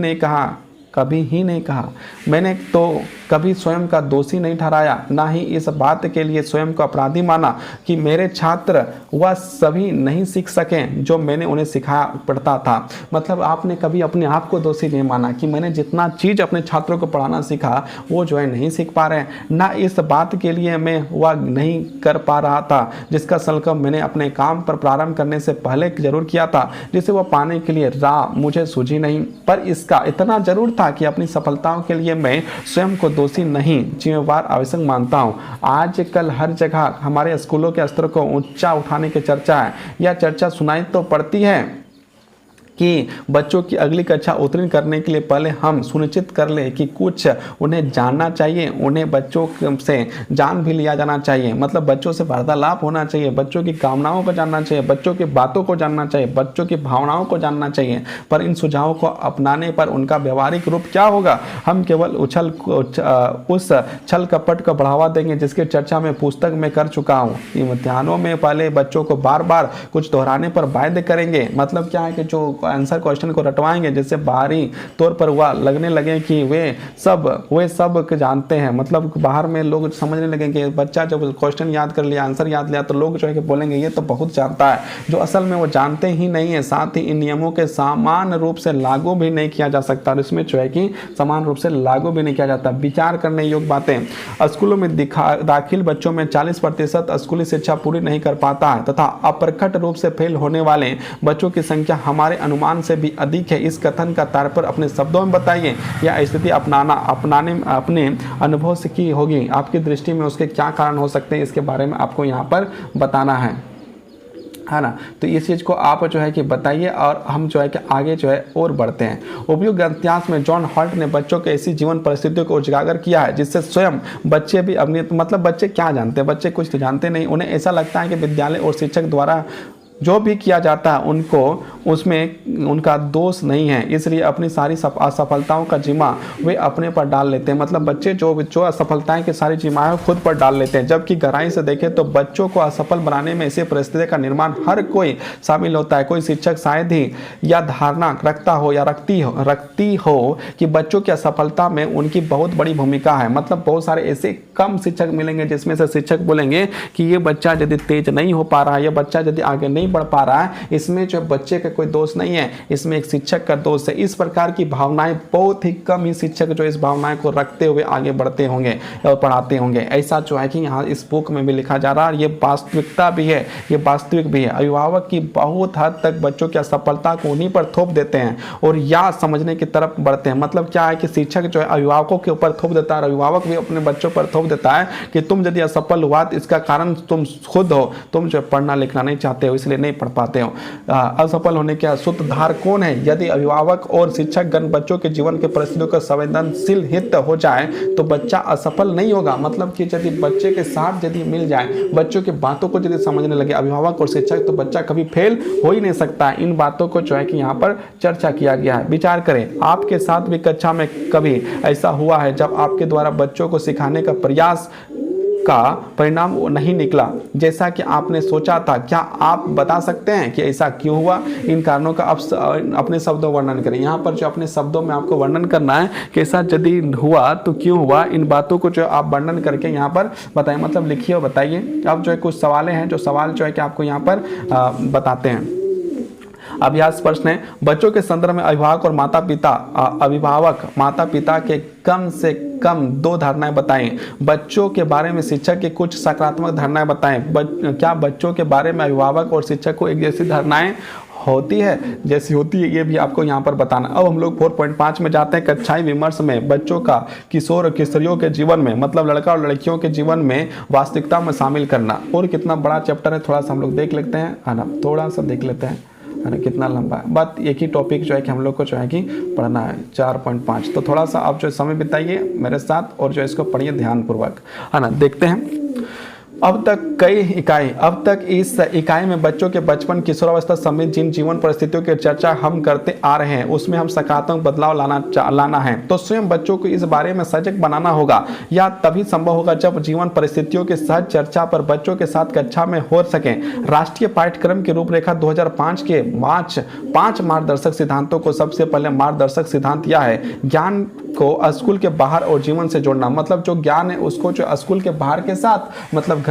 ही नहीं कहा। मैंने तो कभी स्वयं का दोषी नहीं ठहराया, ना ही इस बात के लिए स्वयं को अपराधी माना कि मेरे छात्र वह सभी नहीं सीख सके जो मैंने उन्हें सिखाया पढ़ता था। मतलब आपने कभी अपने आप को दोषी नहीं माना कि मैंने जितना चीज़ अपने छात्रों को पढ़ाना सीखा वो जो है नहीं सीख पा रहे हैं, ना इस बात के लिए मैं वह नहीं कर पा रहा था जिसका संकल्प मैंने अपने काम पर प्रारंभ करने से पहले जरूर किया था, जिसे वह पाने के लिए राह मुझे सूझी नहीं। पर इसका इतना जरूर था कि अपनी सफलताओं के लिए मैं स्वयं को दोषी नहीं जिम्मेवार आवश्यक मानता हूँ। आजकल हर जगह हमारे स्कूलों के स्तर को ऊंचा उठाने की चर्चा है। यह चर्चा सुनाई तो पड़ती है कि बच्चों की अगली कक्षा उत्तीर्ण करने के लिए पहले हम सुनिश्चित कर लें कि कुछ उन्हें जानना चाहिए, उन्हें बच्चों से जान भी लिया जाना चाहिए। मतलब बच्चों से वार्तालाप होना चाहिए, बच्चों की कामनाओं को जानना चाहिए, बच्चों की बातों को जानना चाहिए, बच्चों की भावनाओं को जानना चाहिए। पर इन सुझावों को अपनाने पर उनका व्यवहारिक रूप क्या होगा? हम केवल उस छल कपट को बढ़ावा देंगे जिसकी चर्चा मैं पुस्तक में कर चुका हूँ। इम्तिहानों में पहले बच्चों को बार बार कुछ दोहराने पर बाध्य करेंगे। मतलब क्या है कि जो आंसर क्वेश्चन को रटवाएंगे जिससे बाहरी तौर पर वह लगने लगे कि वे सब जानते हैं। मतलब बाहर में लोग समझने लगे कि बच्चा जब क्वेश्चन याद कर लिया, आंसर याद लिया, तो लोग जो है कि बोलेंगे ये तो बहुत जानता है, जो असल में वो जानते ही नहीं है। साथ ही इन नियमों के समान रूप से लागू भी नहीं किया जा सकता, और इसमें जो है कि समान रूप से लागू भी नहीं किया जाता। विचार करने योग्य बातें, स्कूलों में दाखिल बच्चों में 40% स्कूली शिक्षा पूरी नहीं कर पाता है तथा अप्रकट रूप से फेल होने वाले बच्चों की संख्या हमारे अनुमान से भी अधिक है। इस कथन का तात्पर्य अपने शब्दों में बताइए, या स्थिति अपनाने अपने अनुभव से की होगी, आपकी दृष्टि में उसके क्या कारण हो सकते हैं, इसके बारे में आपको यहाँ पर बताना है ना। तो इस चीज़ को आप जो है कि बताइए, और हम जो है कि आगे जो है और बढ़ते हैं। उपयुक्त ग्रंथ्यास में जॉन हॉल्ट ने बच्चों के ऐसी जीवन परिस्थितियों को उजागर किया है जिससे स्वयं बच्चे भी अपने मतलब बच्चे क्या जानते हैं, बच्चे कुछ तो जानते नहीं। उन्हें ऐसा लगता है कि विद्यालय और शिक्षक द्वारा जो भी किया जाता है उनको उसमें उनका दोष नहीं है, इसलिए अपनी सारी असफलताओं का जिम्मा वे अपने पर डाल लेते हैं। मतलब बच्चे जो असफलताएं की सारी जिम्मेदारी खुद पर डाल लेते हैं, जबकि गहराई से देखें तो बच्चों को असफल बनाने में ऐसी परिस्थिति का निर्माण हर कोई शामिल होता है। कोई शिक्षक शायद ही यह धारणा रखता हो या रखती हो कि बच्चों की असफलता में उनकी बहुत बड़ी भूमिका है। मतलब बहुत सारे ऐसे कम शिक्षक मिलेंगे जिसमें से शिक्षक बोलेंगे कि ये बच्चा यदि तेज नहीं हो पा रहा है, यह बच्चा यदि आगे नहीं बढ़ पा रहा है, इसमें जो बच्चे का कोई दोष नहीं है, इसमें एक शिक्षक का दोष है। इस प्रकार की भावनाएं बहुत ही कम ही शिक्षक जो इस भावनाएं को रखते हुए आगे बढ़ते होंगे और पढ़ाते होंगे। ऐसा जो है कि यहाँ इस बुक में भी लिखा जा रहा है, ये वास्तविकता भी है, ये वास्तविक भी है। अभिभावक की बहुत हद तक बच्चों की असफलता को उन्हीं पर थोप देते हैं और या समझने की तरफ बढ़ते हैं। मतलब क्या है कि शिक्षक जो है अभिभावकों के ऊपर थोप देता है, अभिभावक भी अपने बच्चों पर थोप देता है कि तुम यदि असफल हुआ तो इसका कारण तुम खुद हो, तुम जो पढ़ना लिखना नहीं चाहते हो, इसलिए नहीं पढ़ पाते हो। असफल होने का सूत्रधार कौन है? यदि अभिभावक और शिक्षक गण बच्चों के जीवन के परिस्थितियों का संवेदनशील हित हो जाए तो बच्चा असफल नहीं होगा। मतलब कि यदि बच्चे के साथ यदि मिल जाए, बच्चों की बातों को यदि समझने लगे अभिभावक और शिक्षक, तो बच्चा कभी फेल हो ही नहीं सकता है। इन बातों को जो है कि यहाँ पर चर्चा किया गया है। विचार करें, आपके साथ भी कक्षा में कभी ऐसा हुआ है जब आपके द्वारा बच्चों को सिखाने का प्रयास का परिणाम नहीं निकला जैसा कि आपने सोचा था? क्या आप बता सकते हैं कि ऐसा क्यों हुआ? इन कारणों का आप अपने शब्दों वर्णन करें। यहाँ पर जो अपने शब्दों में आपको वर्णन करना है कि ऐसा यदि हुआ तो क्यों हुआ, इन बातों को जो आप वर्णन करके यहाँ पर बताएं। मतलब लिखिए और बताइए। अब जो है कुछ सवालें हैं, जो सवाल जो है कि आपको यहाँ पर बताते हैं। अभ्यास प्रश्न है, बच्चों के संदर्भ में अभिभावक माता पिता के कम से कम 2 धारणाएं बताएं। बच्चों के बारे में शिक्षक की कुछ सकारात्मक धारणाएं बताएं। क्या बच्चों के बारे में अभिभावक और शिक्षक को एक जैसी धारणाएं होती है जैसी होती है, ये भी आपको यहाँ पर बताना। अब हम लोग 4.5 में जाते हैं। कक्षाई विमर्श में बच्चों का किशोर और किशोरियों के जीवन में, मतलब लड़का और लड़कियों के जीवन में वास्तविकता में शामिल करना। और कितना बड़ा चैप्टर है, थोड़ा सा हम लोग देख लेते हैं, है ना, थोड़ा सा देख लेते हैं, है ना, कितना लंबा है। बात एक ही टॉपिक जो है कि हम लोग को जो है कि पढ़ना है 4.5। तो थोड़ा सा आप जो समय बिताइए मेरे साथ और जो इसको पढ़िए ध्यानपूर्वक, है ना। देखते हैं। अब तक इस इकाई में बच्चों के बचपन किशोरावस्था समेत जिन जीवन परिस्थितियों की चर्चा हम करते आ रहे हैं उसमें हम सकारात्मक बदलाव लाना है। तो स्वयं बच्चों को इस बारे में सजग बनाना होगा। यह तभी संभव होगा जब जीवन परिस्थितियों के सहज चर्चा पर बच्चों के साथ कक्षा में हो सके। राष्ट्रीय पाठ्यक्रम की रूपरेखा 2005 के 5 मार्गदर्शक सिद्धांतों को सबसे पहले मार्गदर्शक सिद्धांत यह है, ज्ञान को स्कूल के बाहर और जीवन से जोड़ना। मतलब जो ज्ञान है उसको जो स्कूल के बाहर के साथ, मतलब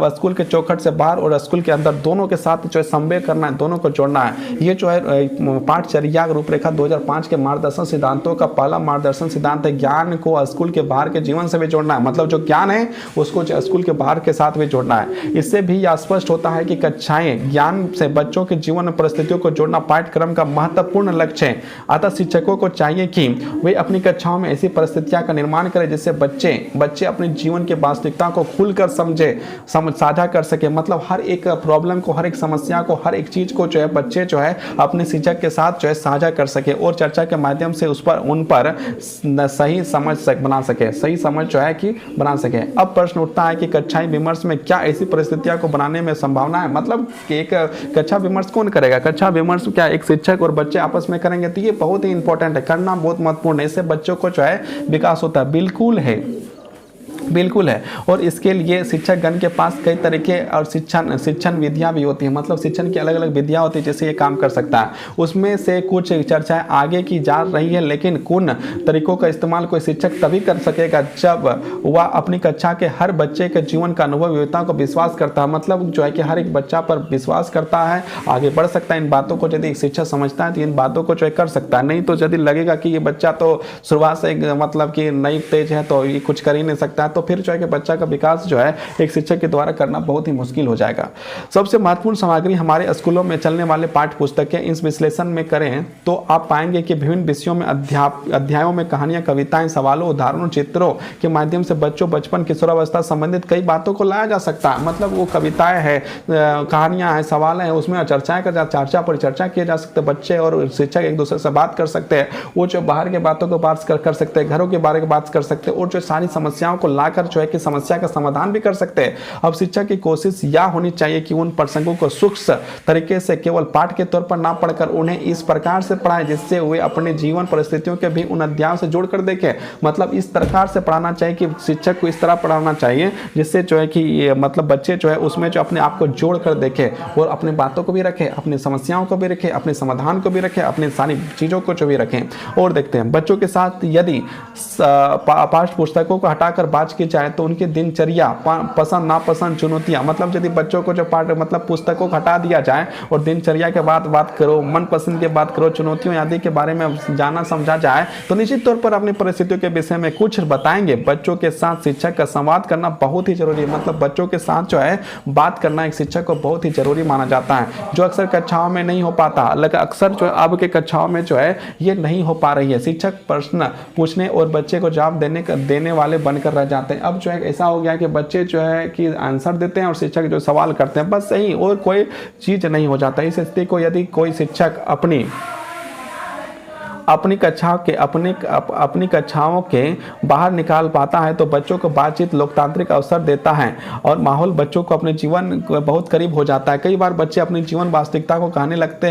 स्कूल के चौखट से बाहर और स्कूल के अंदर दोनों के साथ जो है समन्वय करना है, दोनों को जोड़ना है। ये जो है पाठचर्या रूपरेखा 2005 के मार्गदर्शन सिद्धांतों का पहला मार्गदर्शन सिद्धांत है, ज्ञान को स्कूल के बाहर के जीवन से भी जोड़ना है। मतलब जो ज्ञान है उसको जो स्कूल के बाहर के साथ भी जोड़ना है। इससे भी यह स्पष्ट होता है कि कक्षाएं ज्ञान से बच्चों के जीवन परिस्थितियों को जोड़ना पाठ्यक्रम का महत्वपूर्ण लक्ष्य है। अतः शिक्षकों को चाहिए कि वे अपनी कक्षाओं में ऐसी परिस्थितियां का निर्माण करें जिससे बच्चे अपने जीवन के वास्तविकता को खुलकर साझा कर सके। मतलब हर एक प्रॉब्लम को, हर एक समस्या को, हर एक चीज को जो है बच्चे जो है अपने शिक्षक के साथ जो है साझा कर सके और चर्चा के माध्यम से उन पर सही समझ जो है कि बना सके। अब प्रश्न उठता है कि कक्षाई विमर्श में क्या ऐसी परिस्थितियां को बनाने में संभावना है? मतलब कि एक कक्षा विमर्श कौन करेगा? कक्षा विमर्श क्या एक शिक्षक और बच्चे आपस में करेंगे? तो ये बहुत ही इंपॉर्टेंट है, करना बहुत महत्वपूर्ण है। इससे बच्चों को जो है विकास होता है। बिल्कुल है, बिल्कुल है। और इसके लिए शिक्षक गण के पास कई तरीके और शिक्षण विधियां भी होती हैं, मतलब शिक्षण की अलग अलग विधियां होती है जिससे ये काम कर सकता है। उसमें से कुछ चर्चाएं आगे की जा रही है, लेकिन कुन तरीकों का इस्तेमाल कोई शिक्षक तभी कर सकेगा जब वह अपनी कक्षा के हर बच्चे के जीवन का अनुभव योग्यता को विश्वास करता है। मतलब जो है कि हर एक बच्चा पर विश्वास करता है, आगे बढ़ सकता है। इन बातों को यदि एक शिक्षक समझता है तो इन बातों को जो है कर सकता है। नहीं तो यदि लगेगा कि ये बच्चा तो शुरुआत से मतलब कि नई तेज है तो ये कुछ कर ही नहीं सकता है, तो फिर जो है कि बच्चा का विकास जो है एक शिक्षक के द्वारा करना बहुत ही मुश्किल हो जाएगा। सबसे महत्वपूर्ण सामग्री हमारे स्कूलों में चलने वाले पाठ्य पुस्तकें। इस विश्लेषण में करें तो आप पाएंगे कि विभिन्न विषयों में अध्यायों में कहानियां, कविताएं, सवालों, उदाहरणों, चित्रों के माध्यम से बच्चों बचपन किशोरावस्था संबंधित कई बातों को लाया जा सकता है। मतलब वो कविताएं हैं, कहानियां हैं, सवाल हैं, उसमें चर्चाएं चर्चा परिचर्चा किए जा सकते हैं। बच्चे और शिक्षक एक दूसरे से बात कर सकते हैं। वो जो बाहर के बातों को बात कर सकते हैं, घरों के बारे में बात कर सकते हैं, और जो सारी समस्याओं को लाकर जो है कि समस्या का समाधान भी कर सकते हैं। अब शिक्षक की कोशिश यह होनी चाहिए कि उन प्रसंगों को सूक्ष्म तरीके से केवल पाठ के तौर पर ना पढ़कर उन्हें इस प्रकार से पढ़ाएं जिससे वे अपने जीवन परिस्थितियों के भी उन अध्यायों से जोड़कर देखें। मतलब इस प्रकार से पढ़ाना चाहिए कि शिक्षक को इस तरह पढ़ाना चाहिए जिससे जो है कि ये मतलब बच्चे जो है उसमें जो अपने आप को जोड़ कर देखें और अपनी बातों को भी रखें, अपनी समस्याओं को भी रखें, अपने समाधान को भी रखें, अपनी सारी चीज़ों को जो भी रखें। और देखते हैं बच्चों के साथ यदि पाठ्य पुस्तकों को हटाकर बात की जाए तो उनकी दिनचर्या, पसंद नापसंद, चुनौतियां। मतलब यदि बच्चों को जो पाठ मतलब पुस्तकों को हटा दिया जाए और दिनचर्या के बात करो, मनपसंद की बात करो, चुनौतियों आदि के बारे में जाना समझा जाए तो निश्चित तौर पर अपनी परिस्थितियों के विषय में कुछ बताएंगे। बच्चों के साथ शिक्षक का संवाद करना बहुत ही जरूरी है। मतलब बच्चों के साथ जो है बात करना एक शिक्षक को बहुत ही जरूरी माना जाता है, जो अक्सर कक्षाओं में नहीं हो पाता। लेकिन अक्सर जो है अब के कक्षाओं में जो है ये नहीं हो पा रही है। शिक्षक प्रश्न पूछने और बच्चे को जवाब देने वाले बनकर रह जाते हैं। अब जो है ऐसा हो गया कि बच्चे जो है कि आंसर देते हैं और शिक्षक जो सवाल करते हैं, बस सही, और कोई चीज नहीं हो जाता। इस स्थिति को यदि कोई शिक्षक अपनी कक्षाओं के बाहर निकाल पाता है तो बच्चों को बातचीत, लोकतांत्रिक अवसर देता है और माहौल बच्चों को अपने जीवन बहुत करीब हो जाता है। कई बार बच्चे अपनी जीवन वास्तविकता को कराने लगते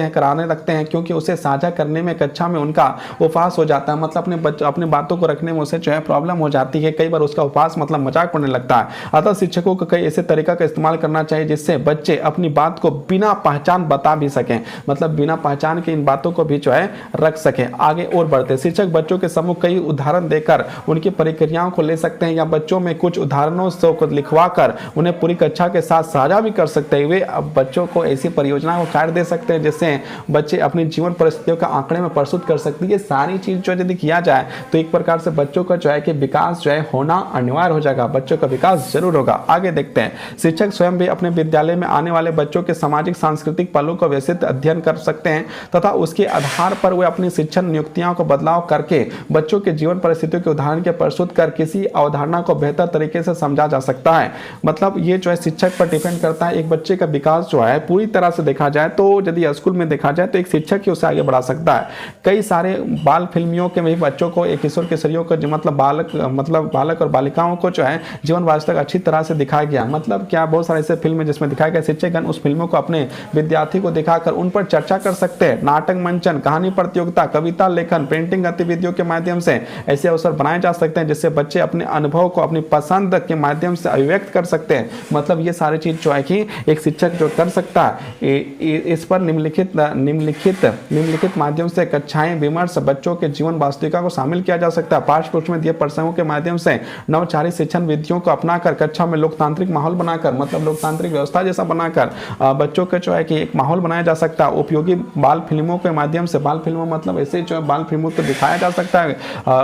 हैं क्योंकि उसे साझा करने में कक्षा में उनका उपहास हो जाता है। मतलब अपने बातों को रखने में उसे जो है प्रॉब्लम हो जाती है। कई बार उसका उपहास मतलब मजाक पड़ने लगता है। अतः शिक्षकों को कई ऐसे तरीका का इस्तेमाल करना चाहिए जिससे बच्चे अपनी बात को बिना पहचान बता भी सकें। मतलब बिना पहचान के इन बातों को भी जो है रख सकें। आगे और बढ़ते शिक्षक बच्चों के समूह कई उदाहरण देकर उनकी प्रक्रियाओं को ले सकते हैं या बच्चों में कुछ उदाहरणों को लिखवाकर उन्हें पूरी कक्षा के साथ साझा भी कर सकते हैं। वे अब बच्चों को ऐसी परियोजना को कार्य दे सकते हैं जिससे बच्चे अपनी जीवन परिस्थितियों का आंकड़े में प्रस्तुत कर सकते हैं। ये सारी चीज जो यदि किया जाए तो एक प्रकार से बच्चों का जो है कि विकास जो है होना अनिवार्य हो जाएगा। बच्चों का विकास जरूर होगा। आगे देखते हैं शिक्षक स्वयं भी अपने विद्यालय में आने वाले बच्चों के सामाजिक सांस्कृतिक पहलुओं को व्यवस्थित अध्ययन कर सकते हैं तथा उसके आधार पर वे अपनी शिक्षण नियुक्तियों को बदलाव करके बच्चों के जीवन परिस्थितियों के उदाहरण के प्रस्तुत कर किसी अवधारणा को बेहतर तरीके से समझा जा सकता है। मतलब ये जो है शिक्षक पर डिपेंड करता है। एक बच्चे का विकास जो है पूरी तरह से देखा जाए तो यदि स्कूल में देखा जाए तो एक शिक्षक ही उसे आगे बढ़ा सकता है। कई सारे बाल फिल्मियों के भी बच्चों को, एक किशोर किशोरियों को मतलब बालक और बालिकाओं को जो है जीवन वास्तव अच्छी तरह से दिखाया गया। मतलब क्या बहुत सारे ऐसे फिल्म जिसमें दिखाया गया, शिक्षकगण उस फिल्मों को अपने विद्यार्थी को दिखाकर उन पर चर्चा कर सकते हैं। नाटक मंचन, कहानी प्रतियोगिता, कविता लेखन, पेंटिंग गतिविधियों के माध्यम से ऐसे अवसर बनाए जा सकते हैं जिससे बच्चे अपने अनुभव को अपनी पसंद के माध्यम से अभिव्यक्त कर सकते हैं। मतलब ये सारी चीज जो है कि एक शिक्षक जो कर सकता है। इस पर निम्नलिखित माध्यम से कक्षाएं, विमर्श, बच्चों के जीवन वास्तविकता को शामिल किया जा सकता है। पाठ्य पुस्तक में दिए प्रसंगों के माध्यम से नवचारी शिक्षण विधियों को अपनाकर कक्षा में लोकतांत्रिक माहौल बनाकर, मतलब लोकतांत्रिक व्यवस्था जैसा बनाकर बच्चों के जो है कि एक माहौल बनाया जा सकता है। उपयोगी बाल फिल्मों के माध्यम से, बाल फिल्मों मतलब ऐसे जो है बाल फिल्मों को दिखाया जा सकता है।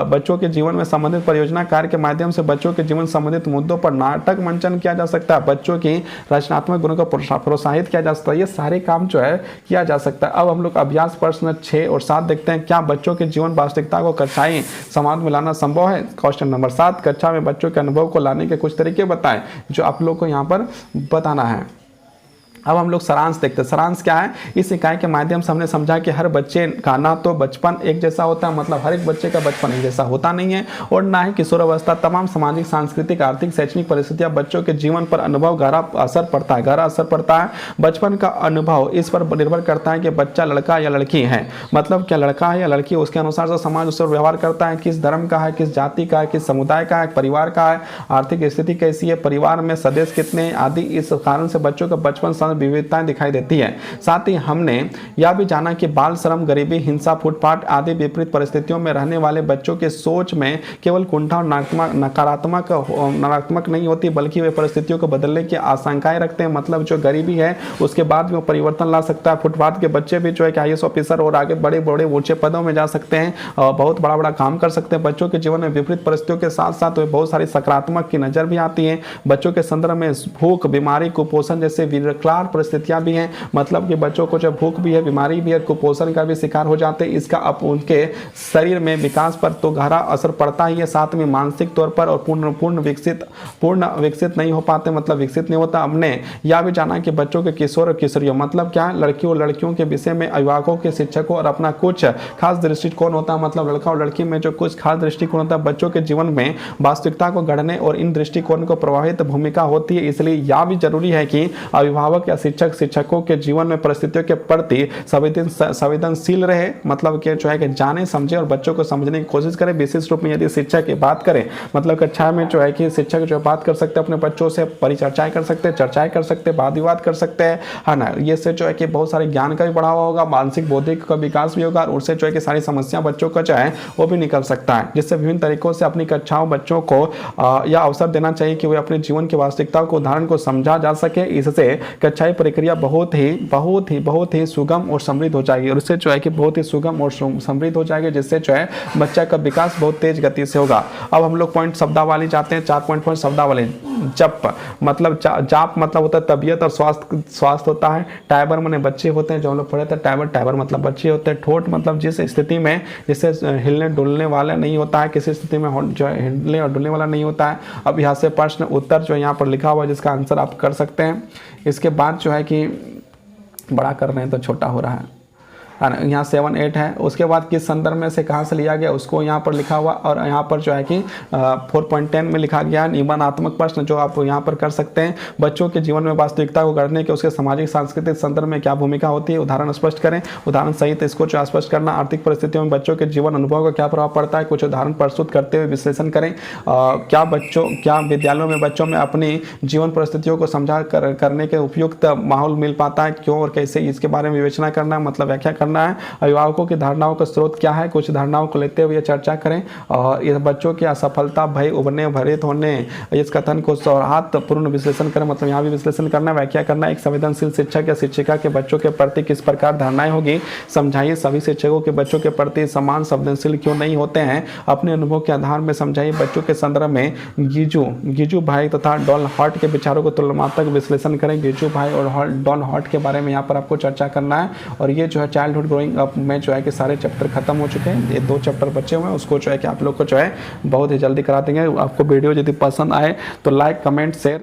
बच्चों के जीवन में संबंधित परियोजना कार्य के माध्यम से बच्चों के जीवन संबंधित मुद्दों पर नाटक मंचन किया जा सकता है। बच्चों की रचनात्मक गुणों को प्रोत्साहित किया जा सकता है। ये सारे काम जो है किया जा सकता है। अब हम लोग अभ्यास प्रश्न 6 और 7 देखते हैं। क्या बच्चों के जीवन वास्तविकता को कक्षाएं समाज में लाना संभव है? क्वेश्चन नंबर 7, कक्षा में बच्चों के अनुभव को लाने के कुछ तरीके बताएं जो आप लोग को यहाँ पर बताना है। अब हम लोग सारांश देखते हैं। सारांश क्या है? इस इकाई के माध्यम से हमने समझा कि हर बच्चे का ना तो बचपन एक जैसा होता है, मतलब हर एक बच्चे का बचपन एक जैसा होता नहीं है, और ना ही किशोरावस्था। तमाम सामाजिक, सांस्कृतिक, आर्थिक, शैक्षणिक परिस्थितियां बच्चों के जीवन पर अनुभव गहरा असर पड़ता है। बचपन का अनुभव इस पर निर्भर करता है कि बच्चा लड़का या लड़की है, मतलब क्या लड़का है या लड़की, उसके अनुसार से समाज उससे व्यवहार करता है, किस धर्म का है, किस जाति का है, किस समुदाय का है, परिवार का है, आर्थिक स्थिति कैसी है, परिवार में सदस्य कितने आदि। इस कारण से बच्चों का बचपन विविधताएं दिखाई देती है। साथ ही हमने यह भी जाना कि बाल श्रम, गरीबी, हिंसा, फुटपाथ आदि विपरीत परिस्थितियों में रहने वाले बच्चों के सोच में केवल कुंठा और नकारात्मक नहीं होती, बल्कि वे परिस्थितियों को बदलने की आशंकाएं रखते हैं। मतलब जो गरीबी है उसके बाद भी वो परिवर्तन ला सकता है। फुटपाथ के बच्चे भी जो है कि IAS ऑफिसर और आगे बड़े बड़े ऊंचे पदों में जा सकते हैं और बहुत बड़ा बड़ा काम कर सकते हैं। बच्चों के जीवन में विपरीत परिस्थितियों के साथ साथ बहुत सारी सकारात्मक की नजर भी आती है। बच्चों के संदर्भ में भूख, बीमारी, कुपोषण जैसे विकराल परिस्थितियां भी हैं, मतलब कि बच्चों को जब भूख भी है, बीमारी भी है, कुपोषण का भी शिकार हो जाते हैं। इसका अब उनके शरीर में विकास पर तो गहरा असर पड़ता ही है, साथ में मानसिक तौर पर और पूर्ण विकसित नहीं हो पाते, मतलब विकसित नहीं होता। हमने यह भी जाना कि बच्चों के किशोर और किशोरियों, मतलब क्या, लड़कियों और लड़कियों के विषय में अभिभावकों के, शिक्षकों और अपना कुछ खास दृष्टिकोण होता है, मतलब लड़का और लड़की में जो कुछ खास दृष्टिकोण होता है। बच्चों के जीवन में वास्तविकता को गढ़ने और इन दृष्टिकोण को प्रभावित भूमिका होती है। इसलिए यह भी जरूरी है कि अभिभावक या शिक्षकों के जीवन में परिस्थितियों के प्रति संवेदनशील रहे, मतलब कि जो है कि जाने समझे और बच्चों को समझने की कोशिश करें। विशेष रूप में यदि शिक्षक की बात करें, मतलब कक्षा में जो है कि शिक्षक जो बात कर सकते हैं अपने बच्चों से, परिचर्चाएं कर सकते हैं, चर्चाएं कर सकते हैं, वाद विवाद कर सकते हैं, है ना। ये से जो है कि बहुत सारे ज्ञान का भी बढ़ावा होगा, मानसिक बौद्धिक का विकास भी होगा, और उससे जो है कि सारी समस्या बच्चों का जो है वो भी निकल सकता है। जिससे विभिन्न तरीकों से अपनी कक्षाओं बच्चों को यह अवसर देना चाहिए कि वे अपने जीवन की वास्तविकताओं को, उदाहरण को समझा जा सके। इससे कक्षाई प्रक्रिया बहुत ही सुगम और समृद्ध हो जाएगी, और इससे जो है कि बहुत ही सुगम और समृद्ध हो जाएगी, जिससे जो है बच्चा का विकास बहुत तेज गति से होगा। अब हम लोग पॉइंट शब्दावली जाते हैं। 4 पॉइंट शब्दावली। जप मतलब जाप मतलब होता है तबियत और स्वास्थ्य होता है। टाइबर माने बच्चे होते हैं, जो हम लोग पढ़े थे, टाइबर मतलब बच्चे होते हैं। ठोट मतलब जिस स्थिति में जिससे हिलने डुलने वाला नहीं होता है, किसी स्थिति में जो हिलने और डुलने वाला नहीं होता है। अब यहाँ से प्रश्न उत्तर जो यहाँ पर लिखा हुआ है, जिसका आंसर आप कर सकते हैं। इसके बाद जो है कि बड़ा कर रहे हैं तो छोटा हो रहा है, यहाँ 7, 8 है। उसके बाद किस संदर्भ में से कहाँ से लिया गया उसको यहाँ पर लिखा हुआ, और यहाँ पर जो है कि 4.10 में लिखा गया निबंधात्मक प्रश्न, जो आप यहाँ पर कर सकते हैं। बच्चों के जीवन में वास्तविकता को गढ़ने के उसके सामाजिक सांस्कृतिक संदर्भ में क्या भूमिका होती है, उदाहरण स्पष्ट करें। उदाहरण सहित इसको जो स्पष्ट करना। आर्थिक परिस्थितियों में बच्चों के जीवन अनुभव का क्या प्रभाव पड़ता है, कुछ उदाहरण प्रस्तुत करते हुए विश्लेषण करें। क्या विद्यालयों में बच्चों में अपनी जीवन परिस्थितियों को समझा करने के उपयुक्त माहौल मिल पाता है, क्यों और कैसे, इसके बारे में विवेचना करना, मतलब व्याख्या करना है। अभिभावकों की धारणाओं का स्रोत क्या है, कुछ धारणाओं को लेते हुए चर्चा करें। और ये बच्चों की असफलता, भय, उबरने, भरित होने, इस कथन को सौहार्दपूर्ण विश्लेषण करें, मतलब यहाँ भी विश्लेषण करना, व्याख्या करना। एक संवेदनशील शिक्षक या शिक्षिका के बच्चों के प्रति किस प्रकार धारणाएं होगी, समझाइए। सभी शिक्षकों के बच्चों के प्रति समान संवेदनशील क्यों नहीं होते हैं, अपने अनुभव के आधार में समझाइए। बच्चों के संदर्भ में गीजू भाई तथा डॉन हॉट के विचारों को तुलनात्मक विश्लेषण करें। गीजू भाई और डॉन हॉट के बारे में यहाँ पर आपको चर्चा करना है। और ये जो है चाइल्डहुड ग्रोइंग अप में जो है कि सारे चैप्टर खत्म हो चुके हैं, ये 2 चैप्टर बचे हुए हैं, उसको जो है कि आप लोग को जो है बहुत ही जल्दी करा देंगे। आपको वीडियो यदि पसंद आए तो लाइक, कमेंट, शेयर